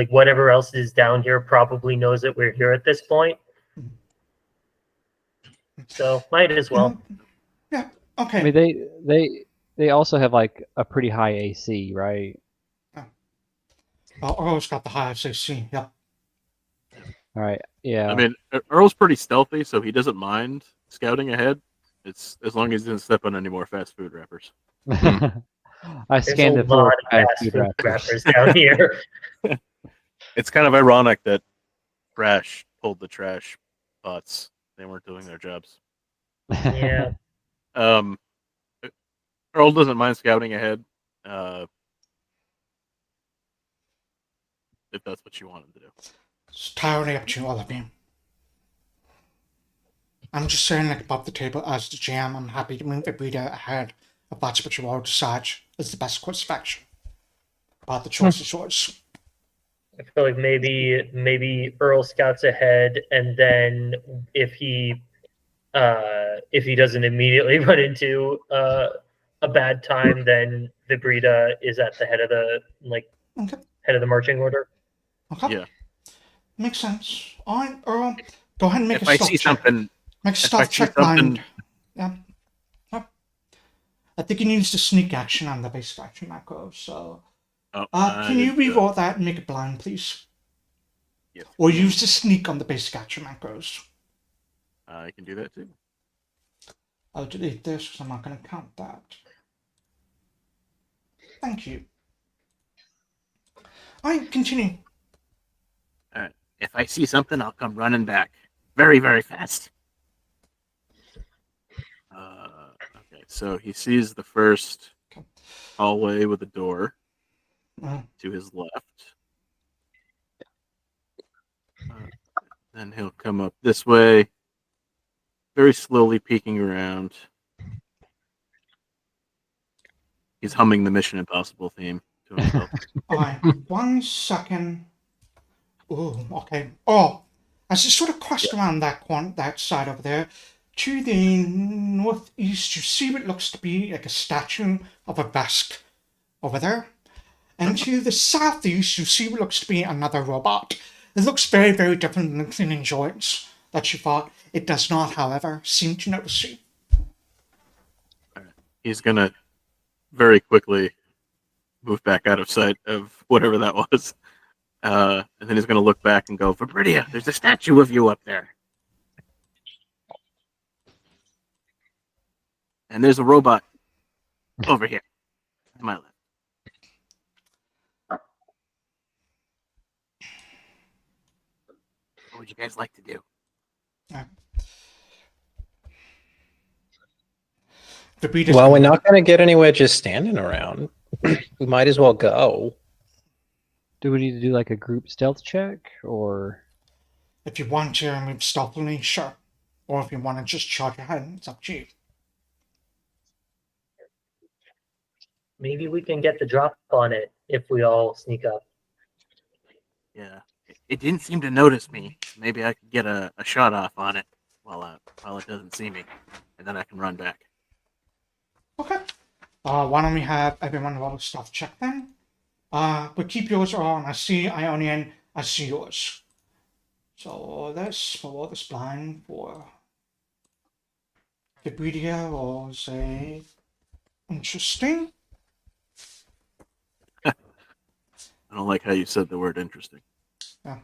whatever else is down here probably knows that we're here at this point. So might as well. Yeah. Okay. I mean, they also have like a pretty high AC, right? Earl's got the highest AC. Yep. All right. Yeah. I mean, Earl's pretty stealthy, so he doesn't mind scouting ahead. It's as long as he doesn't step on any more fast food wrappers. I There's scanned a it for lot of fast food wrappers down here. It's kind of ironic that Brash pulled the trash pots. They weren't doing their jobs. Yeah. Earl doesn't mind scouting ahead. If that's what you want him to do. It's entirely up to all of you. I'm just saying, like, above the table as the GM, I'm happy to move Vibrita ahead if that's what you all decide is the best course of action. But the choice is yours. I feel like maybe Earl scouts ahead, and then if he doesn't immediately run into a bad time, then Vibrita is at the head of the head of the marching order. Okay. Yeah. Makes sense. All right, Earl, go ahead and make If a I stealth see check. something, Make a stealth check, mind. Yeah. I think he needs the sneak action on the basic action macro, so... can you reroll that and make it blind, please? Yes. Or use the sneak on the basic action macros. I can do that too. I'll delete this because I'm not going to count that. Thank you. Alright, continue. Alright. If I see something, I'll come running back. Very, very fast. Okay, so he sees the first hallway with a door to his left. Then he'll come up this way, very slowly peeking around. He's humming the Mission Impossible theme to himself. Alright, 1 second. Ooh, okay. Oh, as you sort of crossed around that side over there, to the northeast, you see what looks to be like a statue of a Vesk over there. And to the southeast, you see what looks to be another robot. It looks very, very different than the cleaning joints that you thought. It does not, however, seem to notice you. He's gonna very quickly move back out of sight of whatever that was. And then he's gonna look back and go, Vibridia, there's a statue of you up there. And there's a robot over here to my left. What would you guys like to do? Well, we're not going to get anywhere just standing around. We might as well go. Do we need to do like a group stealth check, or? If you want to move stealthily, sure. Or if you want to just charge ahead, it's up to you. Maybe we can get the drop on it if we all sneak up. Yeah, it didn't seem to notice me. Maybe I could get a shot off on it while it doesn't see me, and then I can run back. Okay. Why don't we have everyone roll a stealth check then? But keep yours on. I see Iionan. I see yours. So this for this blind for Vibridia was a interesting. I don't like how you said the word interesting. Yeah.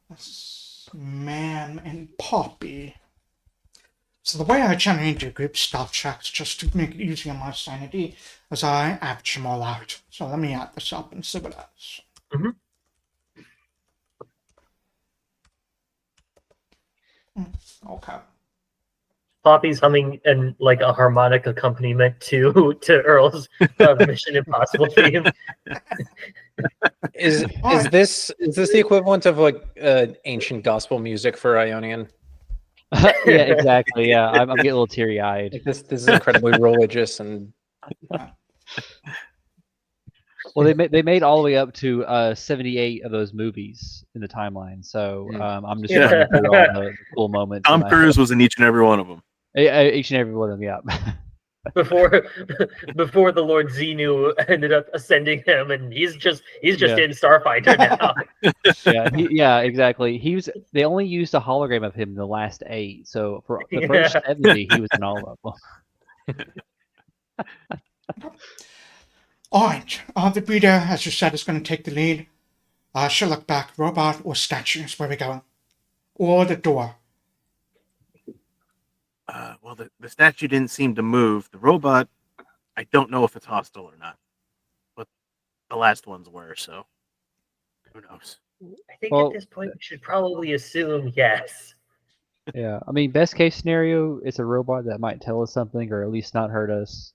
That's Man and Pawpy. So the way I generally do group stealth checks, just to make it easier on my sanity, is I average them all out. So let me add this up and see what it is. Okay. Poppy's humming and like a harmonic accompaniment to Earl's Mission Impossible theme. Is this the equivalent of like ancient gospel music for Iionan? Yeah, exactly. Yeah, I'm getting a little teary eyed. Like this is incredibly religious and. Well, they made all the way up to 78 of those movies in the timeline, so I'm just trying to do all the cool moments. Tom Cruise was in each and every one of them. Each and every one of them, yeah. Before the Lord Xenu ended up ascending him, and he's just in Starfinder now. Yeah, exactly. They only used a hologram of him in the last 8, so for the first 70, he was in all of them. Alright, the breeder, as you said, is going to take the lead. She'll look back. Robot or statues, where we going? Or the door? Well, the statue didn't seem to move. The robot, I don't know if it's hostile or not. But the last ones were, so who knows? I think at this point we should probably assume yes. Yeah, I mean, best case scenario, it's a robot that might tell us something or at least not hurt us.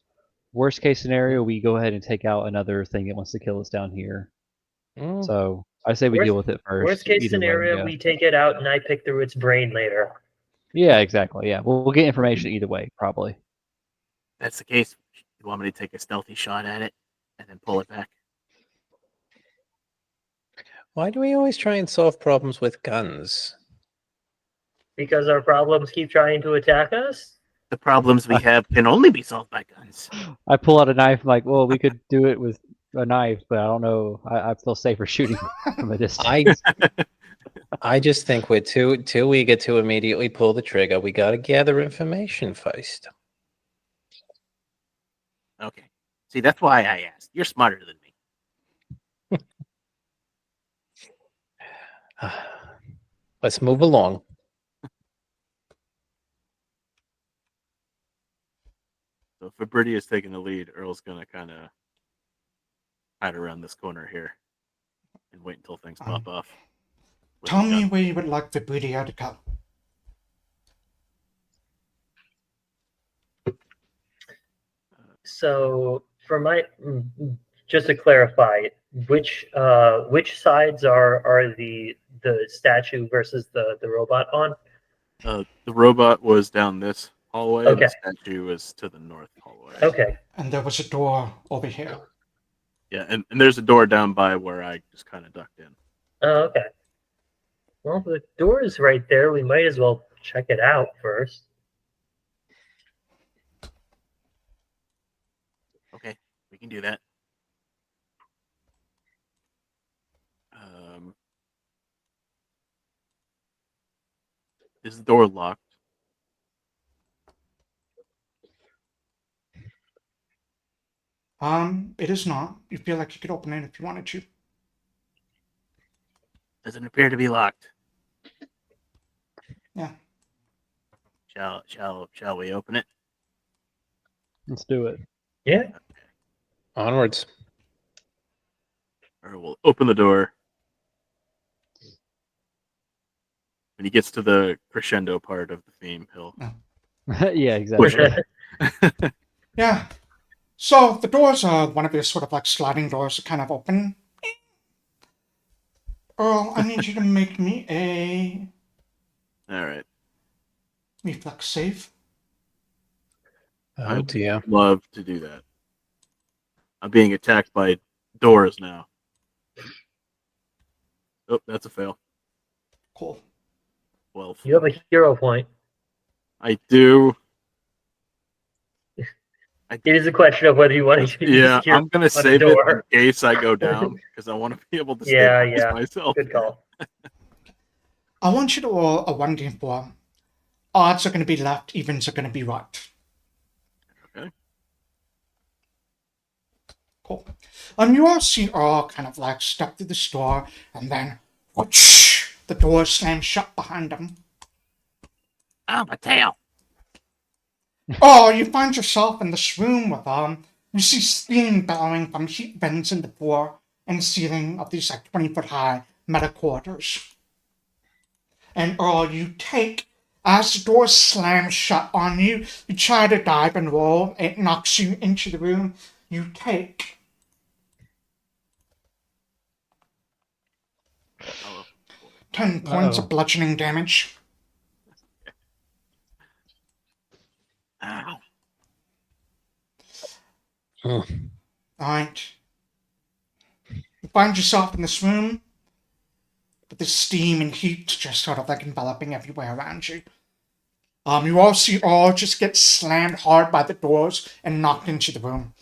Worst case scenario, we go ahead and take out another thing that wants to kill us down here. So I say we deal with it first. Worst case scenario, we take it out and I pick through its brain later. Yeah, exactly. Yeah, we'll get information either way, probably. That's the case. You want me to take a stealthy shot at it and then pull it back? Why do we always try and solve problems with guns? Because our problems keep trying to attack us? The problems we have can only be solved by guns. I pull out a knife, I'm like, well, we could do it with a knife, but I don't know. I feel safer shooting from a distance. I just think we're too eager to immediately pull the trigger. We got to gather information first. Okay. See, that's why I asked. You're smarter than me. Let's move along. So if Vibridia is taking the lead, Earl's going to kind of hide around this corner here and wait until things pop off. Tell me where you would like Vibridia to go. So, just to clarify, which sides are the statue versus the robot on? The robot was down this hallway. Okay. The statue was to the north hallway. Okay. And there was a door over here. Yeah, and there's a door down by where I just kind of ducked in. Oh, okay. Well, the door is right there. We might as well check it out first. Okay, we can do that. Is the door locked? It is not. You feel like you could open it if you wanted to. Doesn't appear to be locked. Yeah. Shall we open it? Let's do it. Yeah. Onwards. Or we'll open the door. When he gets to the crescendo part of the theme, he'll Yeah, exactly. push it. Yeah. So the doors are one of these sort of like sliding doors that kind of open. Earl, I need you to make me a All right. reflex save. Oh dear. Love to do that. I'm being attacked by doors now. Oh, that's a fail. Cool. 12. You have a hero point. I do. It is a question of whether you want to use Yeah, hero I'm gonna on a save it door. in case I go down because I want to be able to Yeah, stabilize yeah. myself. Good call. I want you to roll a 1d4. Odds are going to be left, evens are going to be right. Okay. Cool. You all see Earl kind of like step through the door, and then whoosh, the door slams shut behind him. Oh, my tail. Oh, you find yourself in this room with you see steam bellowing from heat vents in the floor and ceiling of these like 20-foot high meta quarters. And Earl, you take, as the door slams shut on you, you try to dive and roll, it knocks you into the room. You take Oh, 10 points Uh-oh. of bludgeoning damage. ow. Alright. You find yourself in this room, but the steam and heat just sort of like enveloping everywhere around you. You all see Earl just get slammed hard by the doors and knocked into the room.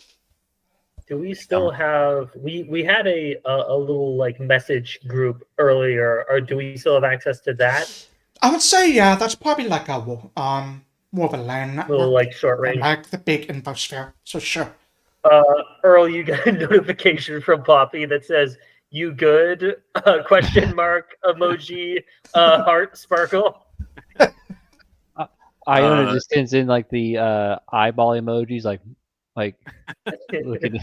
Do we still have we had a little like message group earlier, or do we still have access to that? I would say, yeah, that's probably like a more of a LAN network Little like short than range. like the big infosphere. So sure. Earl, you got a notification from Pawpy that says "You good?" Question mark emoji heart sparkle. Iona just sends in like the eyeball emojis, like looking.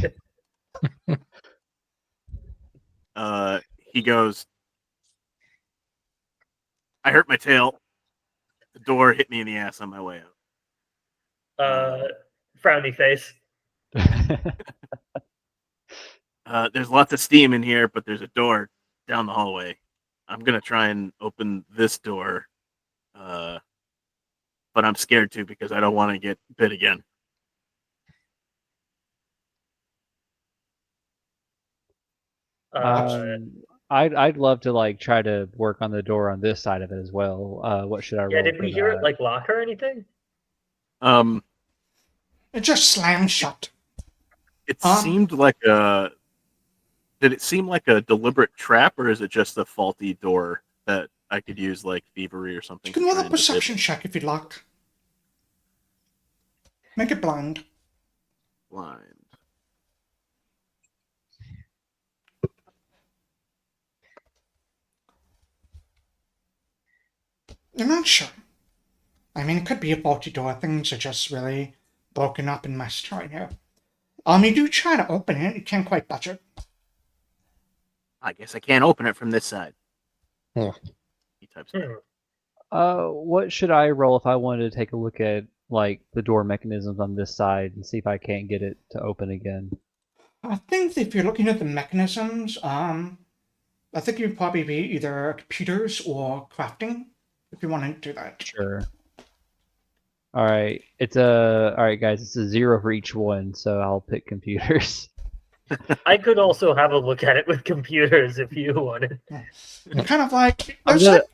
He goes, I hurt my tail. The door hit me in the ass on my way out. Frowny face. There's lots of steam in here, but there's a door down the hallway. I'm gonna try and open this door, but I'm scared to because I don't want to get bit again. I'd love to like try to work on the door on this side of it as well. What should I roll? Yeah, did for we hear that? it like lock or anything? It just slams shut. It seemed like a. Did it seem like a deliberate trap, or is it just a faulty door that I could use like thievery or something? You can roll a perception check if you'd like. Make it blind. Blind. You're not sure. I mean, it could be a faulty door. Things are just really broken up and messed right here. You do try to open it. You can't quite touch it. I guess I can't open it from this side. Hmm. He types it. What should I roll if I wanted to take a look at like the door mechanisms on this side and see if I can't get it to open again? I think if you're looking at the mechanisms, I think you'd probably be either computers or crafting. if you want to do that. Sure. All right. All right, guys. It's a 0 for each one, so I'll pick computers. I could also have a look at it with computers if you wanted. And kind of like I'm there's gonna. like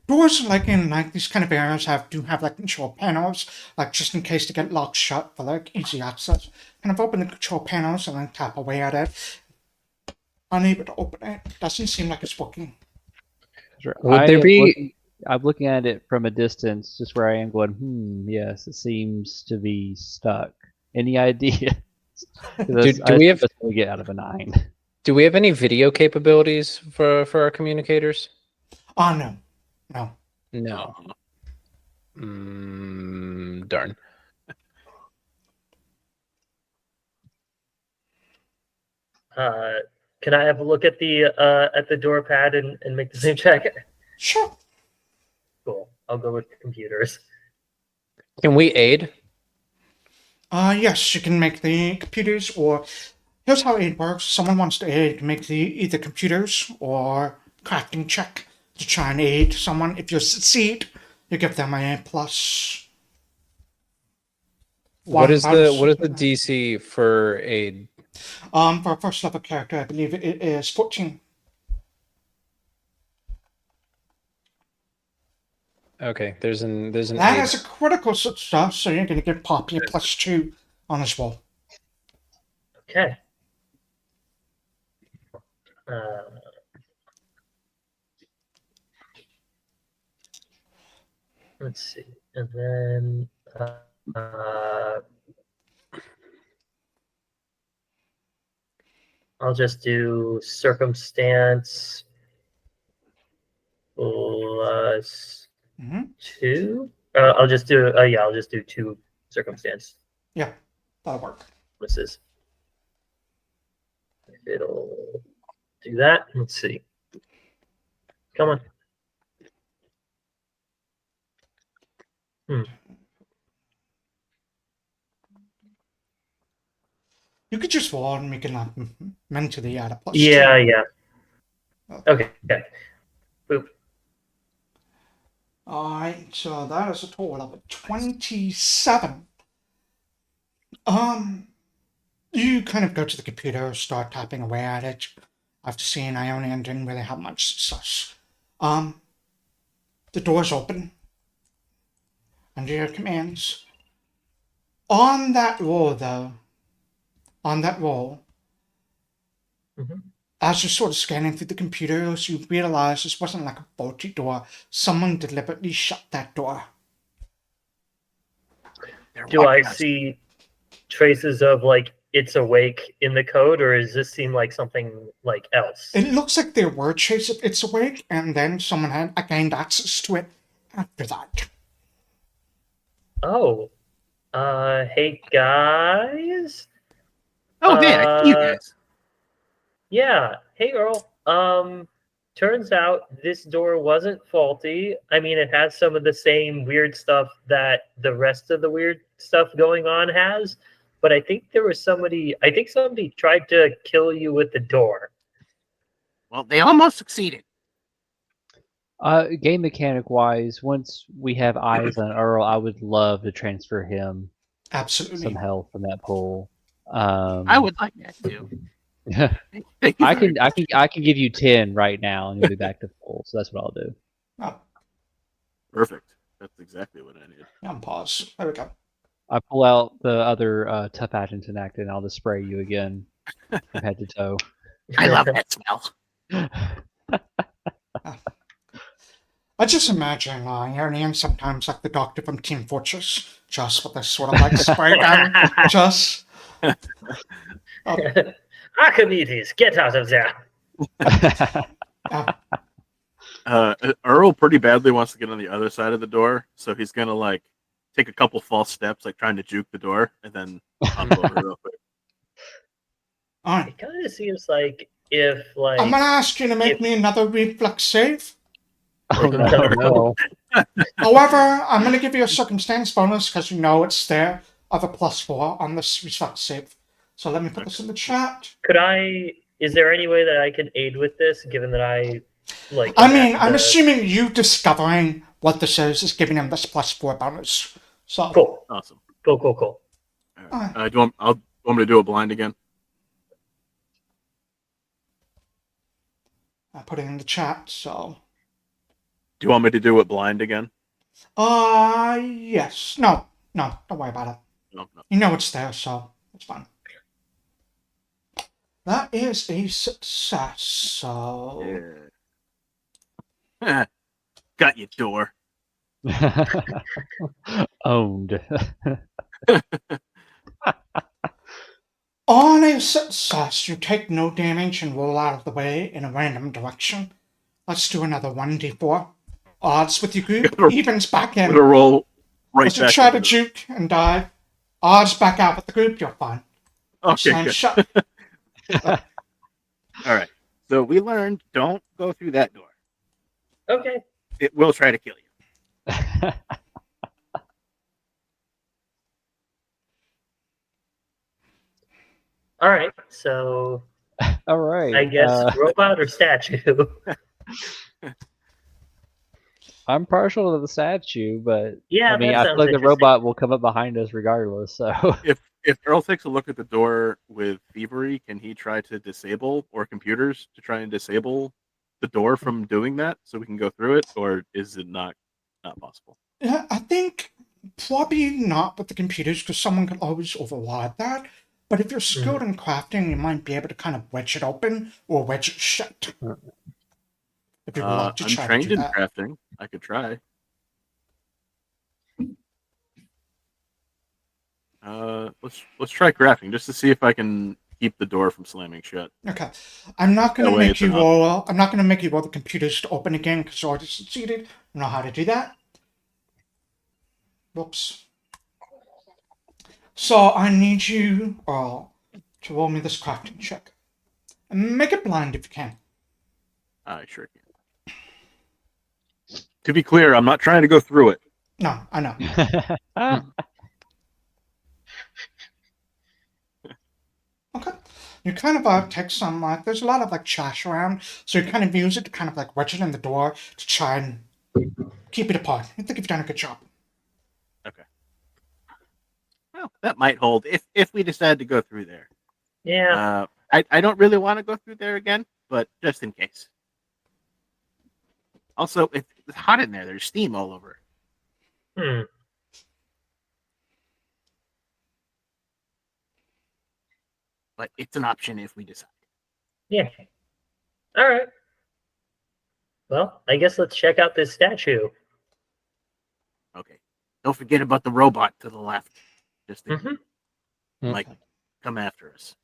doors like in like these kind of areas do have like control panels, like just in case to get locked shut for like easy access. Kind of open the control panels and then tap away at it. Unable to open it. Doesn't seem like it's working. Sure. Would there be? I'm looking at it from a distance, just where I am, going, yes, it seems to be stuck. Any idea? Do we have? That's what we get out of a 9. Do we have any video capabilities for our communicators? Oh no. No. No. Darn. Can I have a look at the door pad and make the same check? Sure. Cool. I'll go with computers. Can we aid? Yes, you can make the computers, or here's how aid works. Someone wants to aid, make the either computers or crafting check to try and aid someone. If you succeed, you give them a plus. What is the bonus. DC for aid? For a first level character, I believe it is 14. Okay, there's an That aid. is a critical success, so you're going to give Pawpy a +2 on this roll. Okay. Let's see, and then I'll just do circumstance plus 2. I'll just do 2 circumstance. Yeah, that'll work. Bonuses. If it'll do that, let's see. Come on. You could just roll and make it like mentally add a +2. Yeah. Okay. Boop. Alright, so that is a total of 27. You kind of go to the computer, start tapping away at it. After seeing Iionan didn't really have much success. The door's open. Under your commands. On that roll, though, as you're sort of scanning through the computers, you realize this wasn't like a faulty door. Someone deliberately shut that door. Do I see traces of like it's awake in the code, or does this seem like something like else? It looks like there were traces of It's Awake, and then someone had gained access to it after that. Oh. Hey guys. Oh, yeah, you guys. Yeah. Hey Earl. Turns out this door wasn't faulty. I mean, it has some of the same weird stuff that the rest of the weird stuff going on has, but I think somebody tried to kill you with the door. Well, they almost succeeded. Game mechanic wise, once we have eyes on Earl, I would love to transfer him Absolutely. some health from that pool. I would like that too. Thank you. I can give you 10 right now, and you'll be back to full. So that's what I'll do. Oh, Perfect. That's exactly what I need. on pause. There we go. I pull out the other tough agent enacted, and I'll just spray you again from head to toe. I love that smell. I just imagine Iionan sometimes like the doctor from Team Fortress, just with this sort of like spray gun, just. Archimedes, get out of there! Earl pretty badly wants to get on the other side of the door, so he's gonna like take a couple false steps, like trying to juke the door, and then hop over real quick. All right. It kind of seems like if like I'm gonna ask you to make me another reflex save. Oh no! However, I'm gonna give you a circumstance bonus because you know it's there of a +4 on this reflex save. So let me put this in the chat. is there any way that I can aid with this, given that I Like, I mean, I'm the- assuming you discovering what this is giving him this +4 bonus. So, Cool. Awesome. Cool. All right. Do you want me to do a blind again? I put it in the chat, so. Do you want me to do it blind again? Yes. No, don't worry about it. No. You know it's there, so it's fine. That is a success, so. Yeah. Got you, door. Owned. On a success, you take no damage and roll out of the way in a random direction. Let's do another 1d4. Odds with your group, evens back I'm in. gonna roll right As you back. try to into juke and dive, odds back out with the group, you're fine. Okay, Slam good. shut. All right. So we learned don't go through that door. Okay. It will try to kill you. All right. So All right. I guess robot or statue. I'm partial to the statue, but Yeah, I mean, that I sounds feel like the interesting. robot will come up behind us regardless. So If Earl takes a look at the door with thievery, can he try to disable, or computers to try and disable the door from doing that so we can go through it, or is it not possible? Yeah, I think probably not with the computers because someone can always override that. But if you're skilled in crafting, you might be able to kind of wedge it open or wedge it shut. If you would like to I'm try to trained do in that. crafting. I could try. Let's try crafting just to see if I can keep the door from slamming shut. Okay, I'm not going That to way make it's you an roll. I'm not going to make you roll the computers to open again because you already succeeded. I know how to do that. Whoops. So I need you all to roll me this crafting check. And make it blind if you can. I sure can. To be clear, I'm not trying to go through it. No, I know. Okay. You kind of take some, there's a lot of trash around, so you kind of use it to kind of wedge it in the door to try and keep it apart. I think you've done a good job. Okay. Well, that might hold if we decide to go through there. Yeah. I don't really want to go through there again, but just in case. Also, it's hot in there. There's steam all over. But it's an option if we decide. Yeah. All right. Well, I guess let's check out this statue. Okay. Don't forget about the robot to the left. Just to, Mm-hmm. like, come after us.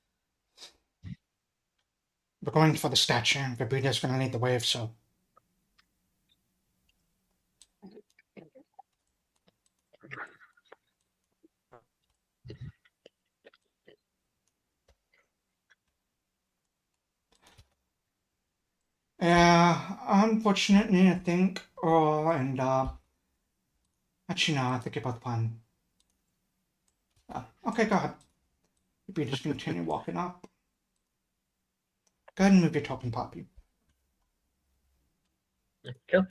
We're going for the statue. Vibridia's going to lead the wave, so. Yeah, unfortunately, I think Earl and, actually, no, I think you're both fine. Okay, go ahead. You just continue walking up. Go ahead and move your token, Pawpy. Go.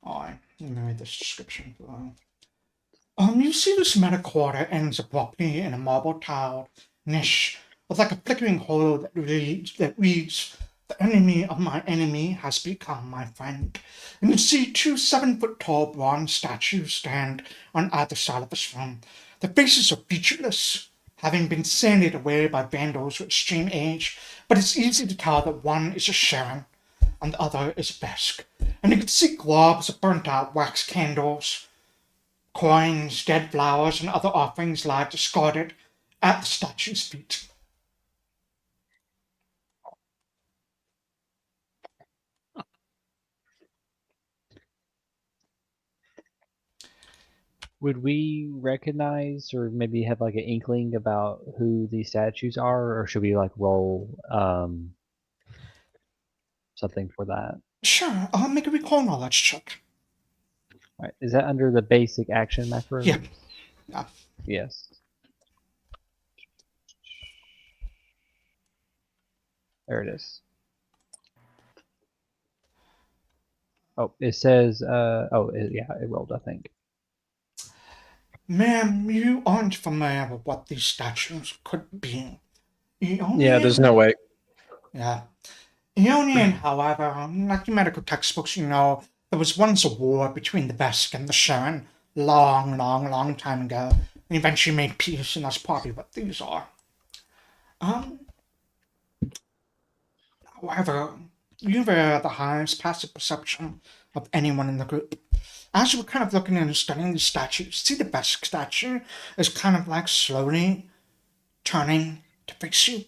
Alright, let me read this description. You see this meta quarter ends abruptly in a marble tiled niche with a flickering hole that reads, "The enemy of my enemy has become my friend." And you see two 7-foot tall bronze statues stand on either side of this room. Their faces are featureless, having been sanded away by vandals with extreme age, but it's easy to tell that one is a Sharon and the other is a Besk. And you can see globs of burnt out wax candles, coins, dead flowers, and other offerings lie discarded at the statue's feet. would we recognize or maybe have an inkling about who these statues are, or should we roll something for that? Sure, I'll make a recall knowledge check. All right. Is that under the basic action macro? Yeah. Yeah. Yes. There it is. Oh, it says. It rolled. I think. Ma'am, you aren't familiar with what these statues could be. Yeah, there's no way. Yeah. Iionan, however, like the medical textbooks, there was once a war between the Vesk and the Sharon, long, long, long time ago, and eventually made peace, and that's probably what these are. However, you have the highest passive perception of anyone in the group. As you were kind of looking and studying the statues, see the Vesk statue is kind of like slowly turning to face you.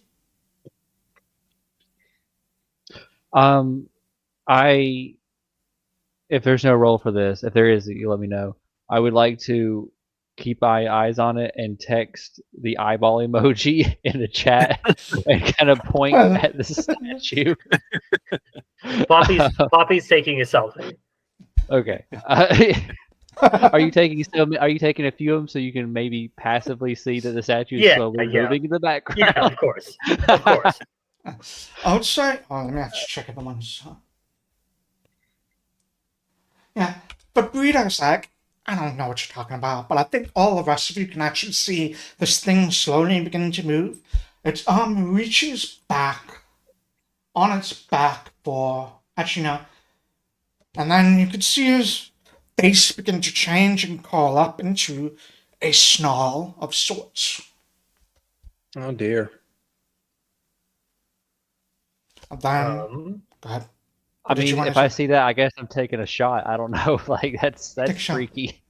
If there's no roll for this, if there is, you let me know. I would like to keep my eyes on it and text the eyeball emoji in the chat and kind of point at the statue. Pawpy's taking a selfie. Okay. Are you taking a few of them so you can maybe passively see that the statue is slowly moving in the background? Yeah, of course. Of course. I would say, let me actually check if the ones. Yeah, but Burrito's like, I don't know what you're talking about, but I think all the rest of you can actually see this thing slowly beginning to move. Its arm reaches back on its back for, actually no, and then you could see his face begin to change and curl up into a snarl of sorts. Oh dear. And then, go ahead. I mean, if I see that, I guess I'm taking a shot. I don't know. Like, that's freaky.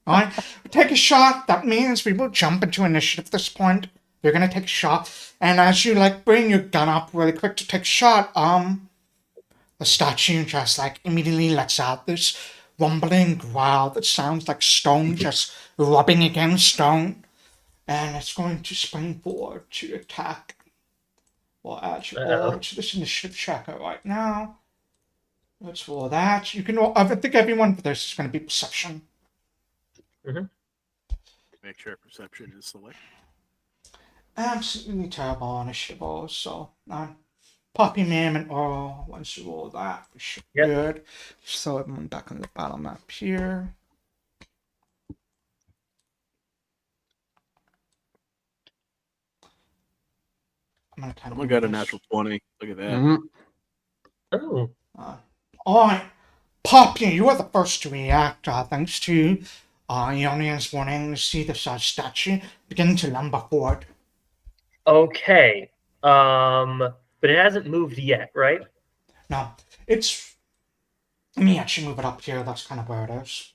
All right, take a shot. That means we will jump into initiative at this point. You're gonna take a shot, and as you bring your gun up really quick to take a shot, the statue just immediately lets out this rumbling growl that sounds like stone just rubbing against stone, and it's going to spring forward to attack. We'll add you all to this initiative checker right now. Let's roll that. You can roll. I think everyone for this is going to be perception. Mm-hmm. Make sure perception is selected. Absolutely terrible initiative rolls. So, Pawpy, Ma'am, and Earl. Once you roll that, we should be good. So everyone back on the battle map here. Someone got a natural 20. Look at that. Mm-hmm. Oh. All right, Pawpy, you are the first to react. Thanks to Ionion's warning to see the statue begin to lumber forward. Okay. But it hasn't moved yet, right? No, it's. Let me actually move it up here. That's kind of where it is.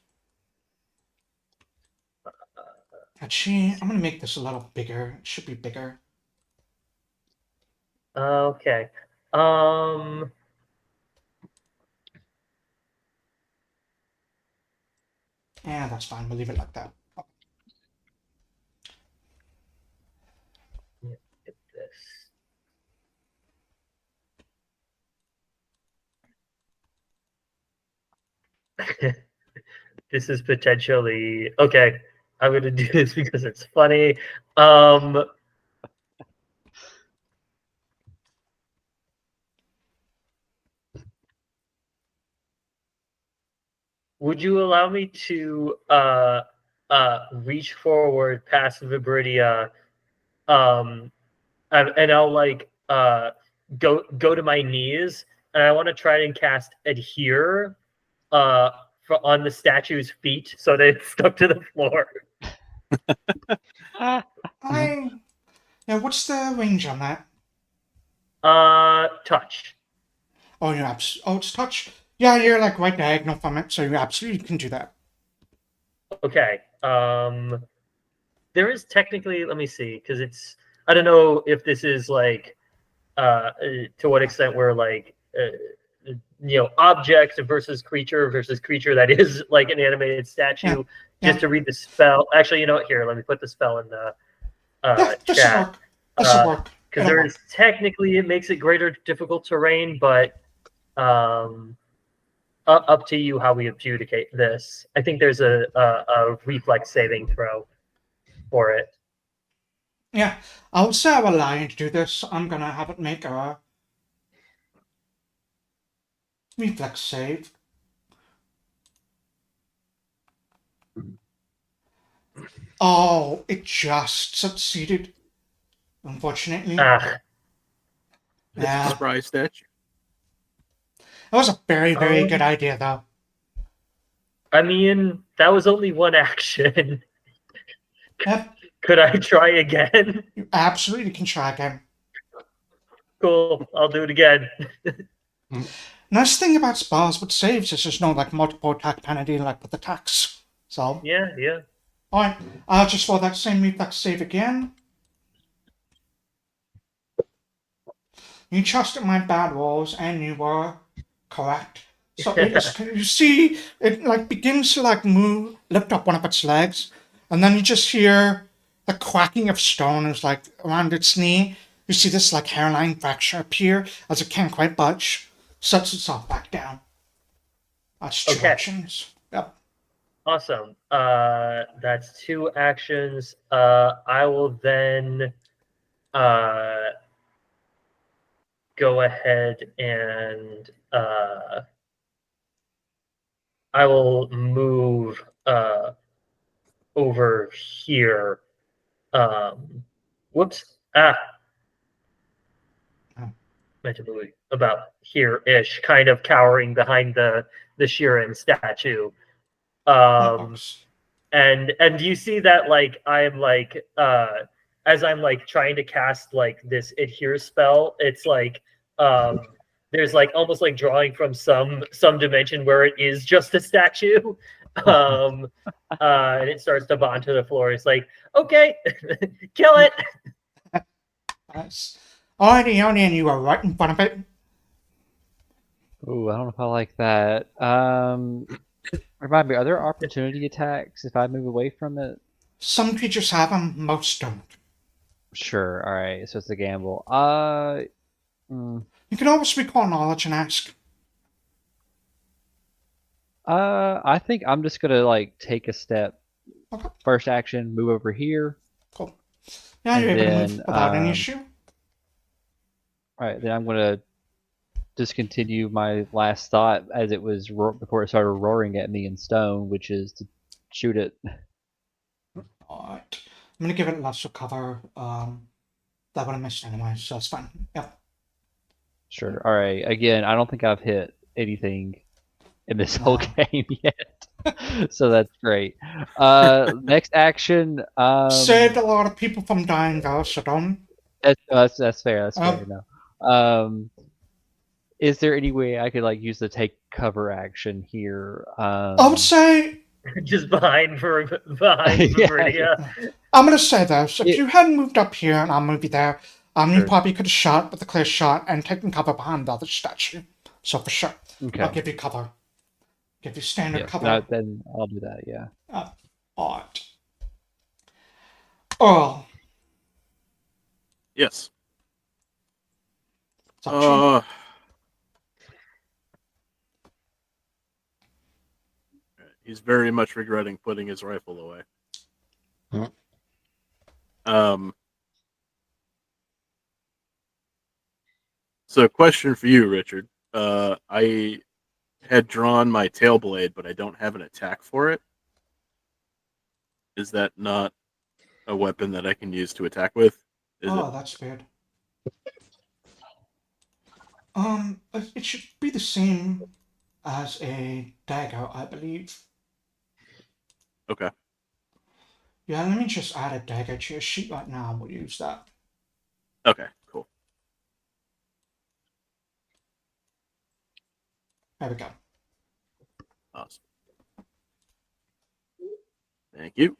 Actually, I'm gonna make this a little bigger. It should be bigger. Okay. Yeah, that's fine. We'll leave it like that. Get this. This is potentially okay. I'm gonna do this because it's funny. Would you allow me to reach forward past Vibridia, and I'll go to my knees, and I want to try and cast adhere on the statue's feet so that it's stuck to the floor. Yeah, what's the range on that? Touch. Oh, it's touch. Yeah, you're right diagonal from it, so you absolutely can do that. Okay. There is technically, let me see, because I don't know if this is to what extent we're object versus creature that is an animated statue. Just to read the spell. Actually, you know what? Here, let me put the spell in the chat. This will work. Because there is technically, it makes it greater difficult terrain, but up to you how we adjudicate this. I think there's a reflex saving throw for it. Yeah, I would say I will allow you to do this. I'm gonna have it make a Reflex save. Oh, it just succeeded. Unfortunately. Ah, Yeah. Surprise statue. That was a very, very good Um, idea, though. I mean, that was only one action. Yep, Could I try again? you absolutely can try again. Cool, I'll do it again. Nice thing about spells with saves is there's no like multiple attack penalty like with attacks. So, Yeah, yeah. alright, I'll just roll that same reflex save again. You trusted my bad rolls and you were correct. So it is, you see, it like begins to like move, lift up one of its legs, and then you just hear the cracking of stone is like around its knee. You see this like hairline fracture appear as it can't quite budge, sets itself back down. That's two Okay. actions. Yep. Awesome. That's 2 actions. I will then go ahead and I will move over here. Whoops. Meant to move about here-ish, kind of cowering behind the Sheeran statue. That Um, works. and you see that like I'm like as I'm like trying to cast like this adhere spell, it's like there's like almost like drawing from some dimension where it is just a statue. And it starts to bond to the floor. It's like, okay, kill it. Nice. Alrighty, Iionan, you are right in front of it. Ooh, I don't know if I like that. Remind me, are there opportunity attacks if I move away from it? Some creatures have them, most don't. Sure. All right. So it's a gamble. You can always recall knowledge and ask. I think I'm just gonna like take a step. Okay, First action, move over here, cool. Yeah, you're and able to then move without any issue. all right, then I'm gonna discontinue my last thought as it was before it started roaring at me in stone, which is to shoot it. Alright. I'm gonna give it lesser cover. That would have missed anyway, so that's fine. Yep. Sure. All right. Again, I don't think I've hit anything in this whole No. game yet, so that's great. Next action. Saved a lot of people from dying though, so don't. That's fair. That's fair. No. Is there any way I could like use the take cover action here? I would say Just behind Vibridia. I'm gonna say this. If It- you hadn't moved up here and I'll move you there, you Sure. probably could have shot with a clear shot and taken cover behind the other statue. So for sure. Okay. I'll give you cover. Give you standard Yeah, cover. then I'll do that. Yeah. Alright. Earl. Yes. It's up to you. He's very much regretting putting his rifle away. So, question for you, Richard. I had drawn my tail blade, but I don't have an attack for it. Is that not a weapon that I can use to attack with? That's weird. It should be the same as a dagger, I believe. Okay. Yeah, let me just add a dagger to your sheet right now and we'll use that. Okay, cool. There we go. Awesome. Thank you.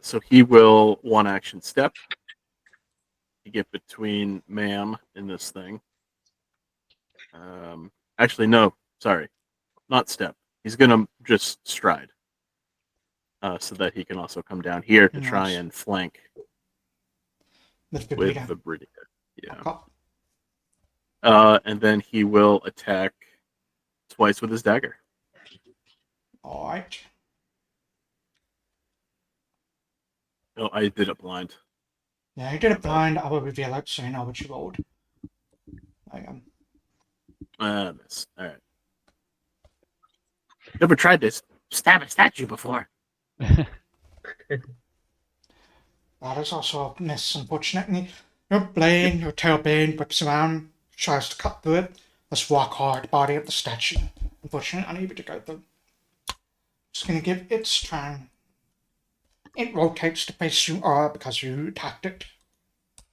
So he will one action step to get between ma'am and this thing. Actually, no, sorry, not step. He's gonna just stride, so that he can also come down here to try Nice. and flank With with Vibridia. Vibridia. Yeah. Okay. And then he will attack twice with his dagger. Alright. Oh, I did it blind. Yeah, you did it blind. I will reveal it so you know what you rolled. There you go. Miss. All right. Never tried to stab a statue before. That is also a miss, unfortunately. Your blade, your tail blade, whips around, tries to cut through it. This rock hard body of the statue, unfortunately, unable to go through. Just gonna give its turn. It rotates to face you, because you attacked it.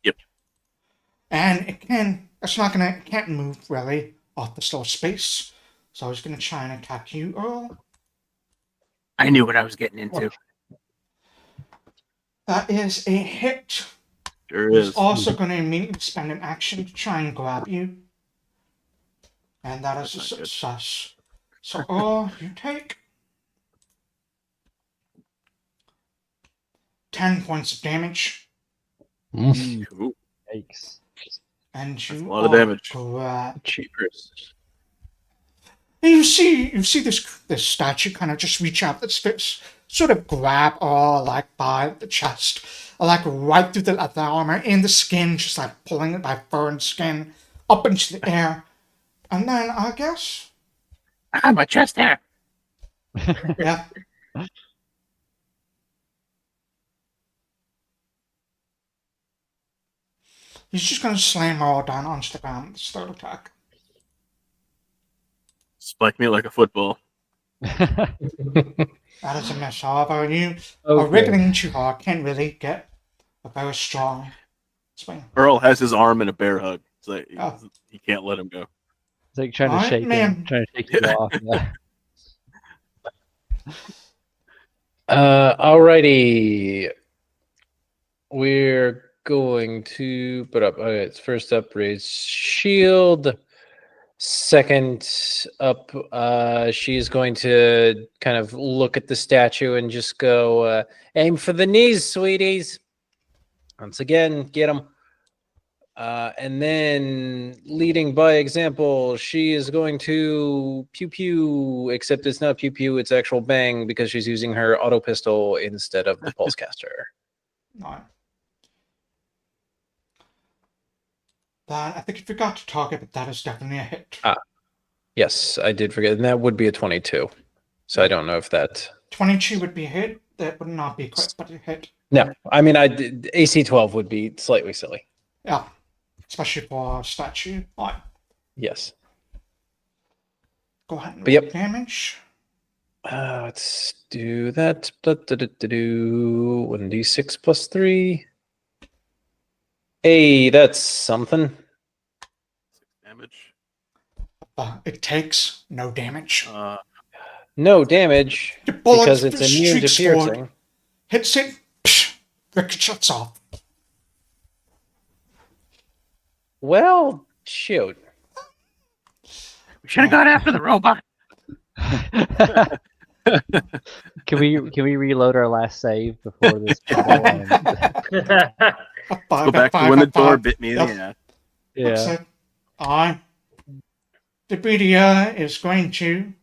Yep. And it can't move really off the slow space. So it's gonna try and attack you, Earl. I knew what I was getting into. That is a hit. Sure He's is. also going to immediately spend an action to try and grab you. And that is a That's not good. success. So, Earl, you take 10 points of damage. Ooh, Yikes. And that's you a lot of damage. grabbed. Cheapers. And you see this statue kind of just reach out its fist, sort of grab Earl like by the chest, like right through the leather armor, in the skin, just like pulling it by fur and skin up into the air. And then I guess, Ah, my chest hair. yeah. He's just gonna slam Earl down onto the ground with his third attack. Spike me like a football. That is a miss. However, you are Okay. wriggling too hard, can't really get a very strong swing. Earl has his arm in a bear hug. It's like Oh. he can't let him go. It's like trying to Alright, shake him, ma'am. trying to shake you off. Yeah. Alrighty. We're going to put up. Okay, it's first up, raise shield. Second up, she's going to kind of look at the statue and just go, aim for the knees, sweeties. Once again, get them. And then, leading by example, she is going to pew pew, except it's not pew pew, it's actual bang because she's using her auto pistol instead of the pulse caster. No. That I think you forgot to target, but that is definitely a hit. Yes, I did forget. And that would be a 22. So I don't know if that. 22 would be a hit. That would not be a crit, but a hit. No, I mean, AC 12 would be slightly silly. Yeah. Especially for a statue. Alright, Yes. go ahead and But roll yep. damage. Let's do that. 1d6 plus 3. Hey, that's something. 6 damage. It takes no damage. No damage The bullet because it's immune to streaks forward, piercing. hits it, ricochets off. Well, shoot. We should have gone after the robot. Can we reload our last save before this battle? Go back to when the door bit me in the ass. Yeah. Vibridia is going to And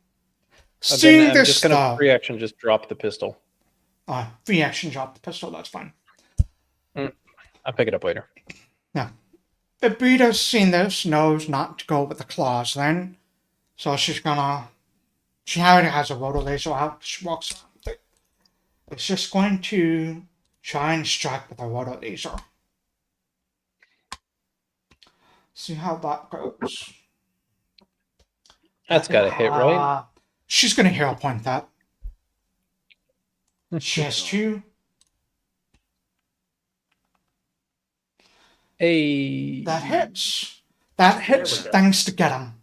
see then I'm this just going to stuff. free action, just drop the pistol. Free action drop the pistol, that's fine. I'll pick it up later. Now, Vibridia's seen this, knows not to go with the claws then. So she already has a rotor laser out, she walks around with it. It's just going to try and strike with a rotor laser. See how that goes. That's got to hit, right? She's going to hero point that. She has 2. Hey. That hits. That hits There we go. thanks to get him.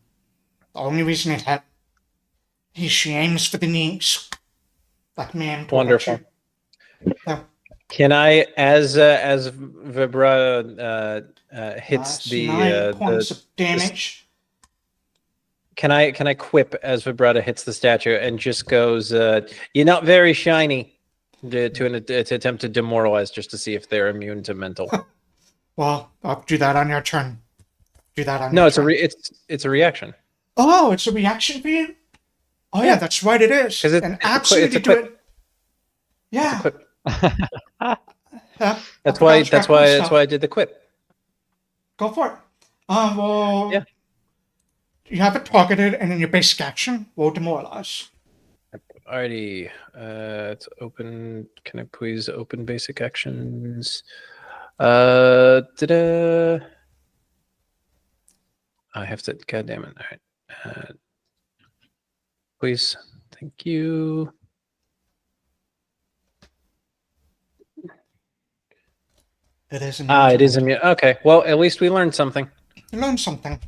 The only reason it hit. She aims for the knees. Like man. Wonderful. So, Can I, as Vibra hits that's the 9 points of damage. Can I quip as vibrato hits the statue and just goes, "You're not very shiny," to attempt to demoralize, just to see if they're immune to mental. Well, I'll do that on your turn. Do that on No, your it's turn. it's a reaction. Oh, it's a reaction for you? Oh, yeah, that's right, it is. 'Cause And absolutely it's a do quip. it. Yeah. It's a quip. Yeah. That's why I did the quip. Go for it. Well, Yeah. You have it targeted, and in your basic action, roll demoralize. Alrighty. It's open. Can I please open basic actions? Ta-da. I have to. God damn it! All right. Please. Thank you. It is immune. It is immune. Okay. Well, at least we learned something. You learn something.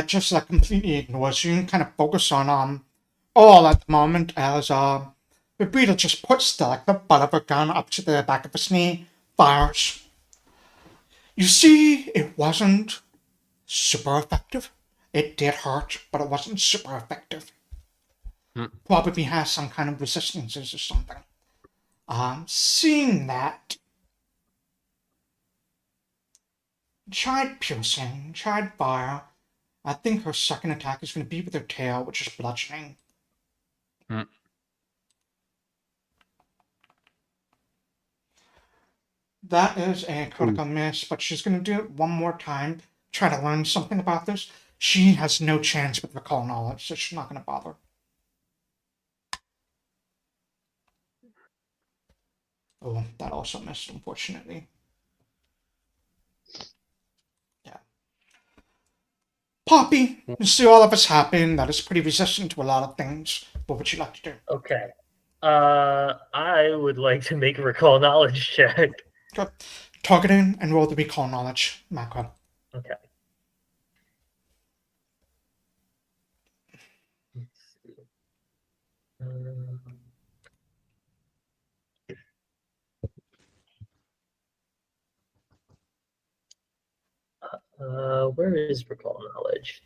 Just like completely ignores you and kind of focus on all at the moment as Vibridia just puts the butt of her gun up to the back of his knee, fires. You see, it wasn't super effective. It did hurt, but it wasn't super effective. Probably has some kind of resistances or something. Seeing that, tried piercing, tried fire. I think her second attack is going to be with her tail, which is bludgeoning. That is a critical miss, but she's going to do it one more time, try to learn something about this. She has no chance with recall knowledge, so she's not going to bother. Oh, that also missed, unfortunately. Yeah. Pawpy, you see all of us happen. That is pretty resistant to a lot of things. What would you like to do? Okay. I would like to make a recall knowledge check. Good. Target in and roll the recall knowledge macro. Okay. Let's see. Where is recall knowledge?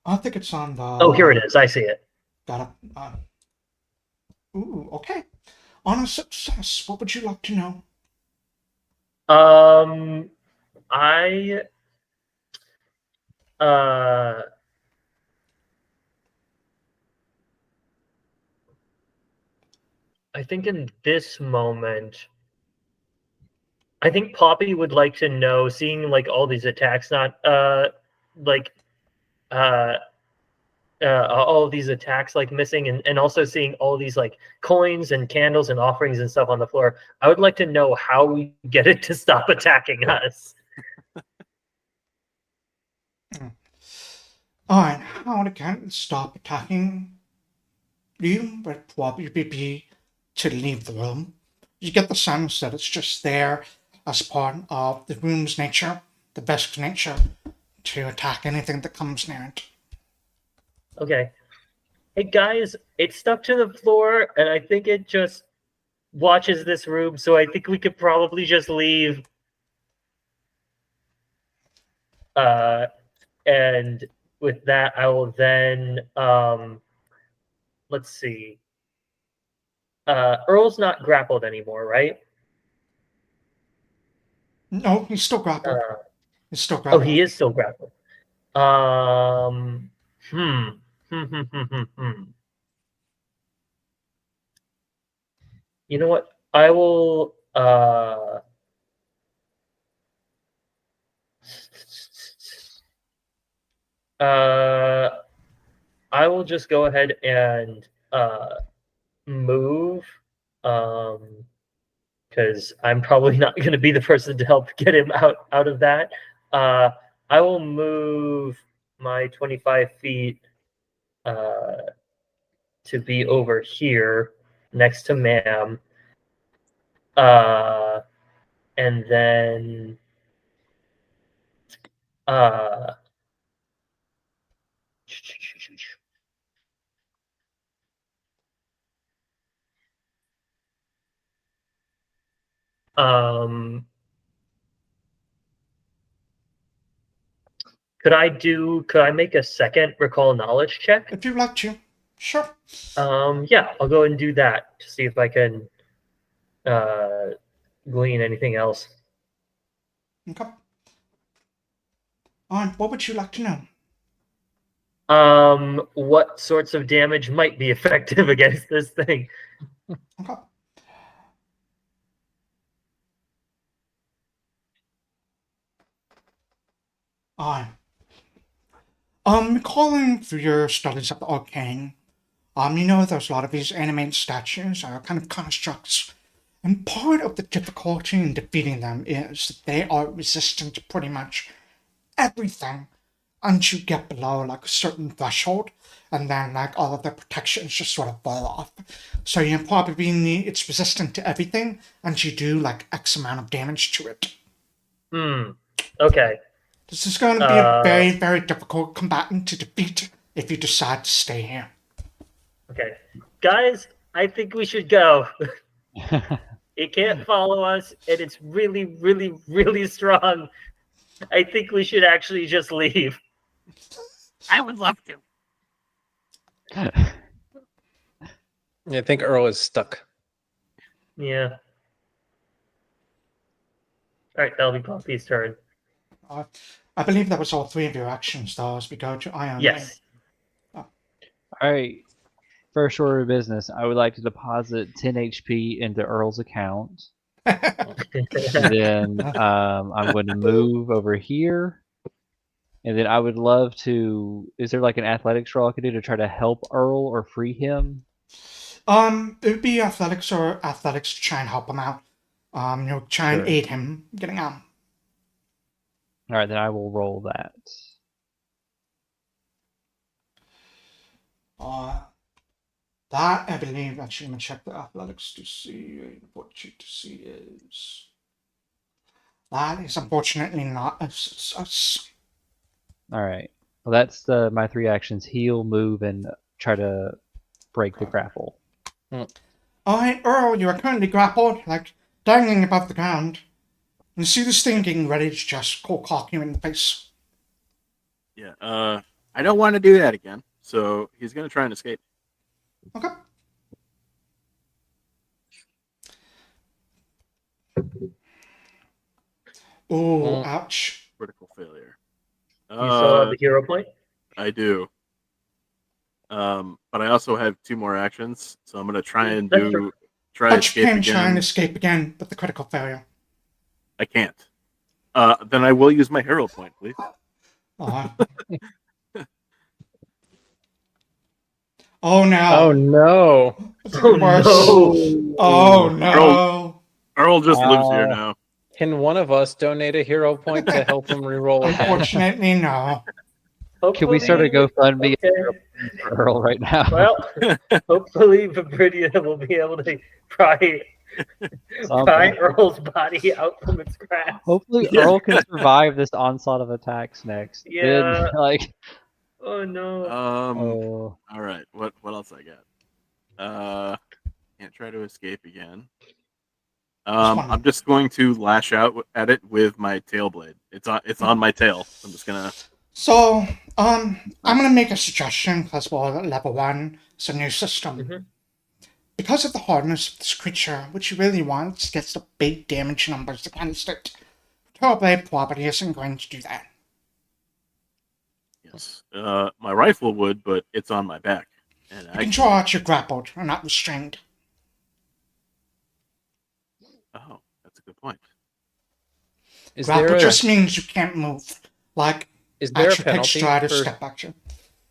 I think it's on the... Oh, here it is. I see it. Got it. Ooh, okay. On a success, what would you like to know? I think in this moment, I think Pawpy would like to know, seeing like all these attacks, not all of these attacks like missing, and also seeing all these like coins and candles and offerings and stuff on the floor. I would like to know how we get it to stop attacking us. Alright, how to get it stop attacking you would probably be to leave the room. You get the sense that it's just there as part of the room's nature, the vesk's nature, to attack anything that comes near it. Okay. Hey guys, it's stuck to the floor, and I think it just watches this room, so I think we could probably just leave. And with that, I will then let's see. Earl's not grappled anymore, right? No, he's still grappled. He's still Oh, grappled. he is still grappled. Hmm. You know what? I will I will just go ahead and move, because I'm probably not going to be the person to help get him out of that. I will move my 25 feet to be over here next to Ma'am, and then um, could I make a second recall knowledge check? If you'd like to. Sure. Yeah, I'll go and do that to see if I can glean anything else. Okay. Alright, what would you like to know? What sorts of damage might be effective against this thing? Okay. Alright, Recalling through your studies of the arcane, you know there's a lot of these animated statues are kind of constructs. And part of the difficulty in defeating them is that they are resistant to pretty much everything until you get below like a certain threshold, and then like all of their protections just sort of fall off. So you probably need it's resistant to everything until you do like X amount of damage to it. Okay. This is going to be a very, very difficult combatant to defeat if you decide to stay here. Okay. Guys, I think we should go. It can't follow us, and it's really, really, really strong. I think we should actually just leave. I would love to. I think Earl is stuck. Yeah. All right, that'll be Pawpy's turn. I believe that was all three of your actions, though, as we go to Iionan. Yes. All right. First order of business, I would like to deposit 10 HP into Earl's account. And then I'm going to move over here. And then I would love to. Is there like an athletics roll I could do to try to help Earl or free him? It would be athletics to try and help him out. Try and Sure. aid him getting out. All right, then I will roll that. That, I believe, actually, I'm going to check the athletics to see what you to see is. That is unfortunately not a success. All right. Well, that's my three actions: heal, move, and try to break the grapple. Alright, Earl, you are currently grappled, like dangling above the ground. And you see this thing getting ready to just cock you in the face. Yeah. I don't want to do that again. So he's gonna try and escape. Okay. Oh, ouch. Critical failure. You still have the hero point? I do. But I also have 2 more actions, so I'm gonna try and That's true. try But you escape can try and again. escape again, but the critical failure. I can't. Then I will use my hero point, please. Oh no. Oh no! It's even worse. No. Oh no. Earl just lives here now. Can one of us donate a hero point to help him reroll again? Unfortunately, no. Can we start a GoFundMe Okay. for Earl right now? Well, hopefully Vibridia will be able to pry Earl's body out from its grasp. Hopefully Yeah. Earl can survive this onslaught of attacks next. Yeah. Then, like, Oh no. oh, All right. What else I got? Can't try to escape again. I'm just going to lash out at it with my tail blade. It's on my tail. I'm just gonna. So, I'm gonna make a suggestion because we're at level 1. It's a new system. Mhm. Because of the hardness of this creature, what you really want is to get the big damage numbers against it. Tailblade probably isn't going to do that. Yes. My rifle would, but it's on my back. And You can draw out your grappled or not restrained. Oh, that's a good point. Is Grapple there a, just means you can't move. Like, is there a action, take penalty stride, or for, step action.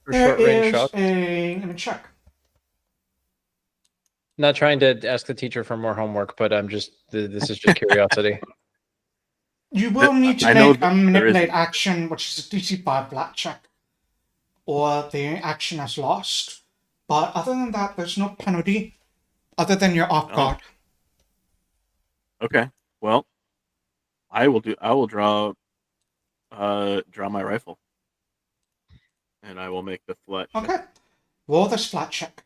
for There short range is shots? let me check. Not trying to ask the teacher for more homework, but I'm just this is just curiosity. You will need to I know make a that there manipulate isn't. action, which is a DC 5 flat check, or the action is lost. But other than that, there's no penalty, other than you're off guard. Okay. Well, I will draw my rifle, and I will make the flat check. Okay. Roll this flat check.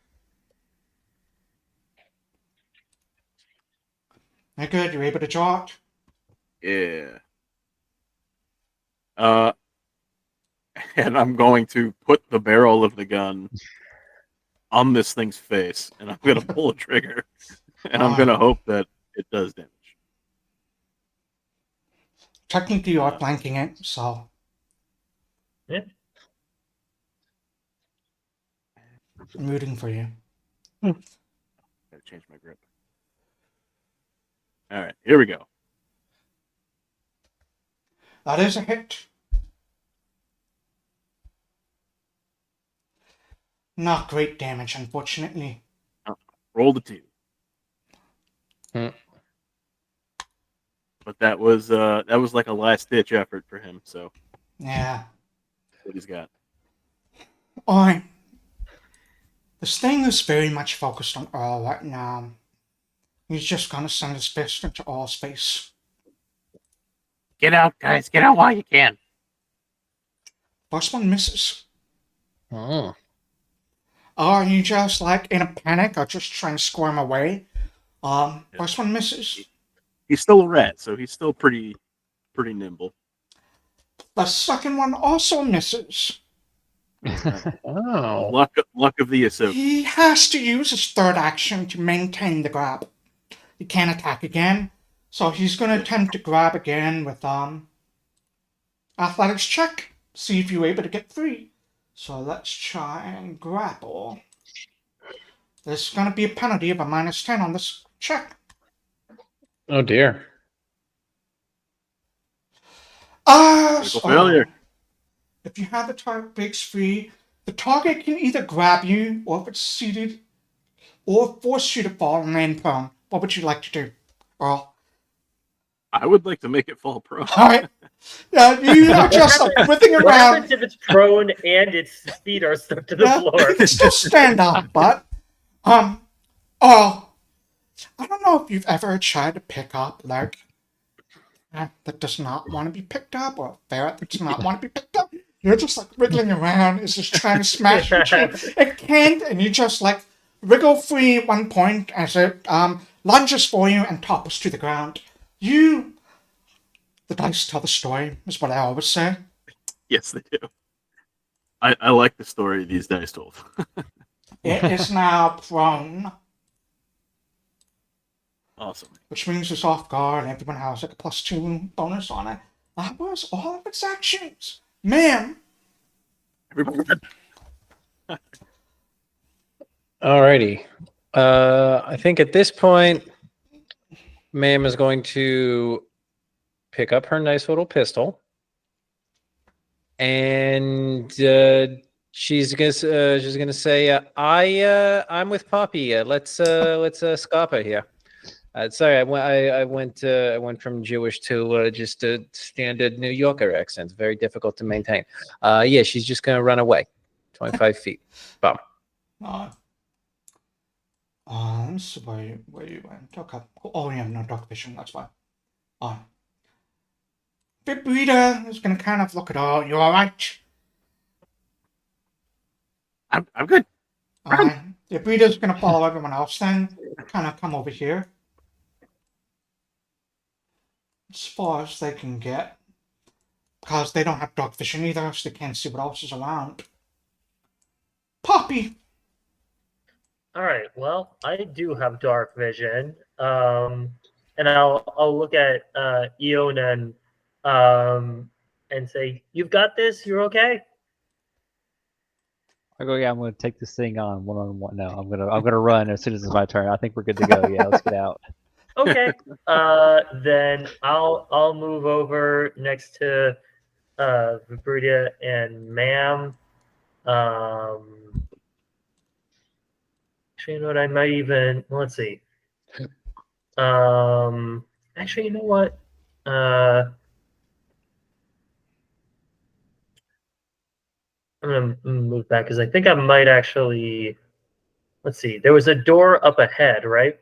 Very good. You're able to draw it. Yeah. And I'm going to put the barrel of the gun on this thing's face, and I'm going to pull a trigger, and I'm going to hope that it does damage. Technically, you are flanking it, so. Yeah. I'm rooting for you. Gotta change my grip. All right, here we go. That is a hit. Not great damage, unfortunately. Roll the 2. Hmm. But that was like a last ditch effort for him. So Yeah. that's what he's got. Alright. This thing is very much focused on Earl right now. He's just gonna send his fist into Earl's face. Get out, guys! Get out while you can. First one misses. Oh. Are you just like in a panic or just trying to squirm away? First one misses. He's still a rat, so he's still pretty nimble. The second one also misses. Oh. Luck of the Ahsoka. He has to use his third action to maintain the grab. He can't attack again, so he's gonna attempt to grab again with athletics check. See if you're able to get free. So let's try and grapple. There's gonna be a penalty of a -10 on this check. Oh dear. Critical failure. If you have the target breaks free, the target can either grab you, or if it's seated, or force you to fall and land prone. What would you like to do, Earl? I would like to make it fall prone. Alright. You are just like writhing What around. happens if it's prone and its feet are stuck to the Yeah, floor? you can still stand up, but oh, I don't know if you've ever tried to pick up like that does not want to be picked up, or a ferret that does not want to be picked up. You're just like wriggling around, it's just trying to smash your chain. It can't, and you just like wriggle free at one point as it lunges for you and topples to the ground. The dice tell the story, is what I always say. Yes, they do. I like the story these dice told. It is now prone, Awesome. which means it's off guard and everyone has like a +2 bonus on it. That was all of its actions. Ma'am, Everybody, Alrighty. I think at this point, Ma'am is going to pick up her nice little pistol, and she's gonna say, I'm with Pawpy. Let's scapa here." Sorry, I went from Jewish to just a standard New Yorker accent. Very difficult to maintain. Yeah, she's just gonna run away, 25 feet. Bum. let's see where you went. Okay. Oh, yeah, no dark vision, that's fine. Vibridia is gonna kind of look at all. You alright? I'm good. Vibridia's gonna follow everyone else then. Kind of come over here. As far as they can get. Because they don't have dark vision either, so they can't see what else is around. Pawpy! All right. Well, I do have dark vision, and I'll look at Iionan, and say, "You've got this. You're okay." I go, yeah, I'm gonna take this thing on one-on-one. No, I'm gonna run as soon as it's my turn. I think we're good to go. Yeah, let's get out. Okay. Then I'll move over next to Vibridia and Ma'am. Actually, you know what? I might even let's see. Actually, you know what? I'm gonna move back because I think I might actually. Let's see. There was a door up ahead, right?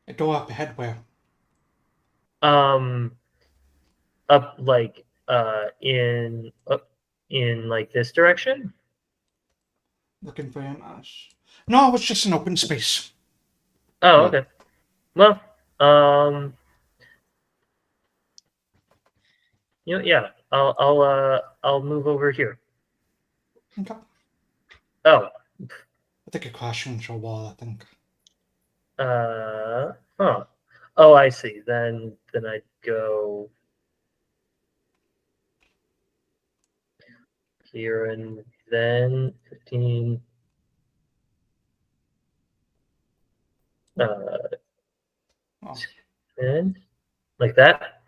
A door up ahead where? Um, up like in like this direction. Looking for him as. No, it's just an open space. Oh, okay. Well, yeah. I'll move over here. Okay. Oh, I think it crashed into a wall, I think. huh. Oh, I see. Then I'd go here and then 15. Oh. And like that.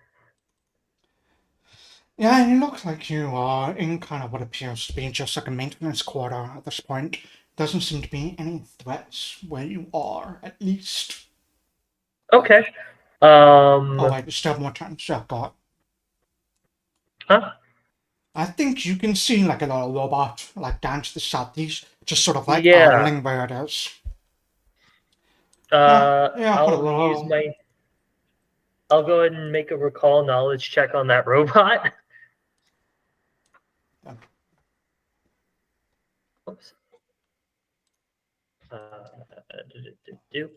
Yeah, you look like you are in kind of what appears to be just like a maintenance quarter at this point. Doesn't seem to be any threats where you are, at least. Okay. Oh, Um. wait, you still have more time. So, God. Huh? I think you can see like a little robot, like down to the southeast, just sort of like Yeah. idling where it is. Yeah, put a I'll use little. my. I'll go ahead and make a recall knowledge check on that robot. Oops. Do.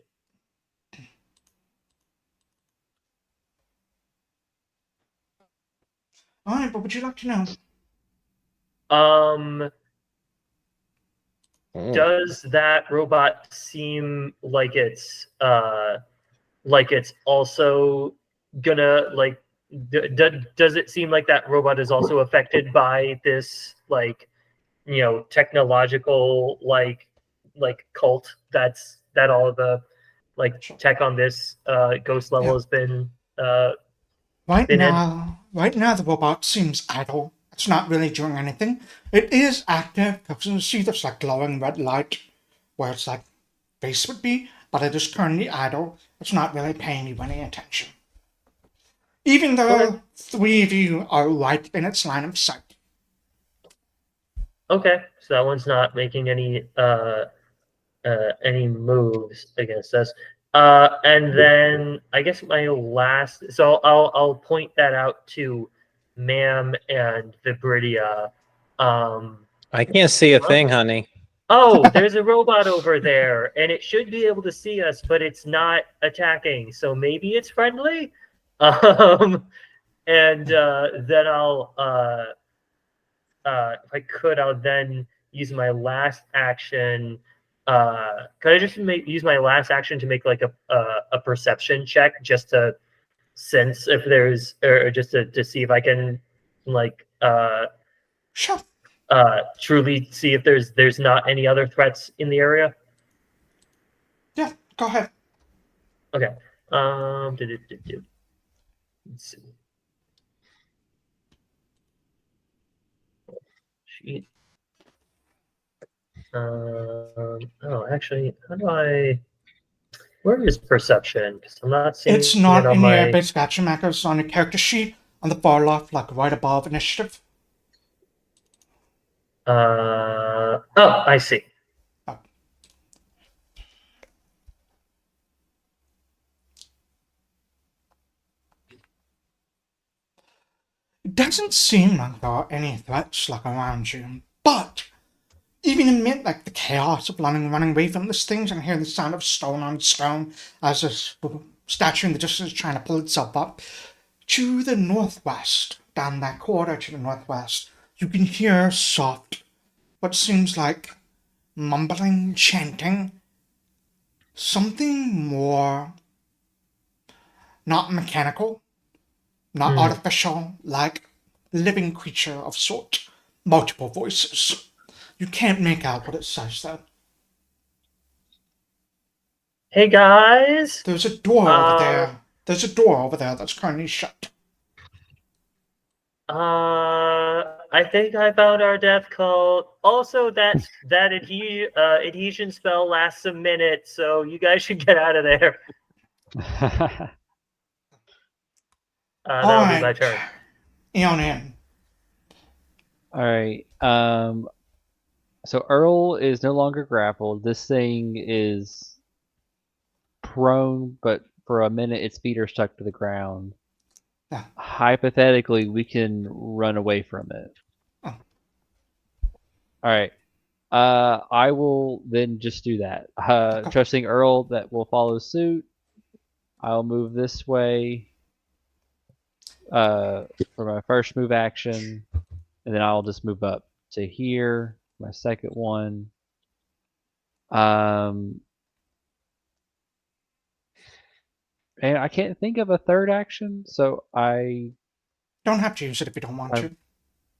Alright, what would you like to know? Um. Mm. Does that robot seem like it's also gonna like does it seem like that robot is also affected by this like technological cult that all of the like tech on this ghost level Yeah. has Right been in? now the robot seems idle. It's not really doing anything. It is active because you see this like glowing red light where its like face would be, but it is currently idle. It's not really paying you any attention. Even Okay. though three of you are right in its line of sight. Okay, so that one's not making any moves against us. And then I guess my last, so I'll point that out to Ma'am and Vibridia. I can't see a thing, honey. Oh, there's a robot over there, and it should be able to see us, but it's not attacking. So maybe it's friendly. And then if I could, I'll then use my last action. Could I just use my last action to make like a perception check just to sense if there's or just to see if I can like Sure. truly see if there's not any other threats in the area? Yeah, go ahead. Okay. Let's see. Sheet. Oh, actually, how do I? Where is perception? Because I'm not It's seeing it not on in your my. basic action markers on your character sheet on the far left, like right above initiative. Oh, I see. Oh. It doesn't seem like there are any threats like around you, but even amid like the chaos of running away from these things and hearing the sound of stone on stone as this statue in the distance is trying to pull itself up, to the northwest, down that corridor to the northwest, you can hear soft, what seems like mumbling, chanting, something more not mechanical, not artificial, like living creature of sort. Multiple voices. You can't make out what it says though. Hey guys. There's a door over Uh, there. There's a door over there that's currently shut. I think I found our death cult. Also, that adhesion spell lasts a minute, so you guys should get out of there. That'll be my Alright. turn. Iionan. All right. So Earl is no longer grappled. This thing is prone, but for a minute its feet are stuck to the ground. Yeah. Hypothetically, we can run away from it. Oh. All right. I will then just do that. Okay. Trusting Earl that will follow suit. I'll move this way for my first move action, and then I'll just move up to here. My second one. And I can't think of a third action, so I Don't have to use it if you don't want to.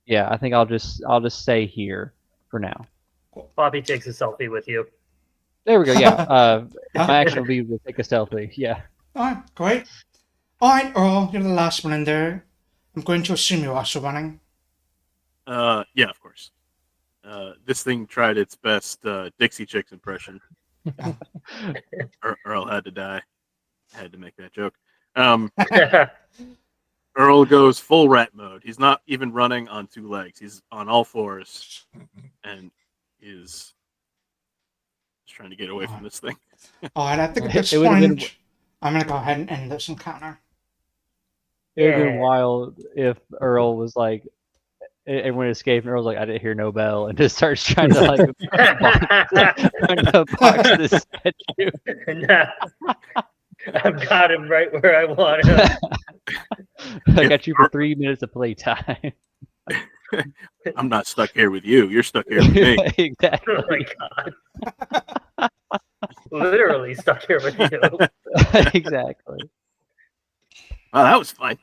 yeah, I think I'll just stay here for now. Pawpy takes a selfie with you. There we go. Yeah. My action will be to take a stealthy. Yeah. Alright, great. Alright, Earl, you're the last one in there. I'm going to assume you're also running. Yeah, of course. This thing tried its best Dixie Chicks impression. Earl had to die. I had to make that joke. Earl goes full rat mode. He's not even running on two legs. He's on all fours and is just trying to get away from this thing. Alright, I think at this It would have been point, I'm going to go ahead and end this encounter. it would have been Yeah. wild if Earl was like everyone escaped and Earl's like I didn't hear no bell and just starts trying to like trying to box this statue. Nah. I've got him right where I want him. I got you for 3 minutes of playtime. I'm not stuck here with you. You're stuck here with me. Exactly. Oh my god. Literally stuck here with you. Exactly. Wow, that was fun.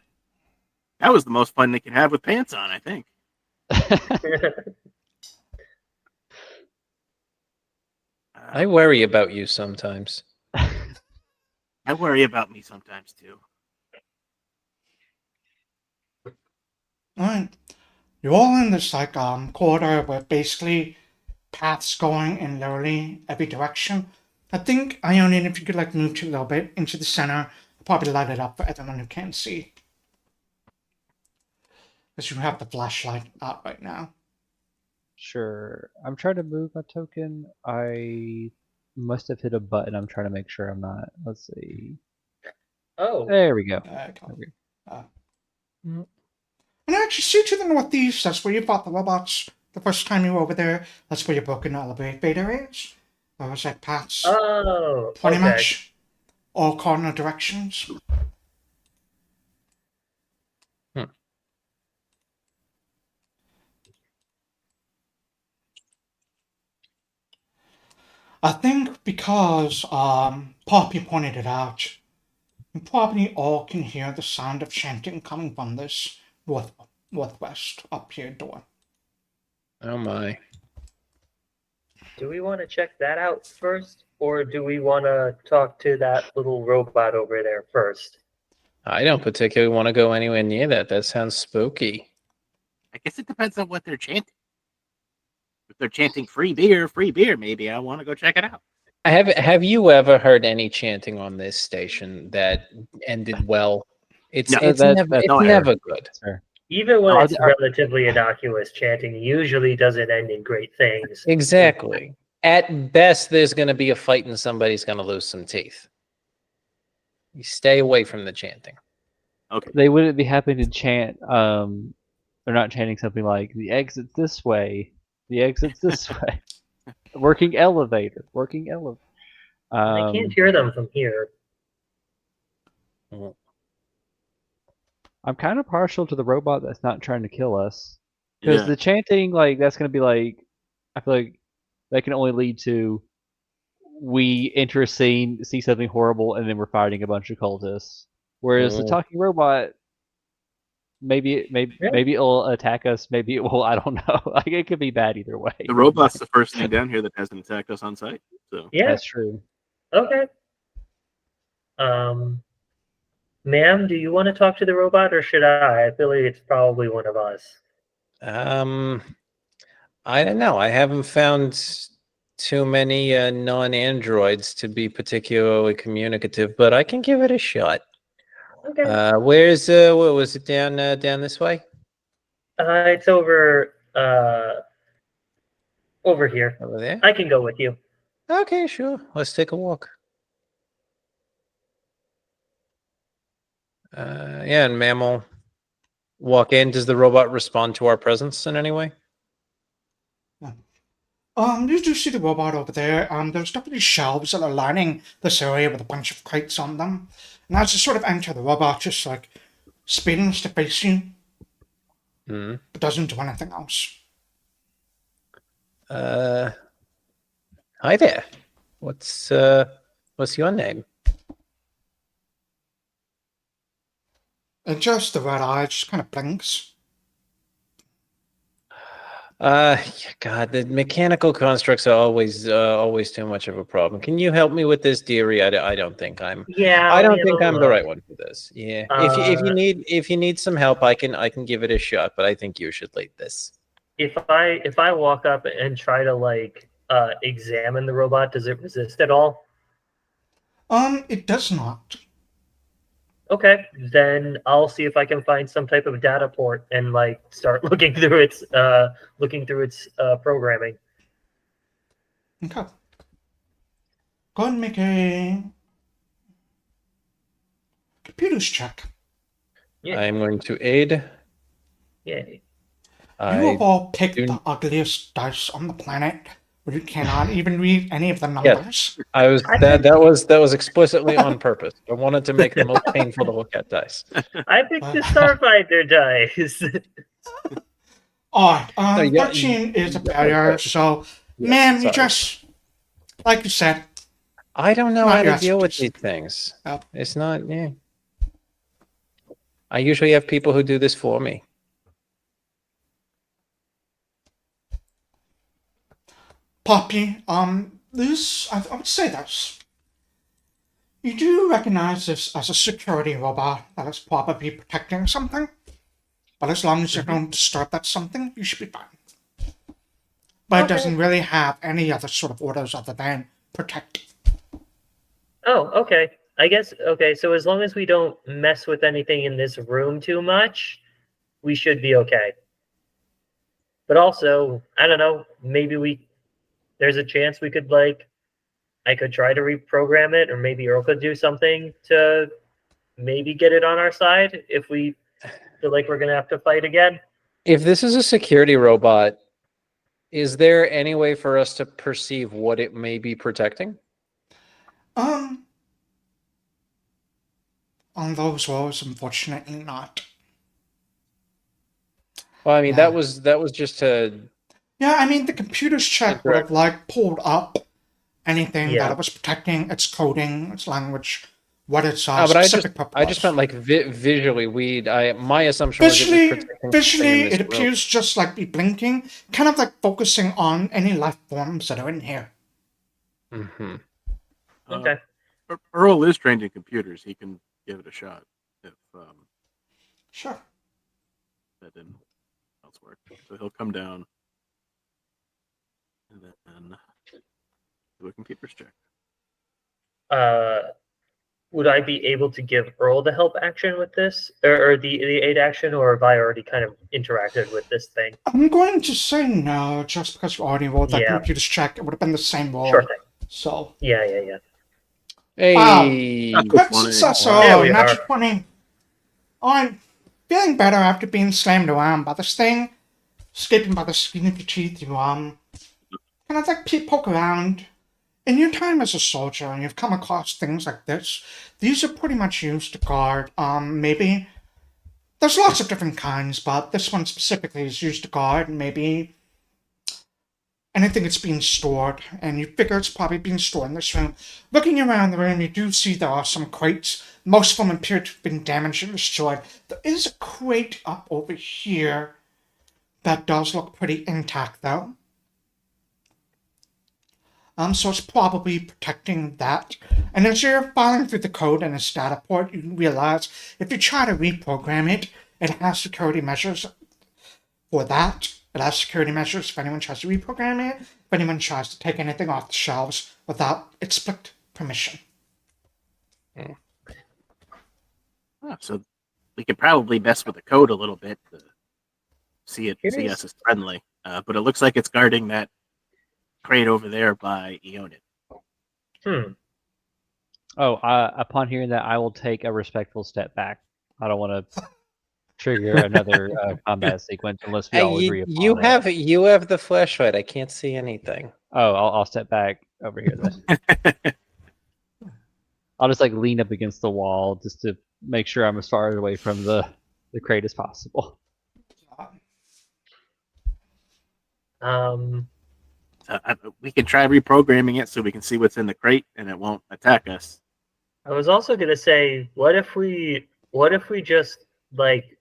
That was the most fun they can have with pants on, I think. I worry about you sometimes. I worry about me sometimes too. Alright. You're all in this like corridor with basically paths going in literally every direction. I think Iionan, if you could like move to a little bit into the center, I'll probably light it up for everyone who can't see. Because you have the flashlight out right now. Sure. I'm trying to move my token. I must have hit a button. I'm trying to make sure I'm not. Let's see. Oh. There we go. There There we go. And actually, see to the northeast, that's where you fought the robots the first time you were over there. That's where your broken elevator is. There was like paths Oh. pretty Okay. much all cardinal directions. I think because Pawpy pointed it out, you probably all can hear the sound of chanting coming from this northwest up here door. Oh my. Do we want to check that out first? Or do we want to talk to that little robot over there first? I don't particularly want to go anywhere near that. That sounds spooky. I guess it depends on what they're chanting. If they're chanting free beer, maybe I want to go check it out. Have you ever heard any chanting on this station that ended well? It's No. it's That- never that's it's fair. never good. Fair. Even when Are it's there- relatively innocuous, chanting usually doesn't end in great things. Exactly. At best, there's going to be a fight and somebody's going to lose some teeth. You stay away from the chanting. Okay. They wouldn't be happy to chant. They're not chanting something like "the exit's this way," "the exit's this way," "working elevator," "working elevator." I can't hear them from here. I'm kind of partial to the robot that's not trying to kill us, because Yeah. the chanting, like, that's going to be like, I feel like that can only lead to we enter a scene, see something horrible, and then we're fighting a bunch of cultists. Whereas the Oh. talking robot, maybe it'll attack us, maybe it will. I don't know. Like, it could be bad either way. The robot's the first thing down here that hasn't attacked us on sight. So Yeah. That's true. Okay. Ma'am, do you want to talk to the robot or should I? I feel like it's probably one of us. I don't know. I haven't found too many non-androids to be particularly communicative, but I can give it a shot. Okay. Where's what was it down this way? It's over here. Over there? I can go with you. Okay, sure. Let's take a walk. Yeah, and Mammal walk in. Does the robot respond to our presence in any way? You do see the robot over there. There's definitely shelves that are lining this area with a bunch of crates on them. And as you sort of enter, the robot just like spins to face you, Hmm. but doesn't do anything else. Hi there. What's your name? And just the red eye just kind of blinks. God, the mechanical constructs are always too much of a problem. Can you help me with this, dearie? I don't think I'm. Yeah, I let me don't have think a I'm the right look. one for this. Yeah. Uh, If you need some help, I can give it a shot. But I think you should lead this. if I walk up and try to like examine the robot, does it resist at all? It does not. Okay, then I'll see if I can find some type of data port and like start looking through its programming. Okay. Go ahead and make a computers check. Yeah, I'm going to aid. yay. You have I all picked do. the ugliest dice on the planet, where you cannot even read any of the Yes. numbers. I was I that was explicitly on purpose. I wanted to make the most painful to look at dice. I picked the Starfinder dice. Alright, No, yeah, 13 is a yeah, failure, so, yes, man, you sorry. just, like you said, I don't know not how your to deal with expertise. these things. Yep. It's not. Yeah. I usually have people who do this for me. Pawpy, this, I would say this. You do recognize this as a security robot that is probably protecting something, but as long as you don't disturb that something, you should be fine. But it Okay. doesn't really have any other sort of orders other than protect. Oh, okay. I guess okay. So as long as we don't mess with anything in this room too much, we should be okay. But also, I don't know. Maybe there's a chance we could like I could try to reprogram it, or maybe Earl could do something to maybe get it on our side if we feel like we're gonna have to fight again. If this is a security robot, is there any way for us to perceive what it may be protecting? Um, on those rolls, unfortunately not. Well, I mean, Yeah. that was just to Yeah, I mean, the computer's check would have, interact. like, pulled up anything that Yeah. it was protecting, its coding, its language, what its Oh, but specific purpose I just meant was. like visually. My assumption was it was protecting something in Visually, this it room. appears just like be blinking, kind of like focusing on any life forms that are in here. Mm-hmm. Okay. Earl is trained in computers. He can give it a shot if Sure. that didn't else work. So he'll come down and then do a computers check. Would I be able to give Earl the help action with this, or the aid action, or have I already kind of interacted with this thing? I'm going to say no, just because you already rolled that Yeah. computer's check. It would have been the same roll. Sure thing. So, Yeah. wow. Hey, That's Crit 20. success. There Oh, we natural are. 20. I'm feeling better after being slammed around by this thing. Escaping by the skin of your teeth. You, kind of like poke around. In your time as a soldier, and you've come across things like this, these are pretty much used to guard, maybe. There's lots of different kinds, but this one specifically is used to guard maybe anything that's being stored, and you figure it's probably being stored in this room. Looking around the room, you do see there are some crates. Most of them appear to have been damaged and destroyed. There is a crate up over here that does look pretty intact, though. So it's probably protecting that. And as you're filing through the code in its data port, you realize if you try to reprogram it, it has security measures for that. It has security measures if anyone tries to reprogram it, if anyone tries to take anything off the shelves without explicit permission. So we could probably mess with the code a little bit to see Here's- us as friendly. But it looks like it's guarding that crate over there by Iionan. Oh, upon hearing that, I will take a respectful step back. I don't want to trigger another combat sequence unless we all agree upon it. you have the flashlight. I can't see anything. Oh, I'll step back over here then. I'll just like lean up against the wall just to make sure I'm as far away from the crate as possible. We can try reprogramming it so we can see what's in the crate and it won't attack us. I was also gonna say, what if we just like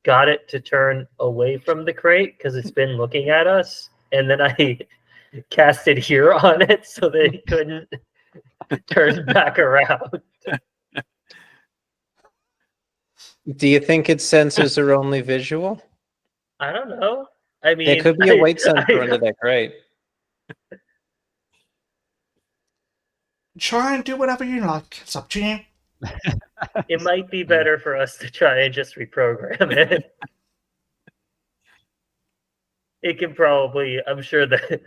got it to turn away from the crate because it's been looking at us, and then I casted here on it so that it couldn't turn back around. Do you think its sensors are only visual? I don't know. I mean, There could be a weight sensor under that crate. Try and do whatever you like. It's up to you. It might be better for us to try and just reprogram it. It can probably, I'm sure that,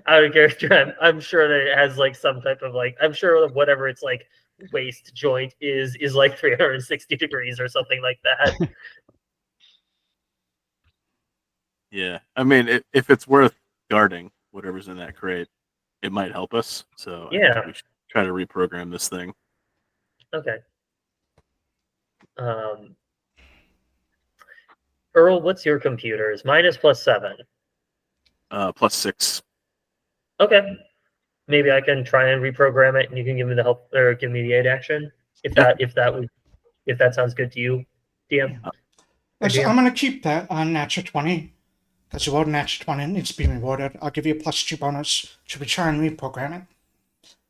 out of character, I'm sure that it has like some type of like, I'm sure that whatever its like waist joint is like 360 degrees or something like that. Yeah, I mean, if it's worth guarding whatever's in that crate, it might help us. So I Yeah. think we should try to reprogram this thing. Okay. Earl, what's your computer's? Mine is +7. +6. Okay. Maybe I can try and reprogram it, and you can give me the help or give me the aid action if that sounds good to you, DM. So I'm going to keep that on natural 20. Because you rolled a natural 20, it needs to be rewarded. I'll give you a +2 bonus to return and reprogram it.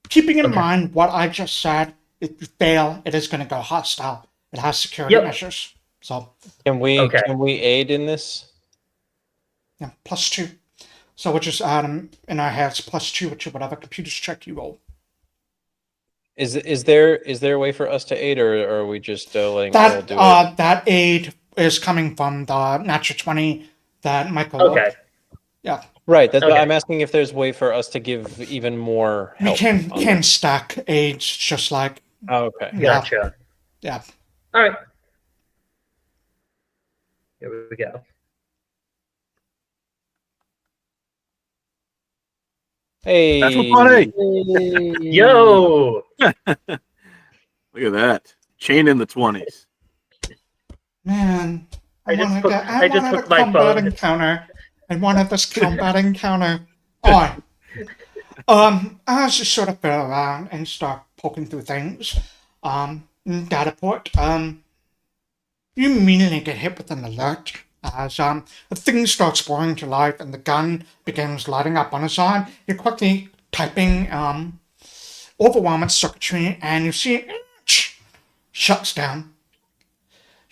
Keeping in mind what I just said, if you fail, it is going to go hostile. It has security measures. So Can we aid in this? yeah, +2. So we'll just add them in our heads +2 to whatever computer's check you roll. Is there a way for us to aid, or are we just letting Earl do it? That aid is coming from the natural 20 that Michael rolled. Okay. Yeah. Right. That's what I'm asking, if there's a way for us to give even more help. We can stack aids just like. Oh, okay. Gotcha. Yeah. All right. Here we go. Hey. That's funny. Yo. Look at that. Chain in the 20s. Man, I just took a my combat phone. encounter. I wanted this combat encounter. Alright. As you sort of fiddle around and start poking through things, data port, you immediately get hit with an alert as the thing starts sprawling to life and the gun begins lighting up on its arm. You're quickly typing overwhelming circuitry and you see it shuts down.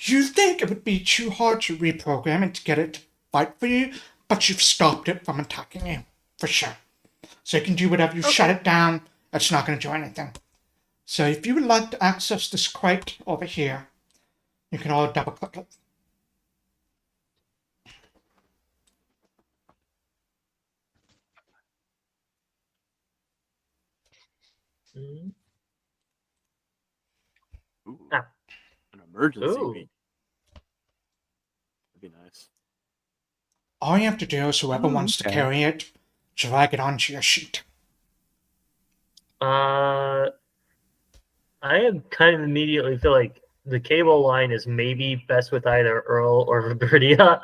You think it would be too hard to reprogram it to get it to fight for you, but you've stopped it from attacking you, for sure. So you can do whatever you shut it down, it's not going to do anything. So if you would like to access this crate over here, you can all double click it. Mm. Ooh, Ah. an emergency Ooh. week. That'd be nice. All you have to do is whoever wants to carry it, drag it onto your sheet. I am kind of immediately feel like the cable line is maybe best with either Earl or Vibridia.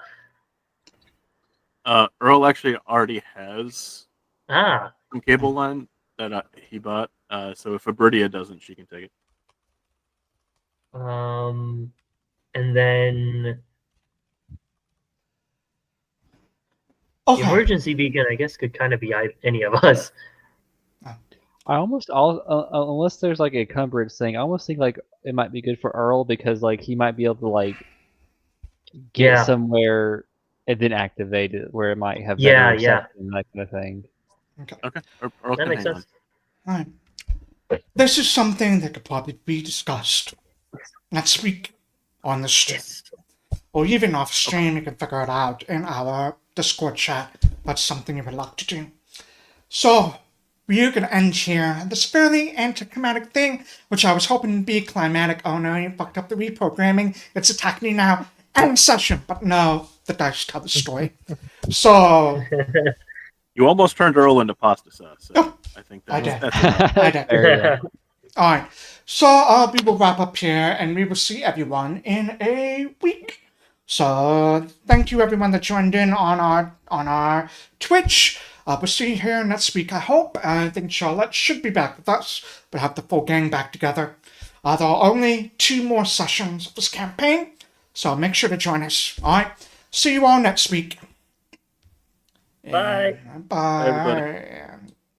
Earl actually already has Ah. some cable line that he bought. So if Vibridia doesn't, she can take it. And then the emergency beacon, I guess, could kind of be any of us. I almost unless there's like a encumbrance thing, I almost think like it might be good for Earl because like he might be able to like get somewhere and then activate it where it might have better reception, that kind of thing. Okay. Earl That makes sense. All right. This is something that could probably be discussed next week on the stream. Or even off stream, you can figure it out in our Discord chat. That's something you would like to do. So, we're going to end here. This fairly anticlimactic thing, which I was hoping to be climatic. Oh no, you fucked up the reprogramming. It's attacking me now. End session. But no, the dice tell the story. So... You almost turned Earl into pasta sauce. So I think I did. that's I did. All right. So we will wrap up here, and we will see everyone in a week. So thank you everyone that joined in on our Twitch. We'll see you here next week, I hope. I think Charlotte should be back with us. We'll have the full gang back together. There are only 2 more sessions of this campaign. So make sure to join us. All right. See you all next week. Bye. Bye. everybody.